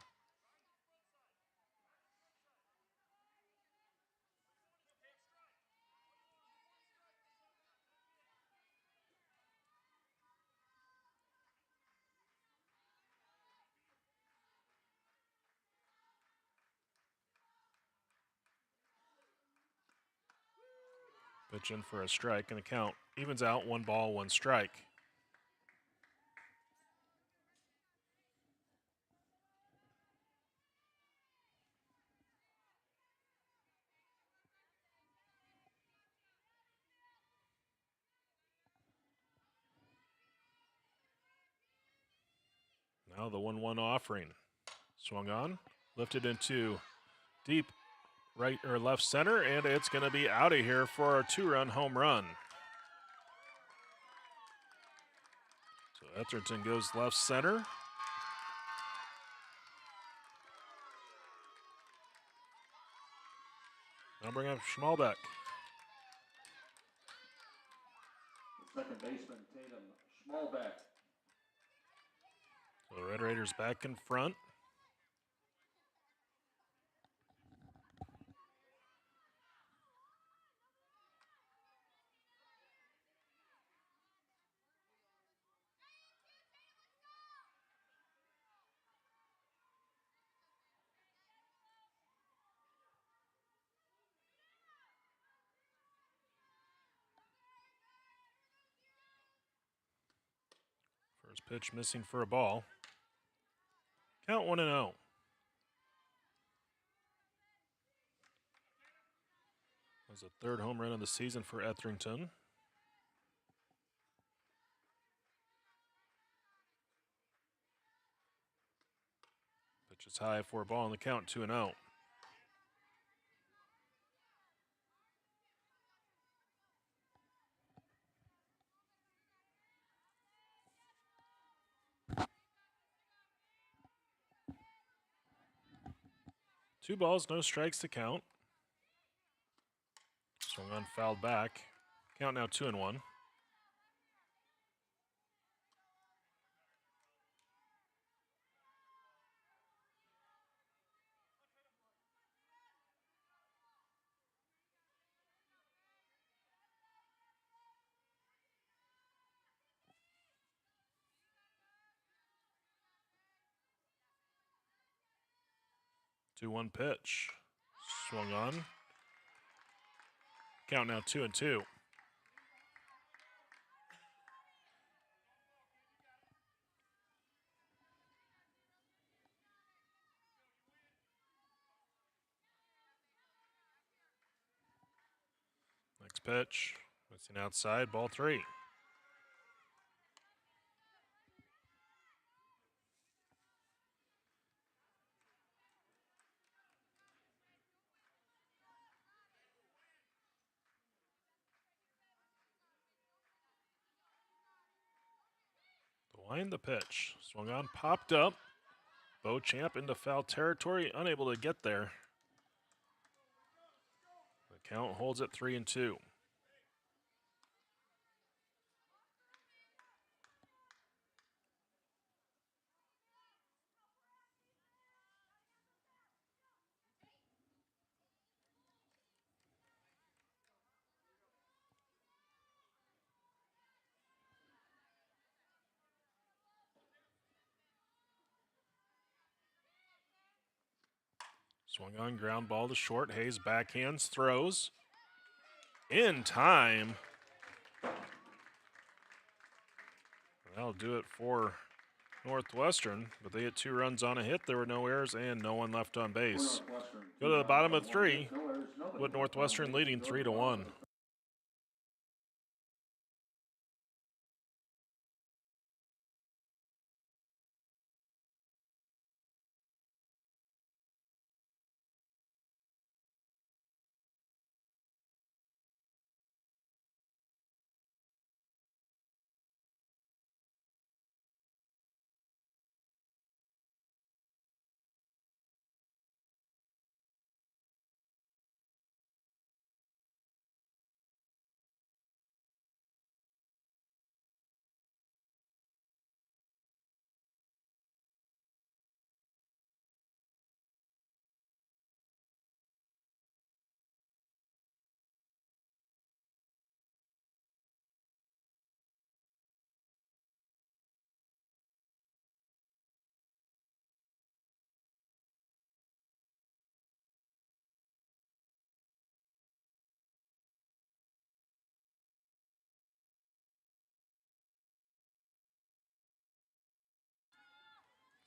Pitch in for a strike, and the count evens out 1 ball, 1 strike. Now the 1-1 offering. Swung on, lifted into deep right or left center, and it's going to be out of here for a 2-run home run. So Etherington goes left center. Now bring up Schmalbeck. Second baseman Tatum Schmalbeck. So the Red Raiders back in front. First pitch missing for a ball. Count 1-0. That was the third home run of the season for Etherington. Pitch is high for a ball, and the count 2-0. Two balls, no strikes to count. Swung on, fouled back. Count now 2-1. Two-one pitch. Swung on. Count now 2-2. Next pitch. Missing outside, ball 3. Wind the pitch. Swung on, popped up. Beauchamp into foul territory, unable to get there. The count holds at 3-2. Swung on, ground ball to short. Hayes backhands, throws. In time. That'll do it for Northwestern, but they had 2 runs on a hit. There were no errors and no one left on base. Go to the bottom of 3 with Northwestern leading 3-1.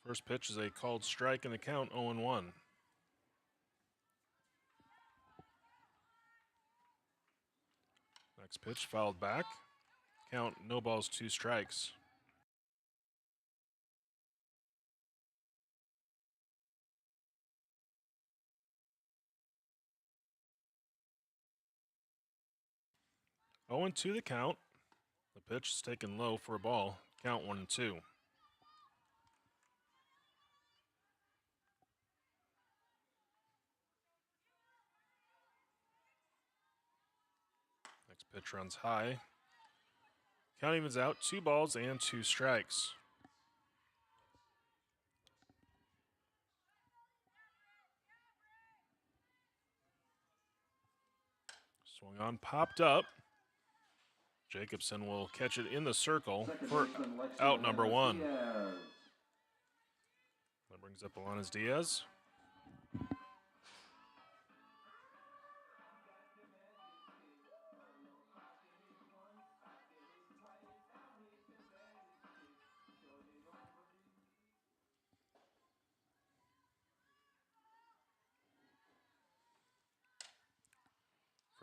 First pitch is a called strike and the count 0-1. Next pitch fouled back. Count no balls, 2 strikes. 0-2 the count. The pitch is taken low for a ball. Count 1-2. Next pitch runs high. Count evens out, 2 balls and 2 strikes. Swung on, popped up. Jacobson will catch it in the circle for out number 1. That brings up Alanis Diaz.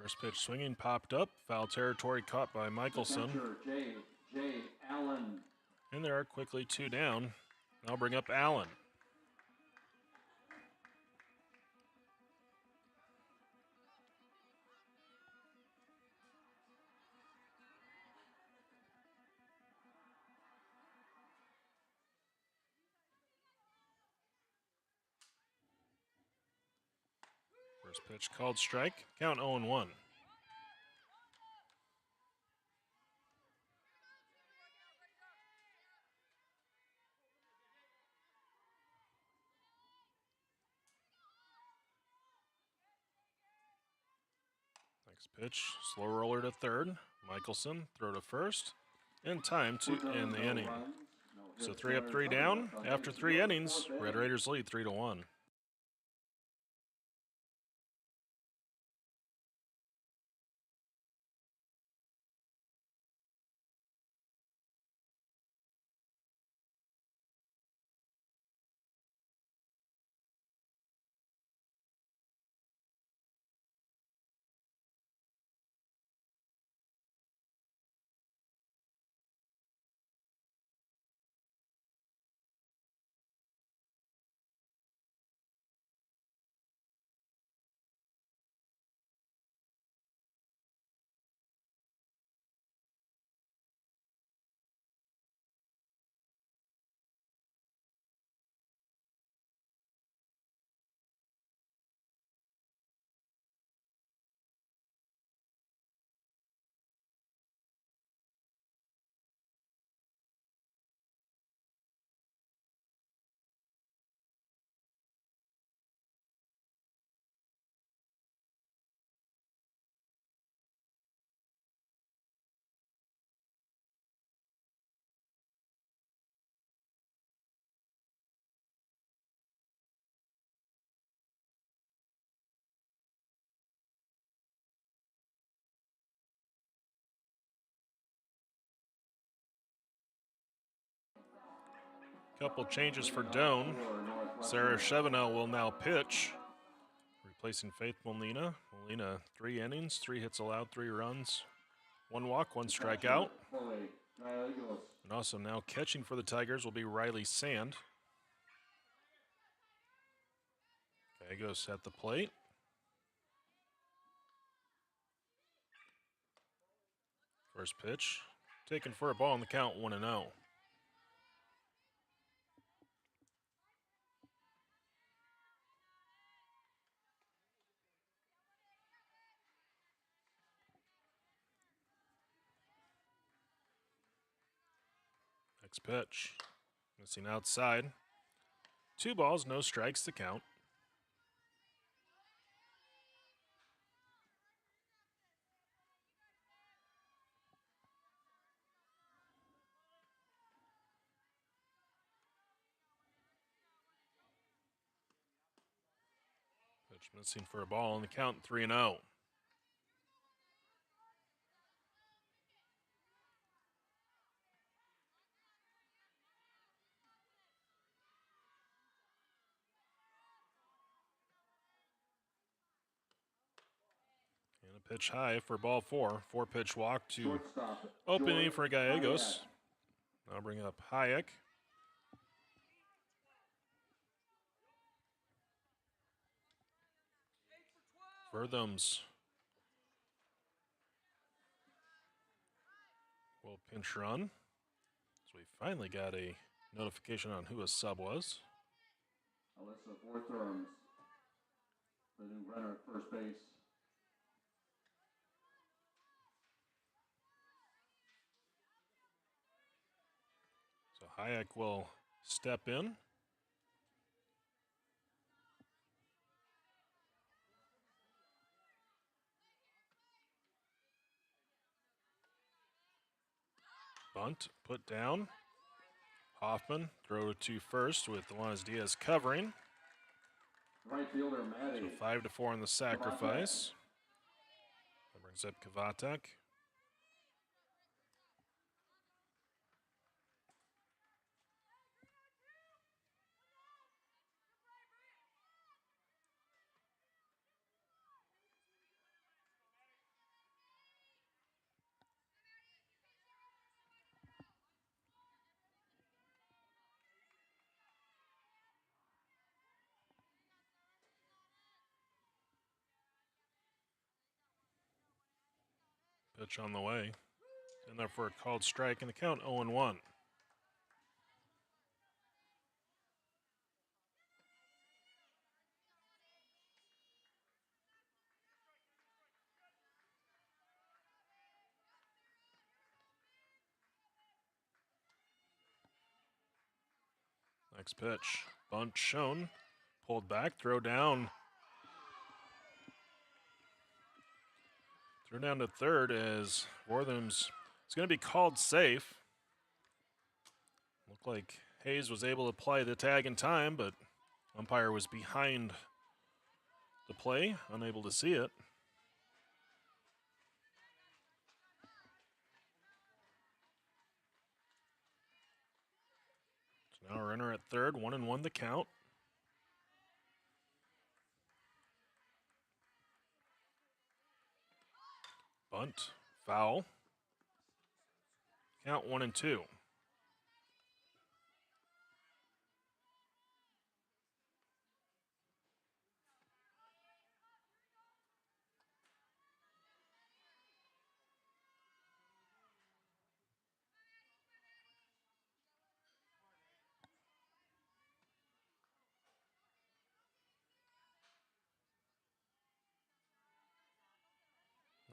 First pitch swinging, popped up. Foul territory caught by Michelson. Allen. And there are quickly 2 down. I'll bring up Allen. First pitch called strike. Count 0-1. Next pitch, slow roller to third. Michelson, throw to first. And time to end the inning. So 3 up, 3 down. After 3 innings, Red Raiders lead 3-1. Couple changes for Doan. Sarah Chevenel will now pitch, replacing Faith Molina. Molina, 3 innings, 3 hits allowed, 3 runs, 1 walk, 1 strikeout. And also now catching for the Tigers will be Riley Sand. Gallegos at the plate. First pitch, taken for a ball on the count, 1-0. Next pitch, missing outside. 2 balls, no strikes to count. Pitch missing for a ball on the count, 3-0. And a pitch high for ball 4. 4-pitch walk to opening for Gallegos. I'll bring up Hayek. Verthum's Will pinch run. So we finally got a notification on who a sub was. Alyssa Forthorns, the new runner at first base. So Hayek will step in. Bunt, put down. Hoffman, throw to first with Juanes Diaz covering. Right fielder, Maddie. So 5-4 on the sacrifice. That brings up Kavatek. Pitch on the way. In there for a called strike, and the count 0-1. Next pitch, bunt shown, pulled back, throw down. Throw down to third as Wortham's. It's going to be called safe. Looked like Hayes was able to apply the tag in time, but umpire was behind the play, unable to see it. So now a runner at third, 1-1 the count. Bunt, foul. Count 1-2.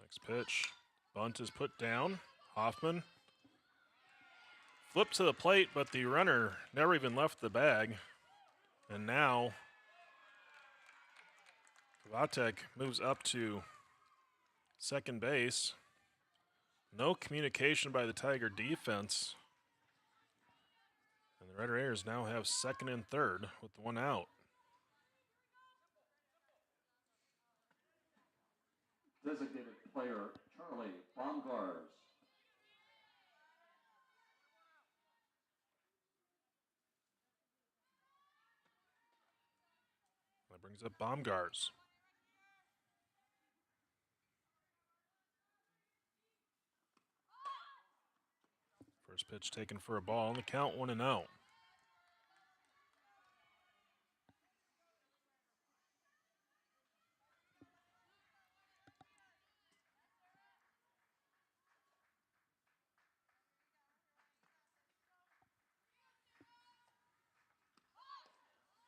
Next pitch, bunt is put down. Hoffman flipped to the plate, but the runner never even left the bag. And now Kavatek moves up to second base. No communication by the Tiger defense. And the Red Raiders now have second and third with one out. Designated player, Charlie Baumgars. That brings up Baumgars. First pitch taken for a ball, and the count 1-0.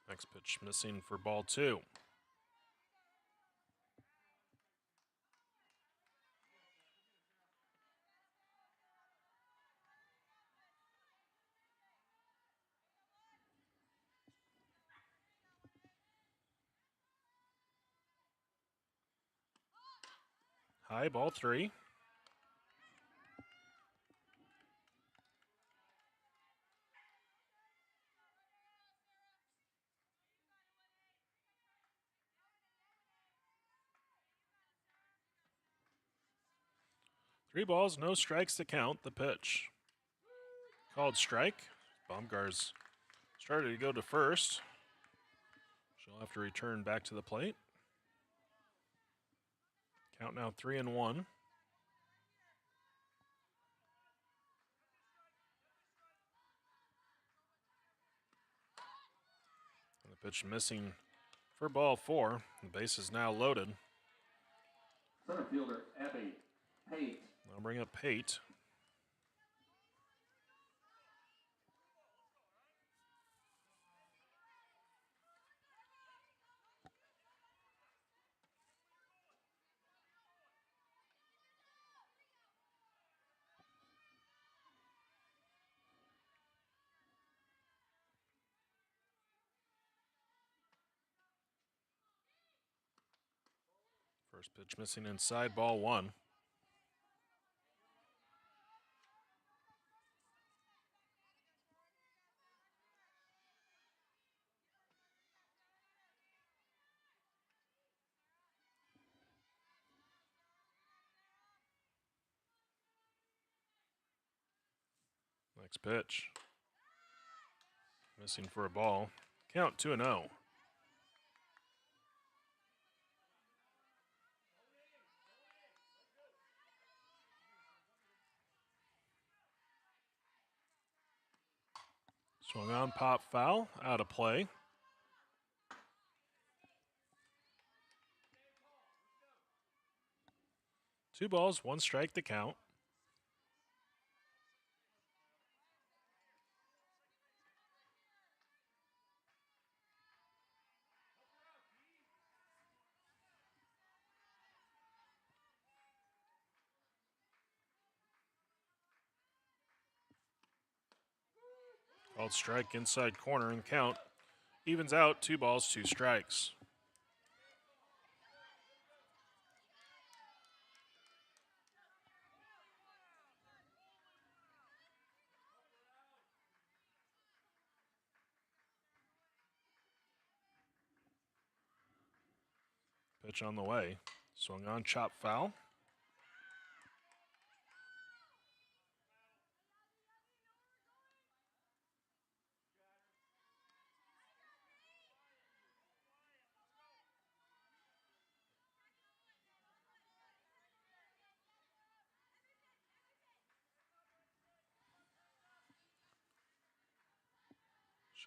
Next pitch missing for ball 2. High, ball 3. Three balls, no strikes to count. The pitch. Called strike. Baumgars started to go to first. She'll have to return back to the plate. Count now 3-1. And the pitch missing for ball 4. The base is now loaded. Center fielder, Abby Pate. I'll bring up Pate. First pitch missing inside, ball one. Next pitch. Missing for a ball. Count 2-0. Swung on, pop foul, out of play. Two balls, one strike to count. Called strike inside corner and count. Evens out, 2 balls, 2 strikes. Pitch on the way. Swung on, chop foul.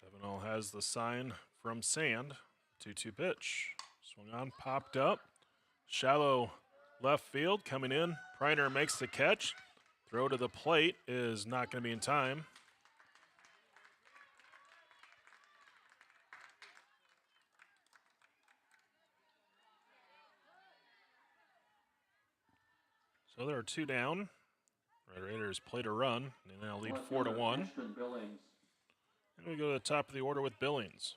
Chevenel has the sign from Sand. 2-2 pitch. Swung on, popped up. Shallow left field coming in. Preiner makes the catch. Throw to the plate is not going to be in time. So there are 2 down. Red Raiders played a run. They now lead 4-1. And we go to the top of the order with Billings.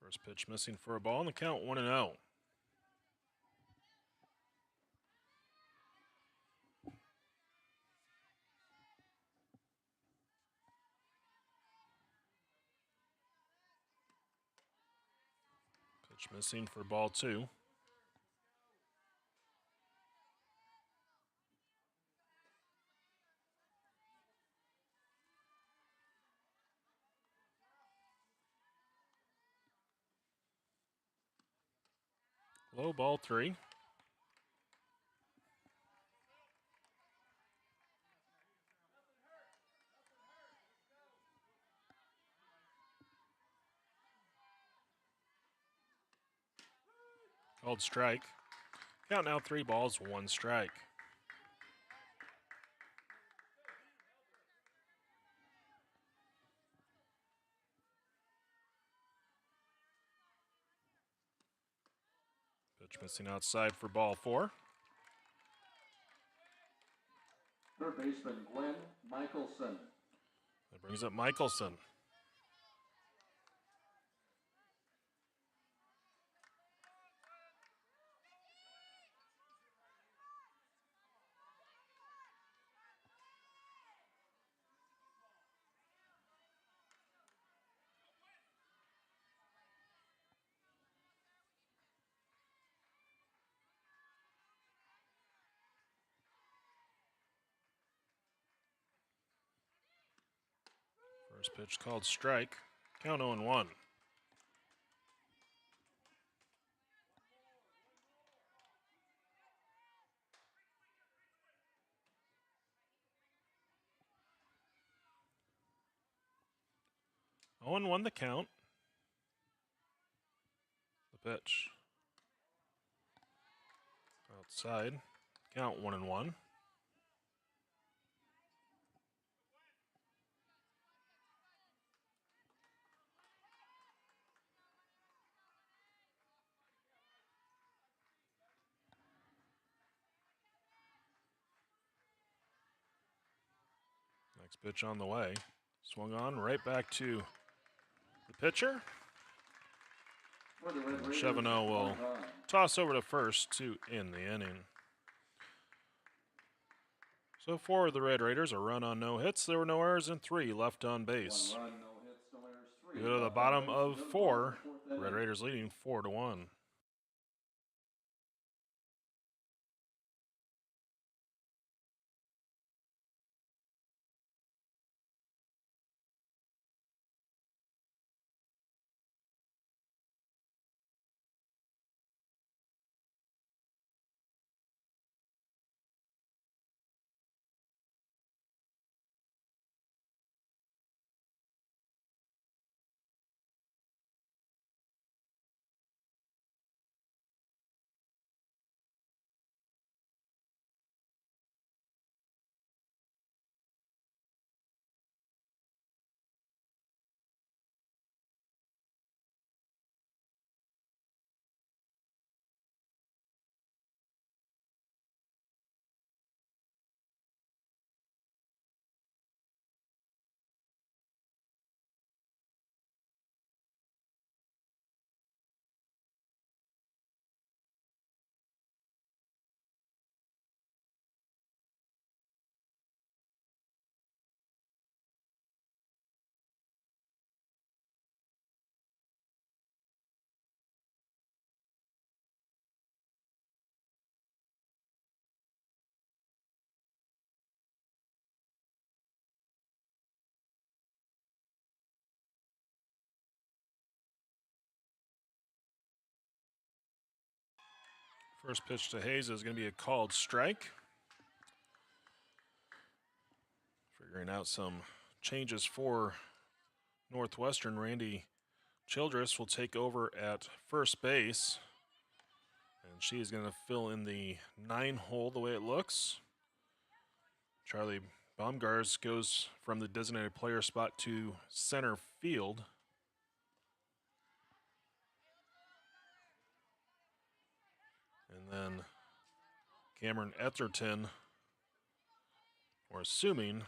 First pitch missing for a ball, and the count 1-0. Pitch missing for ball 2. Low, ball 3. Called strike. Count now 3 balls, 1 strike. Pitch missing outside for ball 4. Third baseman Glenn Michelson. That brings up Michelson. First pitch called strike. Count 0-1. Owen won the count. The pitch. Outside. Count 1-1. Next pitch on the way. Swung on, right back to the pitcher. And Chevigneau will toss over to first to end the inning. So for the Red Raiders, a run on no hits. There were no errors and 3 left on base. 1 run, no hits, no errors, 3 We go to the left on bottom base. of Good 4. ball, fourth Red inning. Raiders leading 4-1. First pitch to Hayes is going to be a called strike. Figuring out some changes for Northwestern. Randy Childress will take over at first base. And she is going to fill in the 9 hole the way it looks. Charlie Baumgars goes from the designated player spot to center field. And then Cameron Etherton, we're assuming,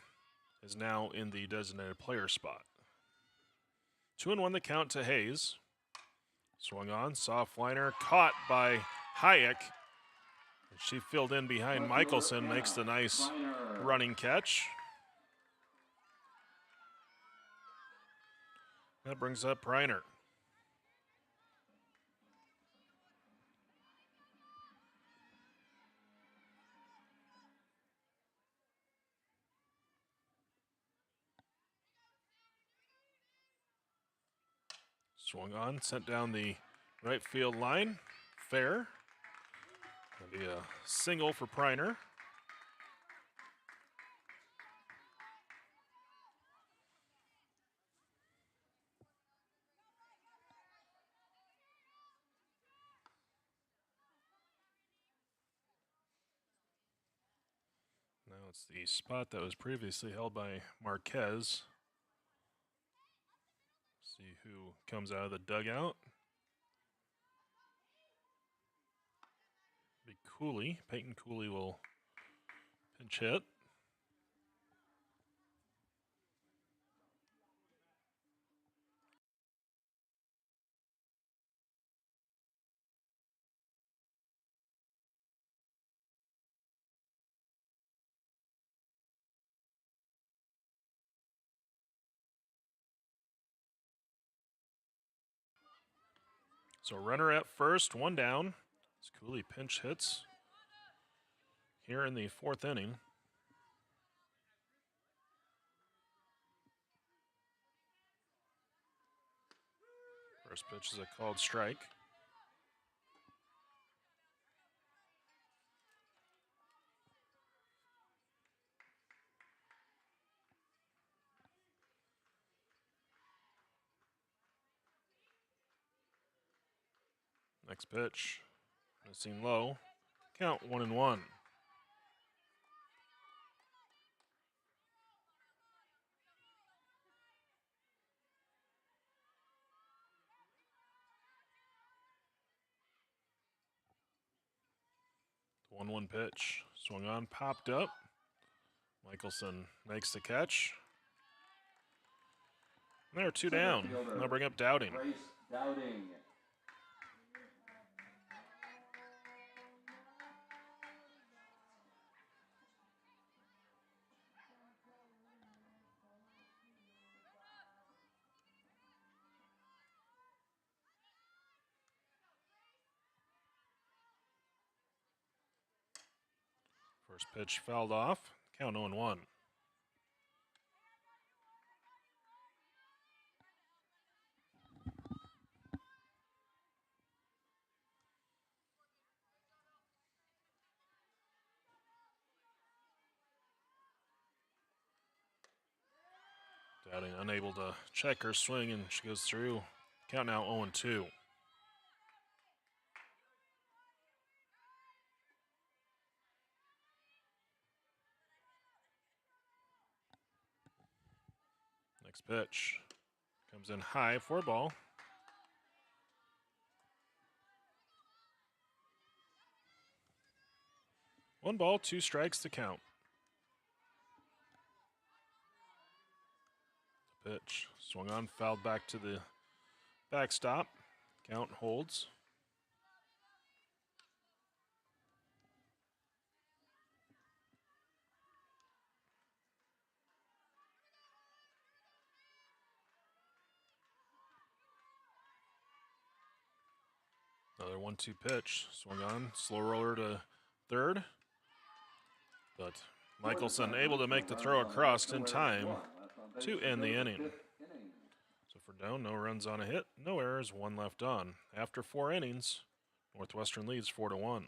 is now in the designated player spot. 2-1 the count to Hayes. Swung on, soft liner, caught by Hayek. She filled in behind Michelson, makes the nice running catch. That brings up Reiner. Swung on, sent down the right field line. Fair. That'll be a single for Reiner. Now it's the spot that was previously held by Marquez. See who comes out of the dugout. Be Cooley. Peyton Cooley will pinch hit. So runner at first, 1 down. As Cooley pinch hits here in the 4th inning. First pitch is a called strike. Next pitch, missing low. Count 1-1. The 1-1 pitch, swung on, popped up. Michelson makes the catch. And they're two Center down. fielder, They'll bring up Dowding. Grace Dowding. First pitch fouled off. Count 0-1. Dowding unable to check her swing, and she goes through. Count now 0-2. Next pitch comes in high for a ball. One ball, two strikes to count. The pitch swung on, fouled back to the backstop. Count holds. Another 1-2 pitch. Swung on. Slow roller to third. But Michelson able to make the throw across in time to end the inning. So for Doan, no runs on a hit, no errors, one left on. After 4 innings, Northwestern leads 4-1.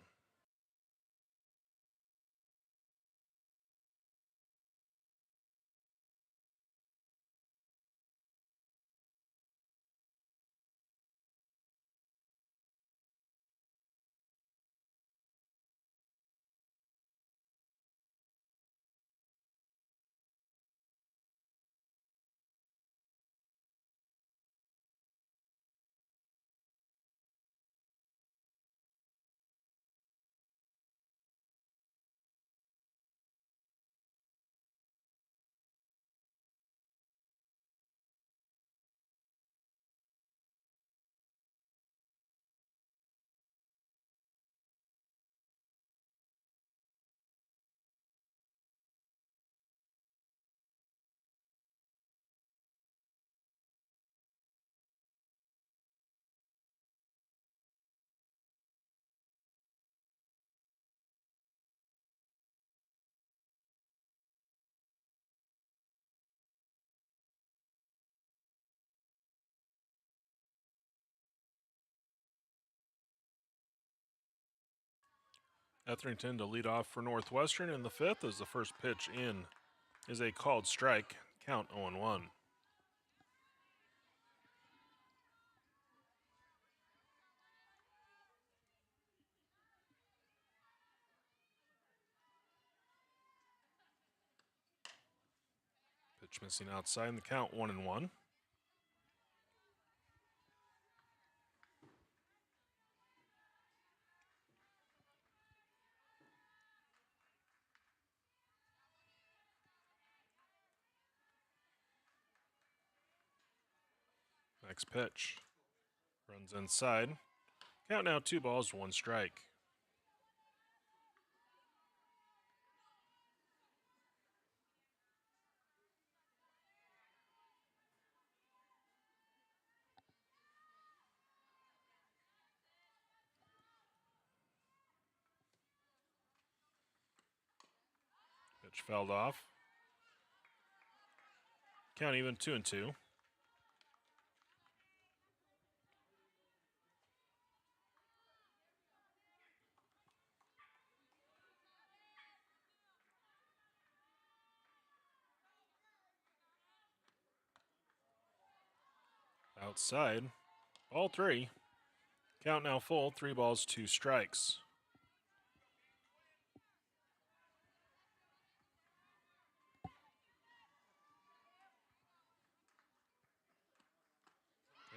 Etherington to lead off for Northwestern in the 5th as the first pitch in is a called strike. Count 0-1. Pitch missing outside and the count 1-1. Next pitch. Runs inside. Count now 2 balls, 1 strike. Pitch fouled off. Count even 2-2. Outside. Ball 3. Count now full. 3 balls, 2 strikes.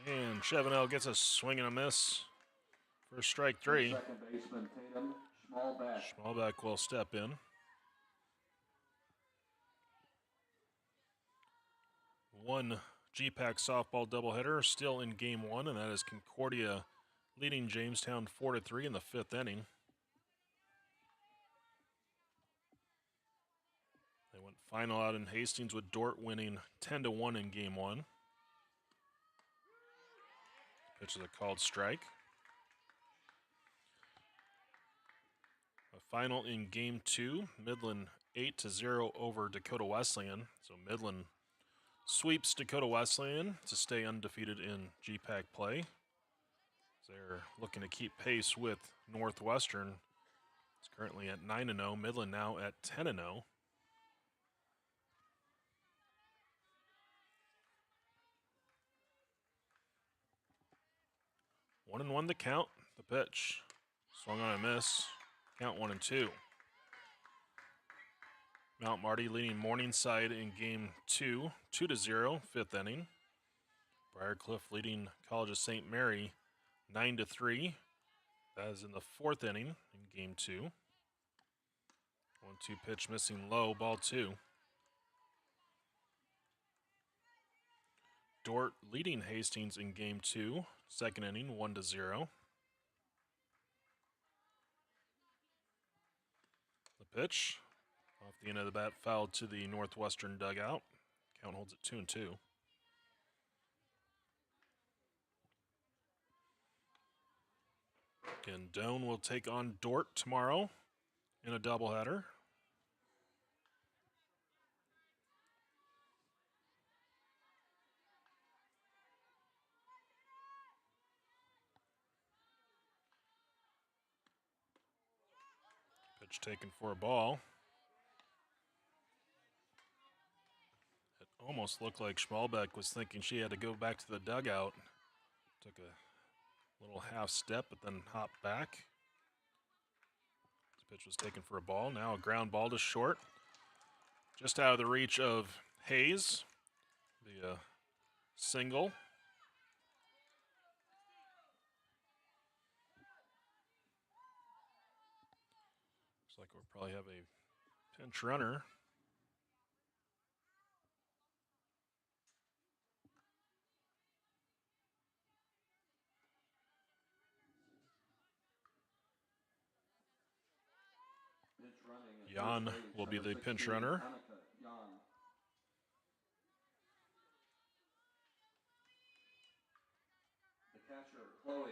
And Chevenel gets a swing and a miss for strike 3. Second baseman Tatum, Schmalbeck. Schmalbeck will step in. one GPAC softball doubleheader still in game one, and that is Concordia leading Jamestown 4-3 in the 5th inning. They went final out in Hastings with Dort winning 10-1 in game one. Pitch is a called strike. A final in game two, Midland 8-0 over Dakota Wesleyan. So Midland sweeps Dakota Wesleyan to stay undefeated in GPAC play. They're looking to keep pace with Northwestern. It's currently at 9-0. Midland now at 10-0. One and one the count. The pitch. Swung on a miss. Count 1-2. Mount Marty leading Morningside in game two, 2-0, 5th inning. Briarcliff leading College of St. Mary 9-3. That is in the 4th inning in game two. 1-2 pitch missing low, ball 2. Dort leading Hastings in game two, 2nd inning, 1-0. The pitch off the end of the bat, fouled to the Northwestern dugout. Count holds it 2-2. Again, Doane will take on Dort tomorrow in a doubleheader. Pitch taken for a ball. It almost looked like Schmalbeck was thinking she had to go back to the dugout. Took a little half step, but then hopped back. This pitch was taken for a ball. Now a ground ball to short. Just out of the reach of Hayes. The single. Looks like we'll probably have a pinch runner. Jan will be the pinch runner. The catcher, Chloe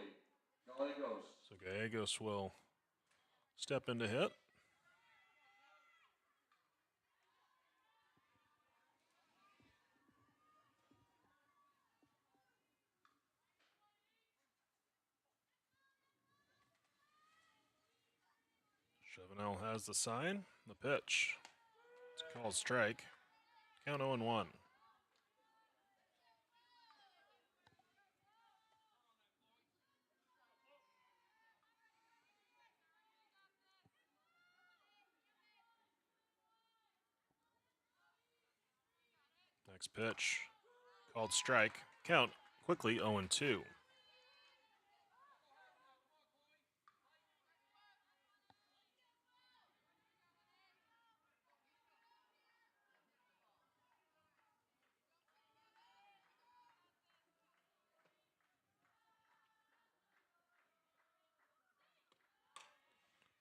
Gallegos. So Gallegos will step in to hit. Chevenel has the sign. The pitch. It's a called strike. Count 0-1. Next pitch. Called strike. Count quickly 0-2.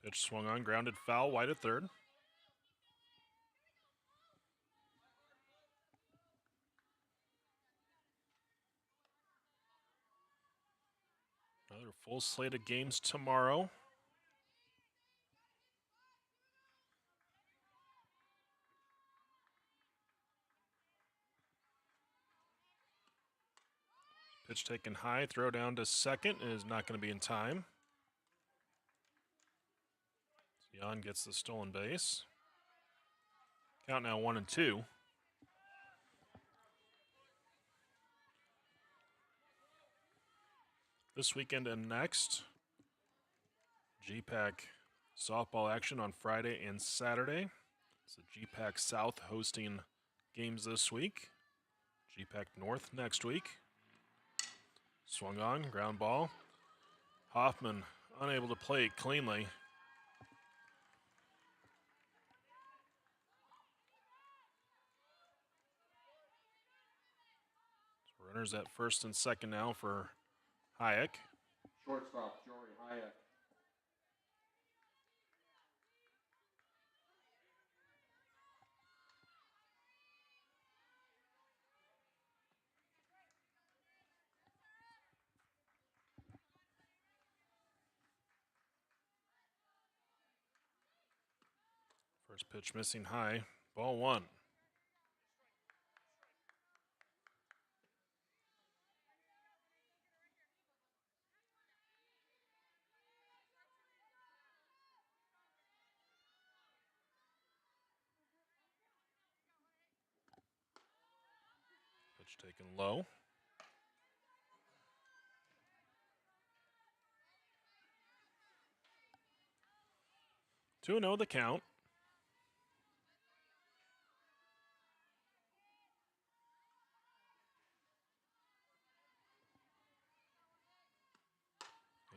Pitch swung on, grounded foul, wide at third. Another full slate of games tomorrow. Pitch taken high, throw down to second is not going to be in time. Jan gets the stolen base. Count now 1-2. This weekend and next, GPAC softball action on Friday and Saturday. It's the GPAC South hosting games this week. GPAC North next week. Swung on, ground ball. Hoffman unable to play it cleanly. Runners at first and second now for Hayek. Shortstop, Jory Hayek. First pitch missing high. Ball one. Pitch taken low. 2-0 the count.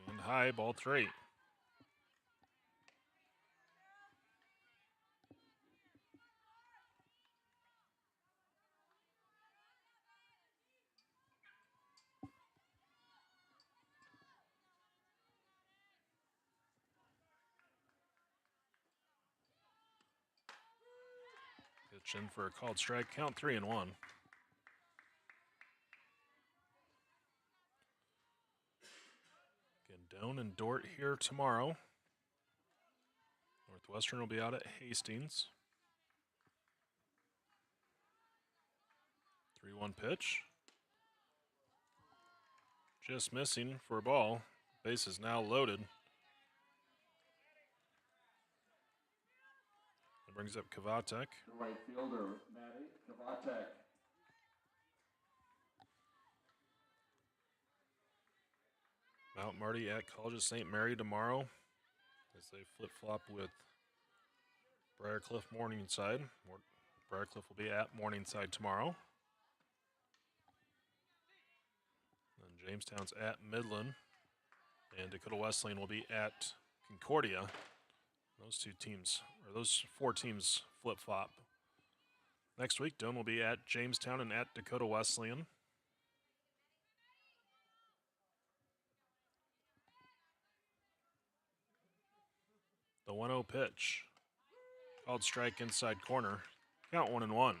And high, ball three. Pitch in for a called strike, count 3-1. Again, Doan and Dort here tomorrow. Northwestern will be out at Hastings. 3-1 pitch. Just missing for a ball. Base is now loaded. That brings up Kavatek. The right fielder, Matty Kavatek. Mount Marty at College of St. Mary tomorrow as they flip-flop with Briarcliff Morningside. Briarcliff will be at Morningside tomorrow. And Jamestown's at Midland. And Dakota Wesleyan will be at Concordia. Those two teams, or those four teams, flip-flop. Next week, Doan will be at Jamestown and at Dakota Wesleyan. The 1-0 pitch. Called strike inside corner. Count 1-1.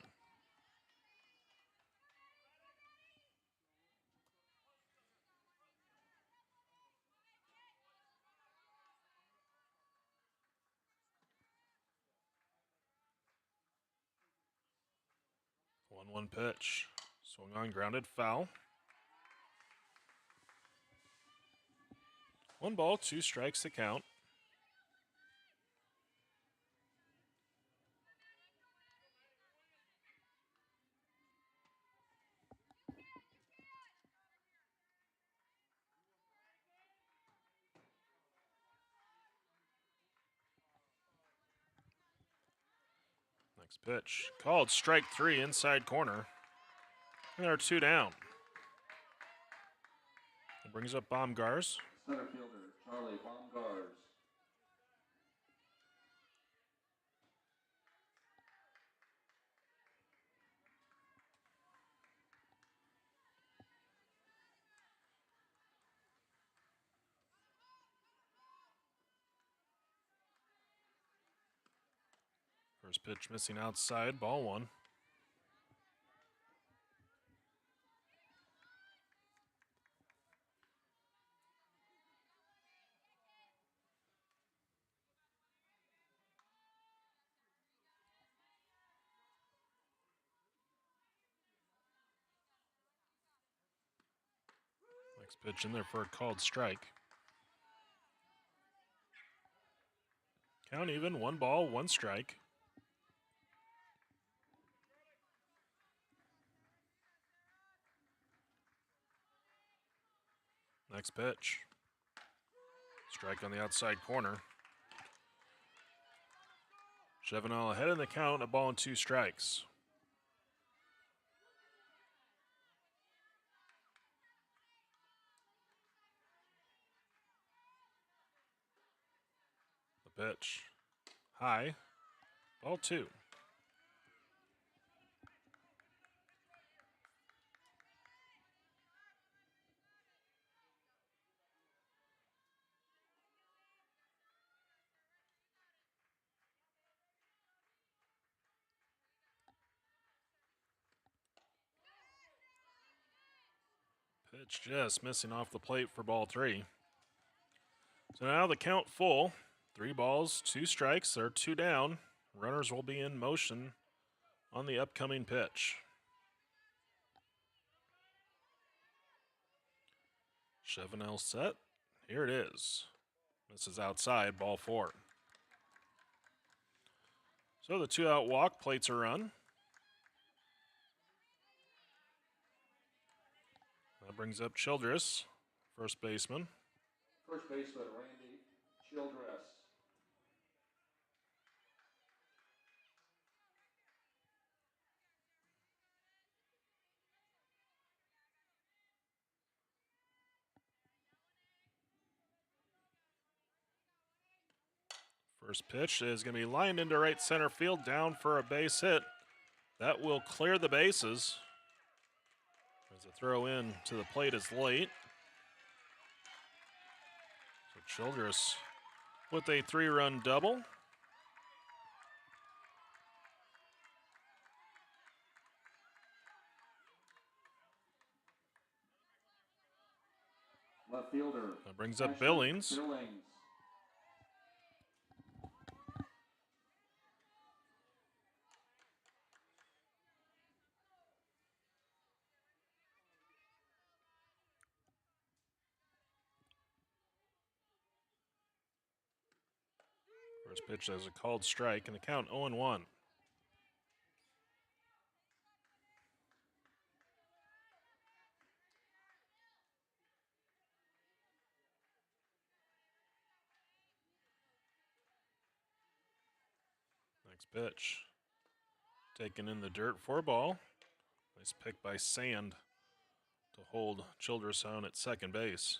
One pitch. Swung on, grounded, foul. 1 ball, 2 strikes to count. Next pitch. Called strike 3 inside corner. And there are 2 down. It brings up Baumgars. Center fielder, Charlie Baumgars. First pitch missing outside, ball 1. Next pitch in there for a called strike. Count even, 1 ball, 1 strike. Next pitch. Strike on the outside corner. Chevenel ahead in the count, a ball and 2 strikes. The pitch. High. Ball 2. Pitch just missing off the plate for ball 3. So now the count full. 3 balls, 2 strikes. They're 2 down. Runners will be in motion on the upcoming pitch. Chevenel set. Here it is. This is outside, ball 4. So the 2-out walk plates a run. That brings up Childress, first baseman. First baseman, Randy Childress. First pitch is going to be lined into right center field, down for a base hit. That will clear the bases. As a throw in to the plate is late. So Childress with a 3-run double. Left fielder. That brings up Billings. First pitch as a called strike, and the count 0-1. Next pitch. Taken in the dirt for a ball. Nice pick by Sand to hold Childress on at second base.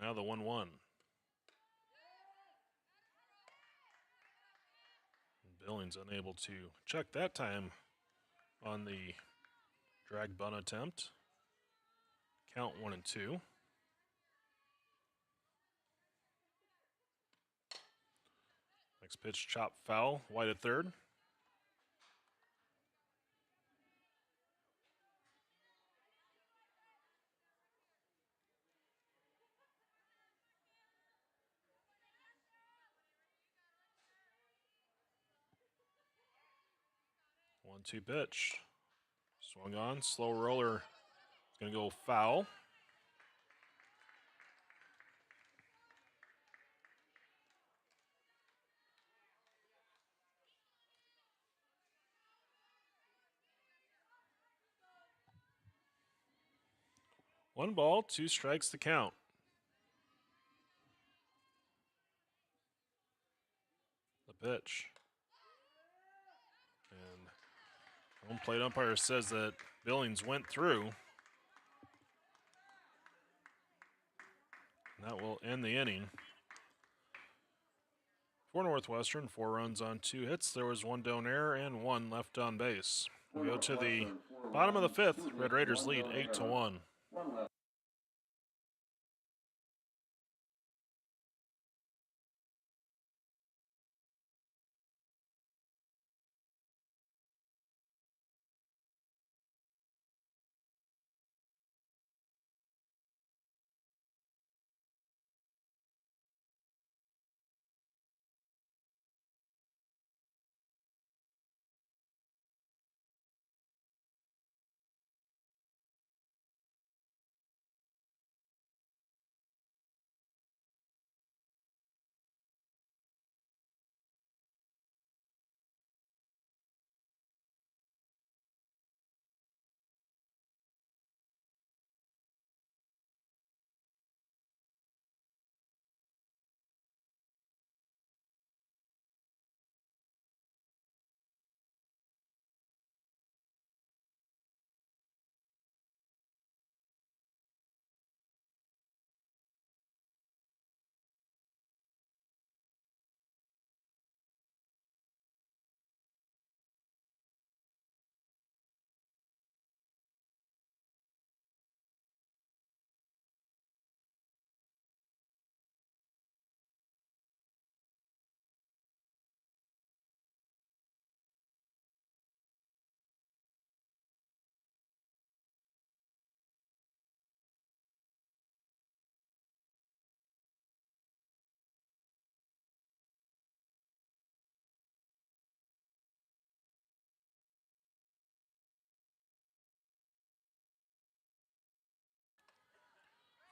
Now the 1-1. Billings unable to check that time on the drag bunt attempt. Count 1-2. Next pitch, chop foul, wide at third. One-two pitch. Swung on, slow roller. It's going to go foul. One ball, 2 strikes to count. The pitch. And home plate umpire says that Billings went through. And that will end the inning. For Northwestern, 4 runs on 2 hits. There was 1 down error and 1 left on base. We go to the bottom of the 5th. Red Raiders lead 8-1.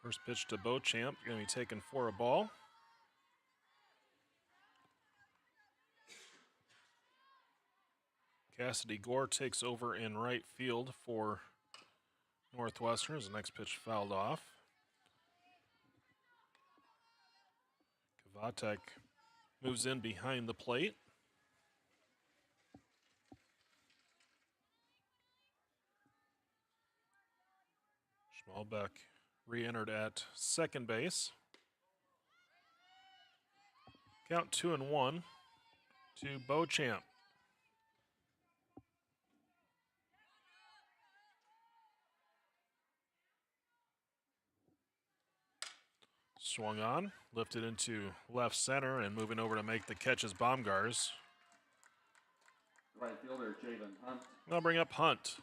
First pitch to Beauchamp, going to be taken for a ball. Cassidy Gore takes over in right field for Northwestern as the next pitch fouled off. Kavatek moves in behind the plate. Schmalbeck re-entered at second base. Count 2-1 to Beauchamp. Swung on, lifted into left center, and moving over to make the catch is Baumgars. Right fielder, Jaden Hunt. I'll bring up Hunt.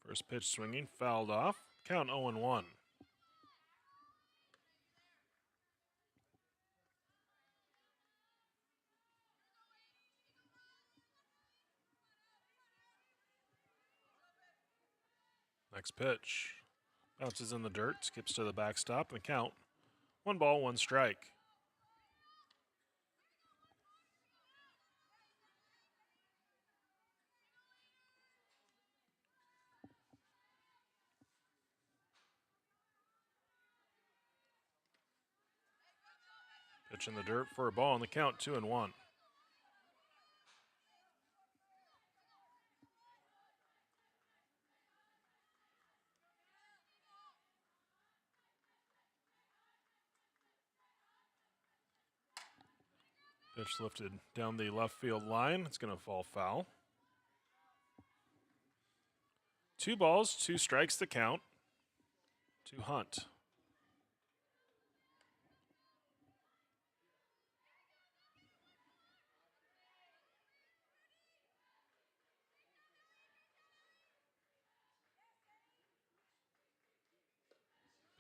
First pitch swinging, fouled off. Count 0-1. Next pitch. Bounces in the dirt, skips to the backstop, and count. 1 ball, 1 strike. Pitch in the dirt for a ball, and the count 2-1. Pitch lifted down the left field line. It's going to fall foul. 2 balls, 2 strikes to count to Hunt.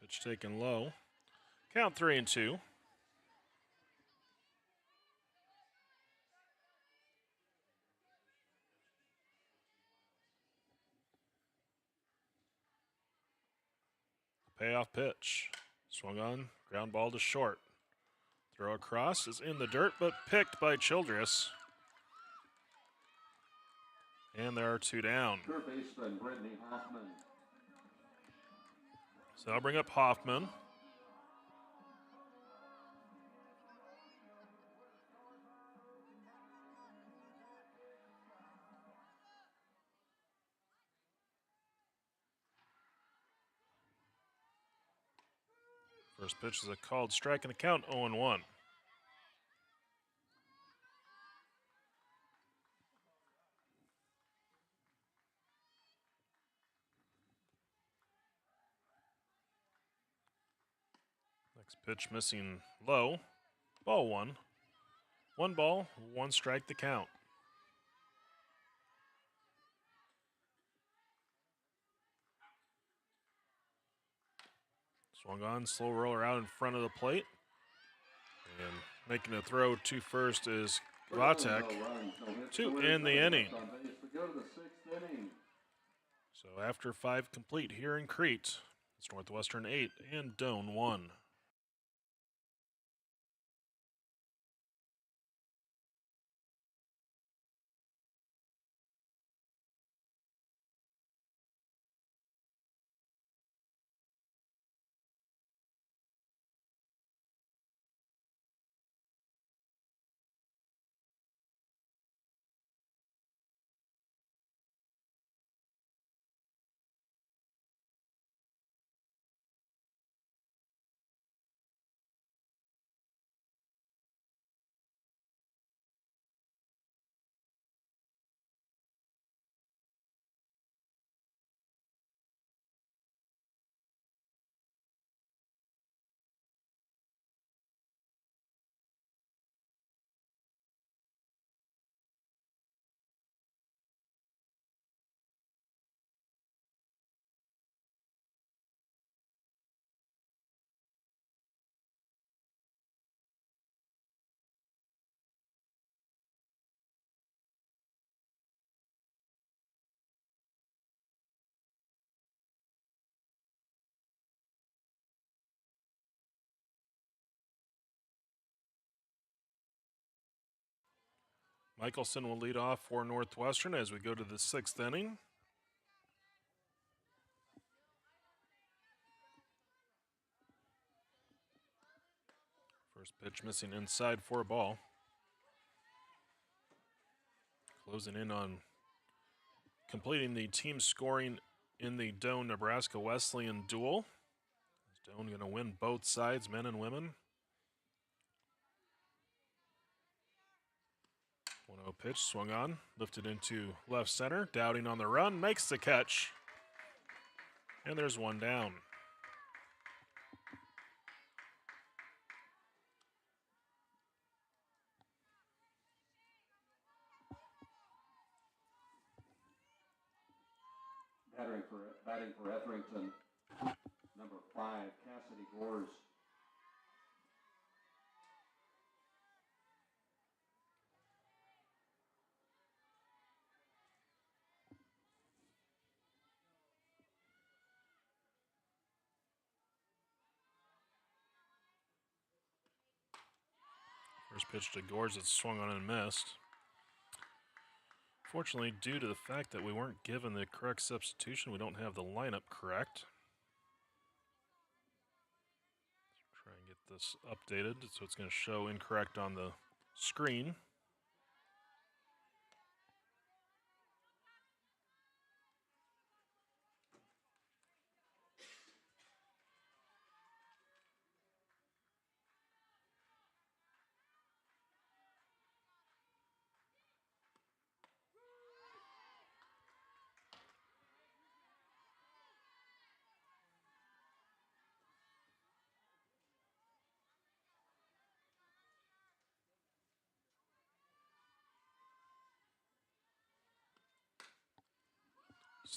Pitch taken low. Count 3-2. Payoff pitch. Swung on, ground ball to short. Throw across is in the dirt, but picked by Childress. And there are 2 down. Third baseman, Brittany Hoffman. So I'll bring up Hoffman. First pitch is a called strike and the count 0-1. Next pitch missing low. Ball 1. 1 ball, 1 strike to count. Swung on, slow roller out in front of the plate. And making a throw to first is Vatek to end the inning. So after 5 complete here in Crete, it's Northwestern 8 and Doane 1. Michelson will lead off for Northwestern as we go to the 6th inning. First pitch missing inside for a ball. Closing in on completing the team scoring in the Doane, Nebraska Wesleyan duel. Doane going to win both sides, men and women. 1-0 pitch, swung on, lifted into left center. Dowding on the run, makes the catch. And there's one down. Batting for Etherington, number 5, Cassidy Gores. First pitch to Gores, it's swung on and missed. Fortunately, due to the fact that we weren't given the correct substitution, we don't have the lineup correct. Let's try and get this updated so it's going to show incorrect on the screen.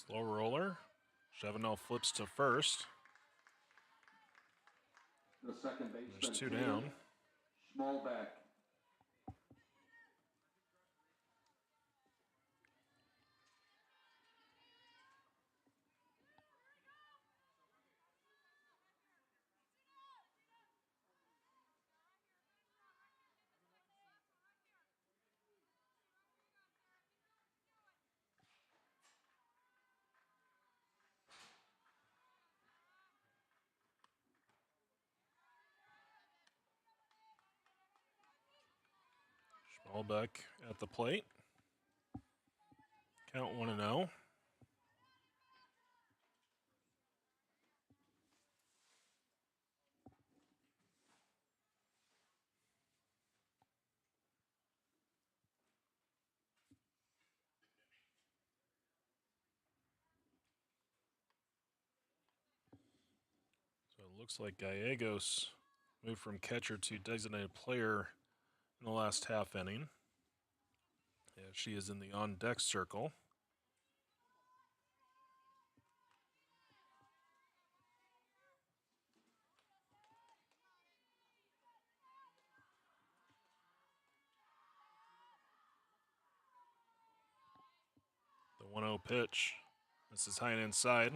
Slow roller. Chevenel flips to first. The second baseman, There's 2 down. Schmalbeck. Schmalbeck at the plate. Count 1-0. So it looks like Gallegos moved from catcher to designated player in the last half inning. Yeah, she is in the on-deck circle. The 1-0 pitch. This is high and inside.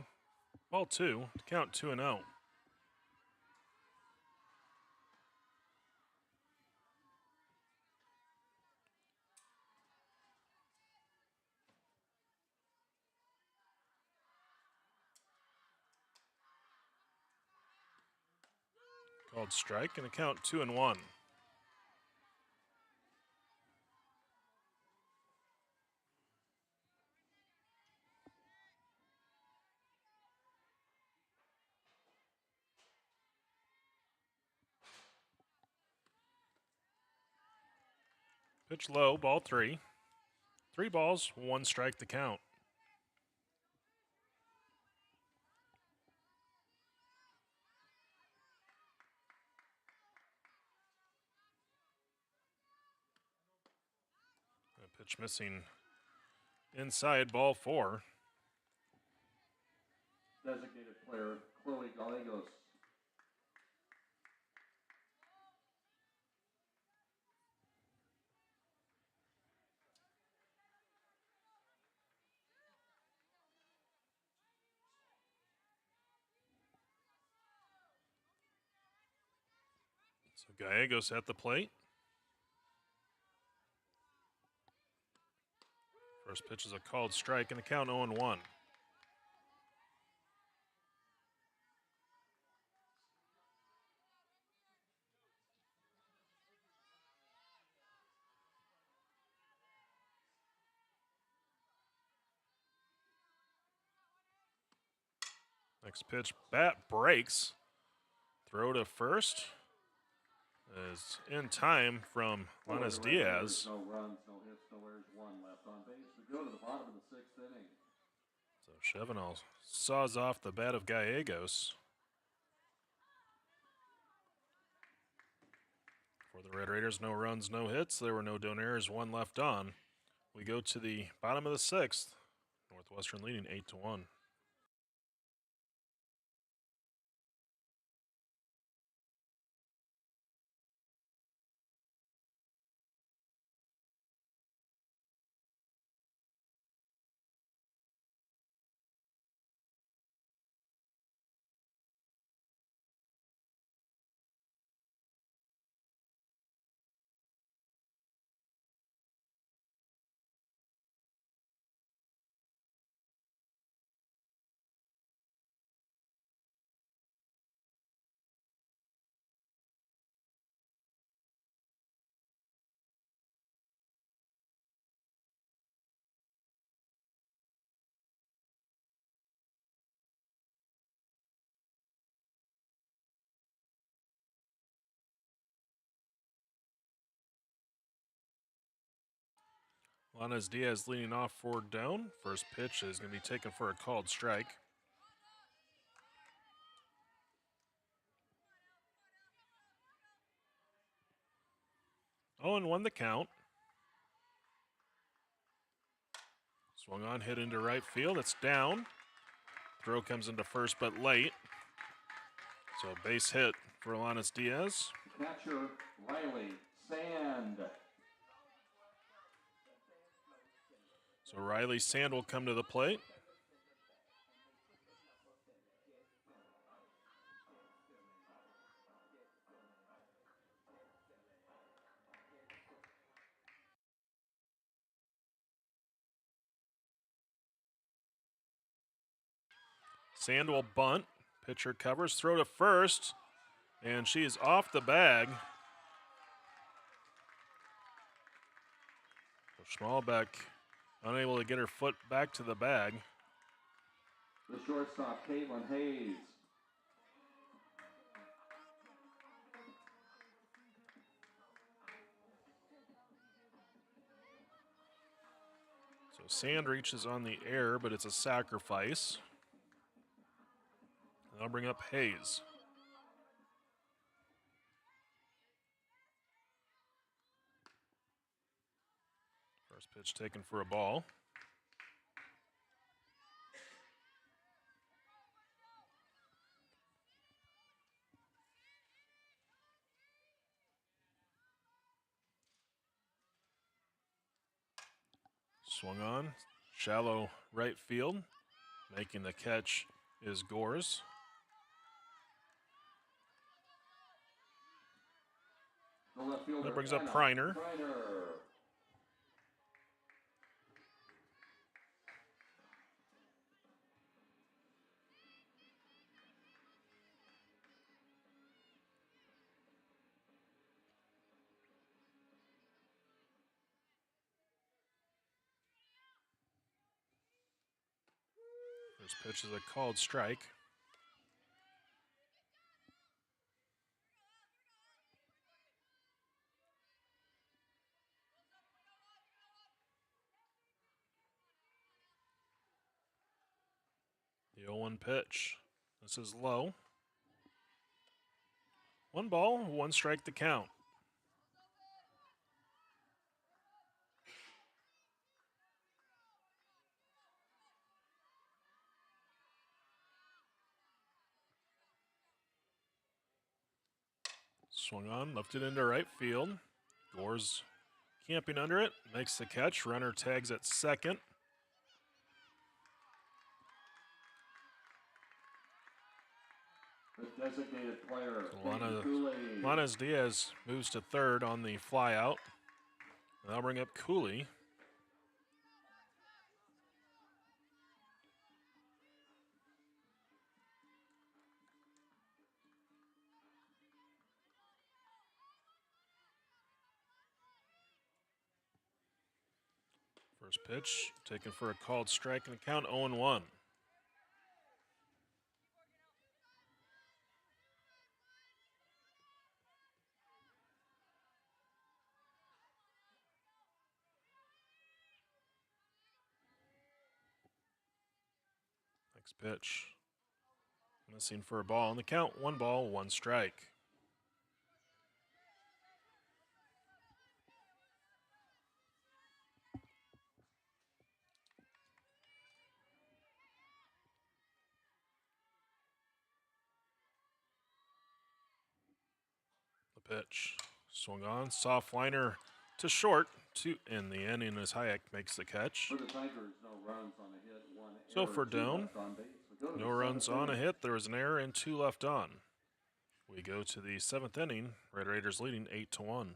Ball 2, count 2-0. Called strike and a count 2-1. Pitch low, ball 3. 3 balls, 1 strike to count. A pitch missing inside, ball 4. Designated player, Chloe Gallegos. So Gallegos at the plate. First pitch is a called strike, and the count 0-1. Next pitch, bat breaks. Throw to first is in time from Lanes Diaz. No runs, no hits, no errors, one left on base. We go to the bottom of the 6th inning. So Chevenel saws off the bat of Gallegos. For the Red Raiders, no runs, no hits. There were no done errors, one left on. We go to the bottom of the 6th. Northwestern leading 8-1. Lanes Diaz leading off for Doan. First pitch is going to be taken for a called strike. 0-1 the count. Swung on, hit into right field. It's down. Throw comes into first, but late. So base hit for Lanes Diaz. Catcher Riley Sand. So Riley Sand will come to the plate. Sand will bunt. Pitcher covers, throw to first, and she is off the bag. So Schmalbeck unable to get her foot back to the bag. The shortstop, Caitlin Hayes. So Sand reaches on the air, but it's a sacrifice. I'll bring up Hayes. First pitch taken for a ball. Swung on, shallow right field. Making the catch is Gores. That brings up Preiner. First pitch is a called strike. The 0-1 pitch. This is low. 1 ball, 1 strike to count. Swung on, lifted into right field. Gores camping under it, makes the catch. Runner tags at second. The designated player, Lanes Diaz moves to third on the fly out. And that'll bring up Cooley. First pitch taken for a called strike and the count 0-1. Next pitch. Missing for a ball on the count. 1 ball, 1 strike. The pitch. Swung on. Soft liner to short. In the inning as Hayek makes the catch. For the Tigers, no runs on a hit, 1 So error, for 2 Doan, left on base. We go to no the runs 7th on a inning. hit. There was an error and 2 left on. We go to the 7th inning. Red Raiders leading 8-1.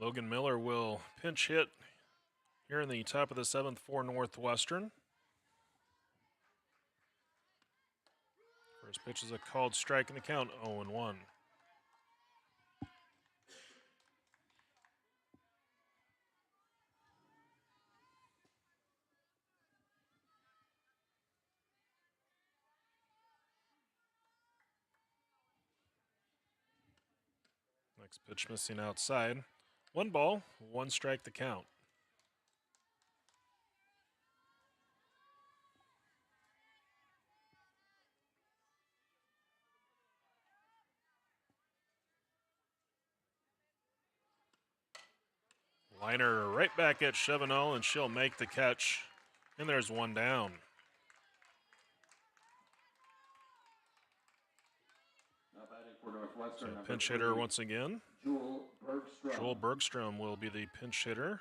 Logan Miller will pinch hit here in the top of the 7th for Northwestern. First pitch is a called strike and the count 0-1. Next pitch missing outside. 1 ball, 1 strike the count. Liner right back at Chevenot, and she'll make the catch. And there's 1 down. Now batting for Northwestern, So pinch hitter once again. Jewel Bergstrom. Joel Bergstrom will be the pinch hitter.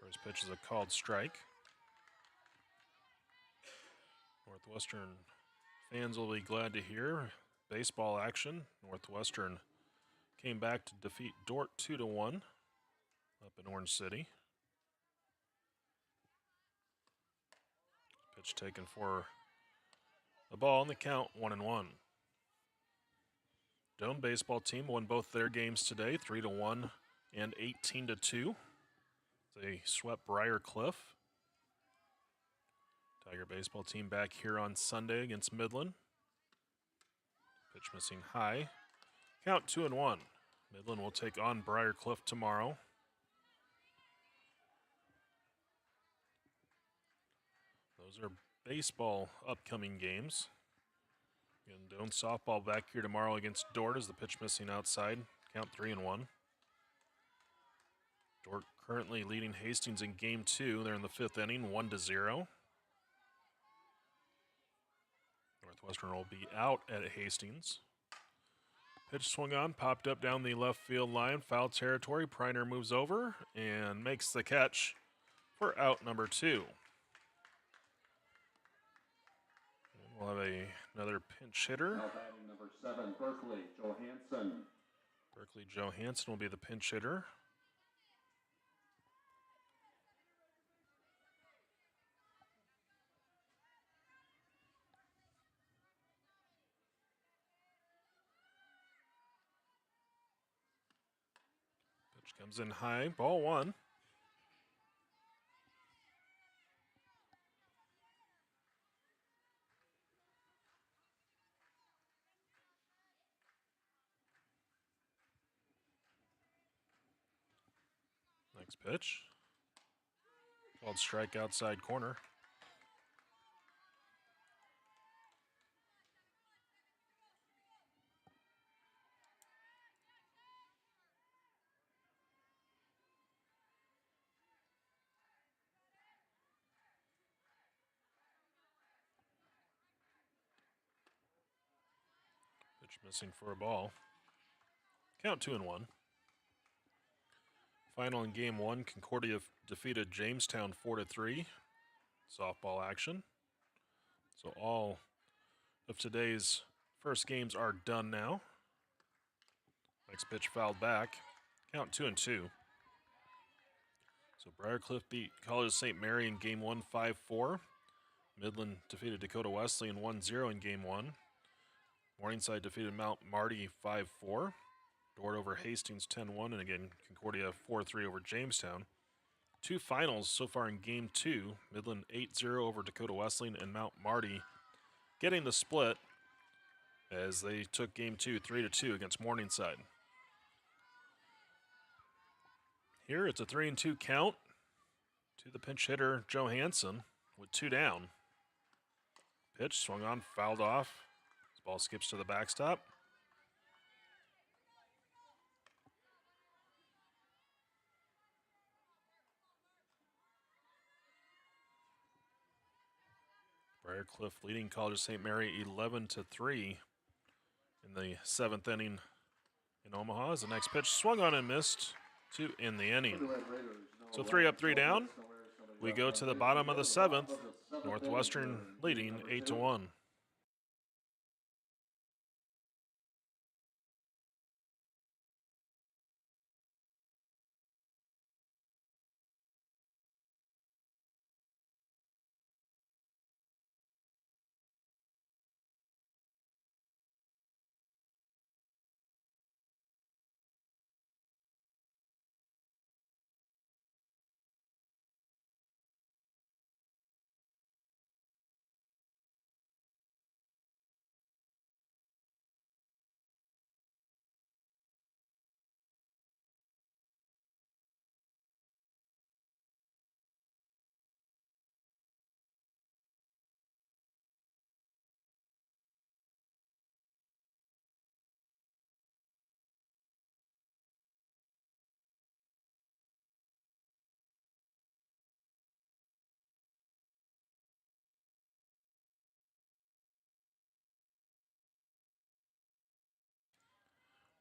First pitch is a called strike. Northwestern fans will be glad to hear baseball action. Northwestern came back to defeat Dordt 2-1 up in Orange City. Pitch taken for a ball on the count 1-1. Doan baseball team won both their games today, 3-1 and 18-2. They swept Briar Cliff. Tiger baseball team back here on Sunday against Midland. Pitch missing high. Count 2-1. Midland will take on Briar Cliff tomorrow. Those are baseball upcoming games. And Doan softball back here tomorrow against Dordt as the pitch missing outside. Count 3-1. Dordt currently leading Hastings in game 2. They're in the 5th inning, 1-0. Northwestern will be out at Hastings. Pitch swung on, popped up down the left field line, foul territory. Preiner moves over and makes the catch for out number 2. And we'll have another pinch hitter. Now batting number 7, Berkeley Johansson. Berkeley Johansson will be the pinch hitter. Pitch comes in high, ball 1. Next pitch. Called strike outside corner. Pitch missing for a ball. Count 2-1. Final in game 1, Concordia defeated Jamestown 4-3. Softball action. So all of today's first games are done now. Next pitch fouled back. Count 2-2. So Briarcliff beat College of St. Mary in game 1, 5-4. Midland defeated Dakota Wesleyan 1-0 in game 1. Morningside defeated Mount Marty 5-4. Dordt over Hastings 10-1, and again, Concordia 4-3 over Jamestown. 2 finals so far in Game 2. Midland 8-0 over Dakota Wesleyan, and Mount Marty getting the split as they took Game 2 3-2 against Morningside. Here it's a 3-2 count to the pinch hitter Johansson with 2 down. Pitch swung on, fouled off. This ball skips to the backstop. Briarcliff leading College of St. Mary 11-3 in the 7th inning in Omaha. As the next pitch swung on and missed to end the inning. So 3 up, 3 down. We go to the bottom of the 7th. Northwestern leading 8-1.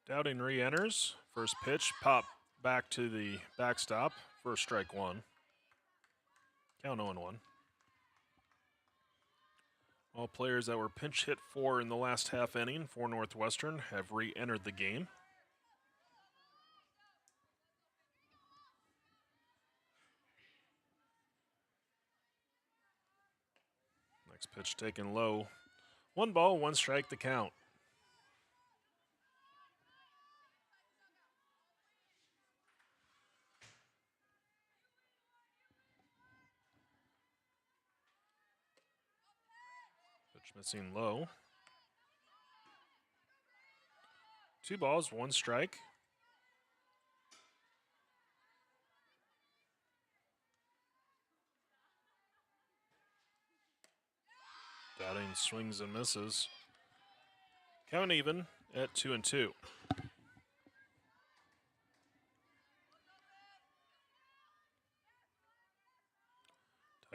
Dowding re-enters. First pitch, pop back to the backstop. First strike 1. Count 0-1. All players that were pinch hit for in the last half inning for Northwestern have re-entered the game. Next pitch taken low. 1 ball, 1 strike, the count. Pitch missing low. 2 balls, 1 strike. Dowding swings and misses. Count even at 2-2.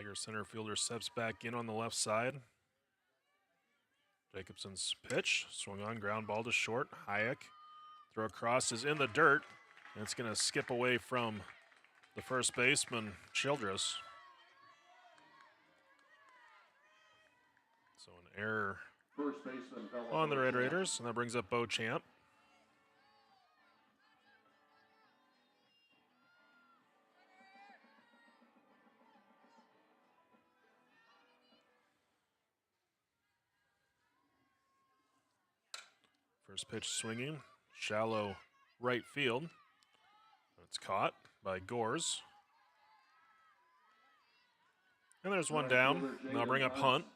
Tiger center fielder steps back in on the left side. Jacobson's pitch, swung on, ground ball to short. Hayek, throw across is in the dirt, and it's going to skip away from the first baseman, Childress. So an error First baseman on the Red Raiders, and that brings up Beauchamp. First pitch swinging, shallow right field. It's caught by Gores. And there's one down. And they'll bring up Hunt.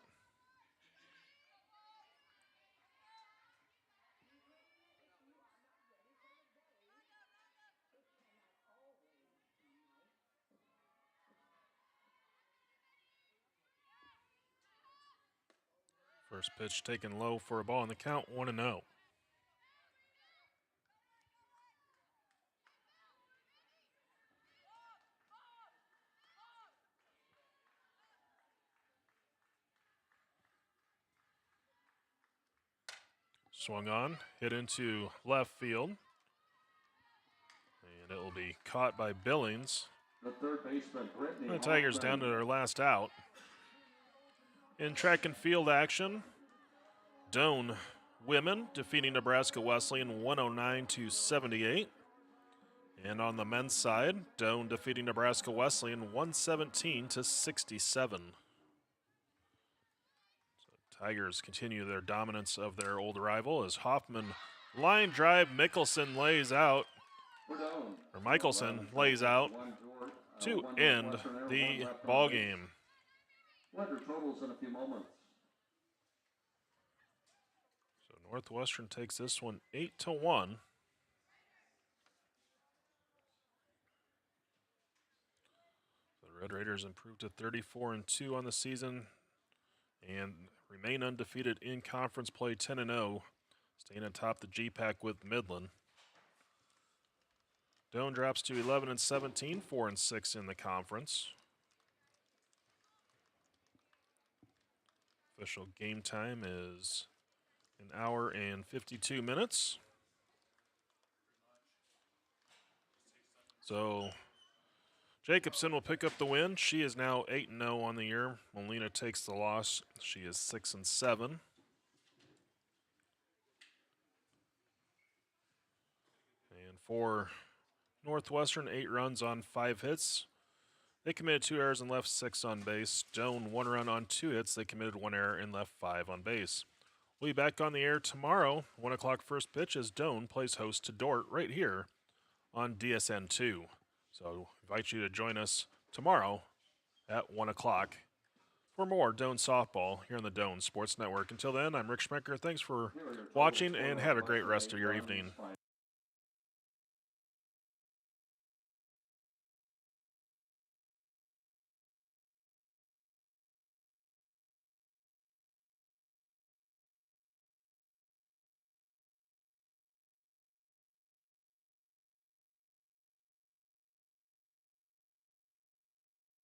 First pitch taken low for a ball in the count, 1-0. Swung on, hit into left field. And it will be caught by Billings. The third baseman, Brittany. The Tigers down to their last out. In track and field action, Doane women defeating Nebraska Wesleyan 109-78. And on the men's side, Doane defeating Nebraska Wesleyan 117-67. Tigers continue their dominance of their old rival as Hoffman line drive. Mickelson lays out, or Michelson lays out to end the ball game. Totals in a few moments. So Northwestern takes this one 8-1. The Red Raiders improved to 34-2 on the season and remain undefeated in conference play, 10-0, staying atop the GPAC with Midland. Doane drops to 11-17, 4-6 in the conference. Official game time is 1 hour and 52 minutes. So Jacobson will pick up the win. She is now 8-0 on the year. Molina takes the loss. She is 6-7. And for Northwestern, 8 runs on 5 hits. They committed 2 errors and left 6 on base. Doane, 1 run on 2 hits. They committed 1 error and left 5 on base. We'll be back on the air tomorrow, 1 o'clock first pitch, as Doane plays host to Dort right here on DSN2. So invite you to join us tomorrow at 1 o'clock for more Doane softball here on the Doane Sports Network. Until then, I'm Rick Schmecker. Thanks for watching and have a great rest of your evening.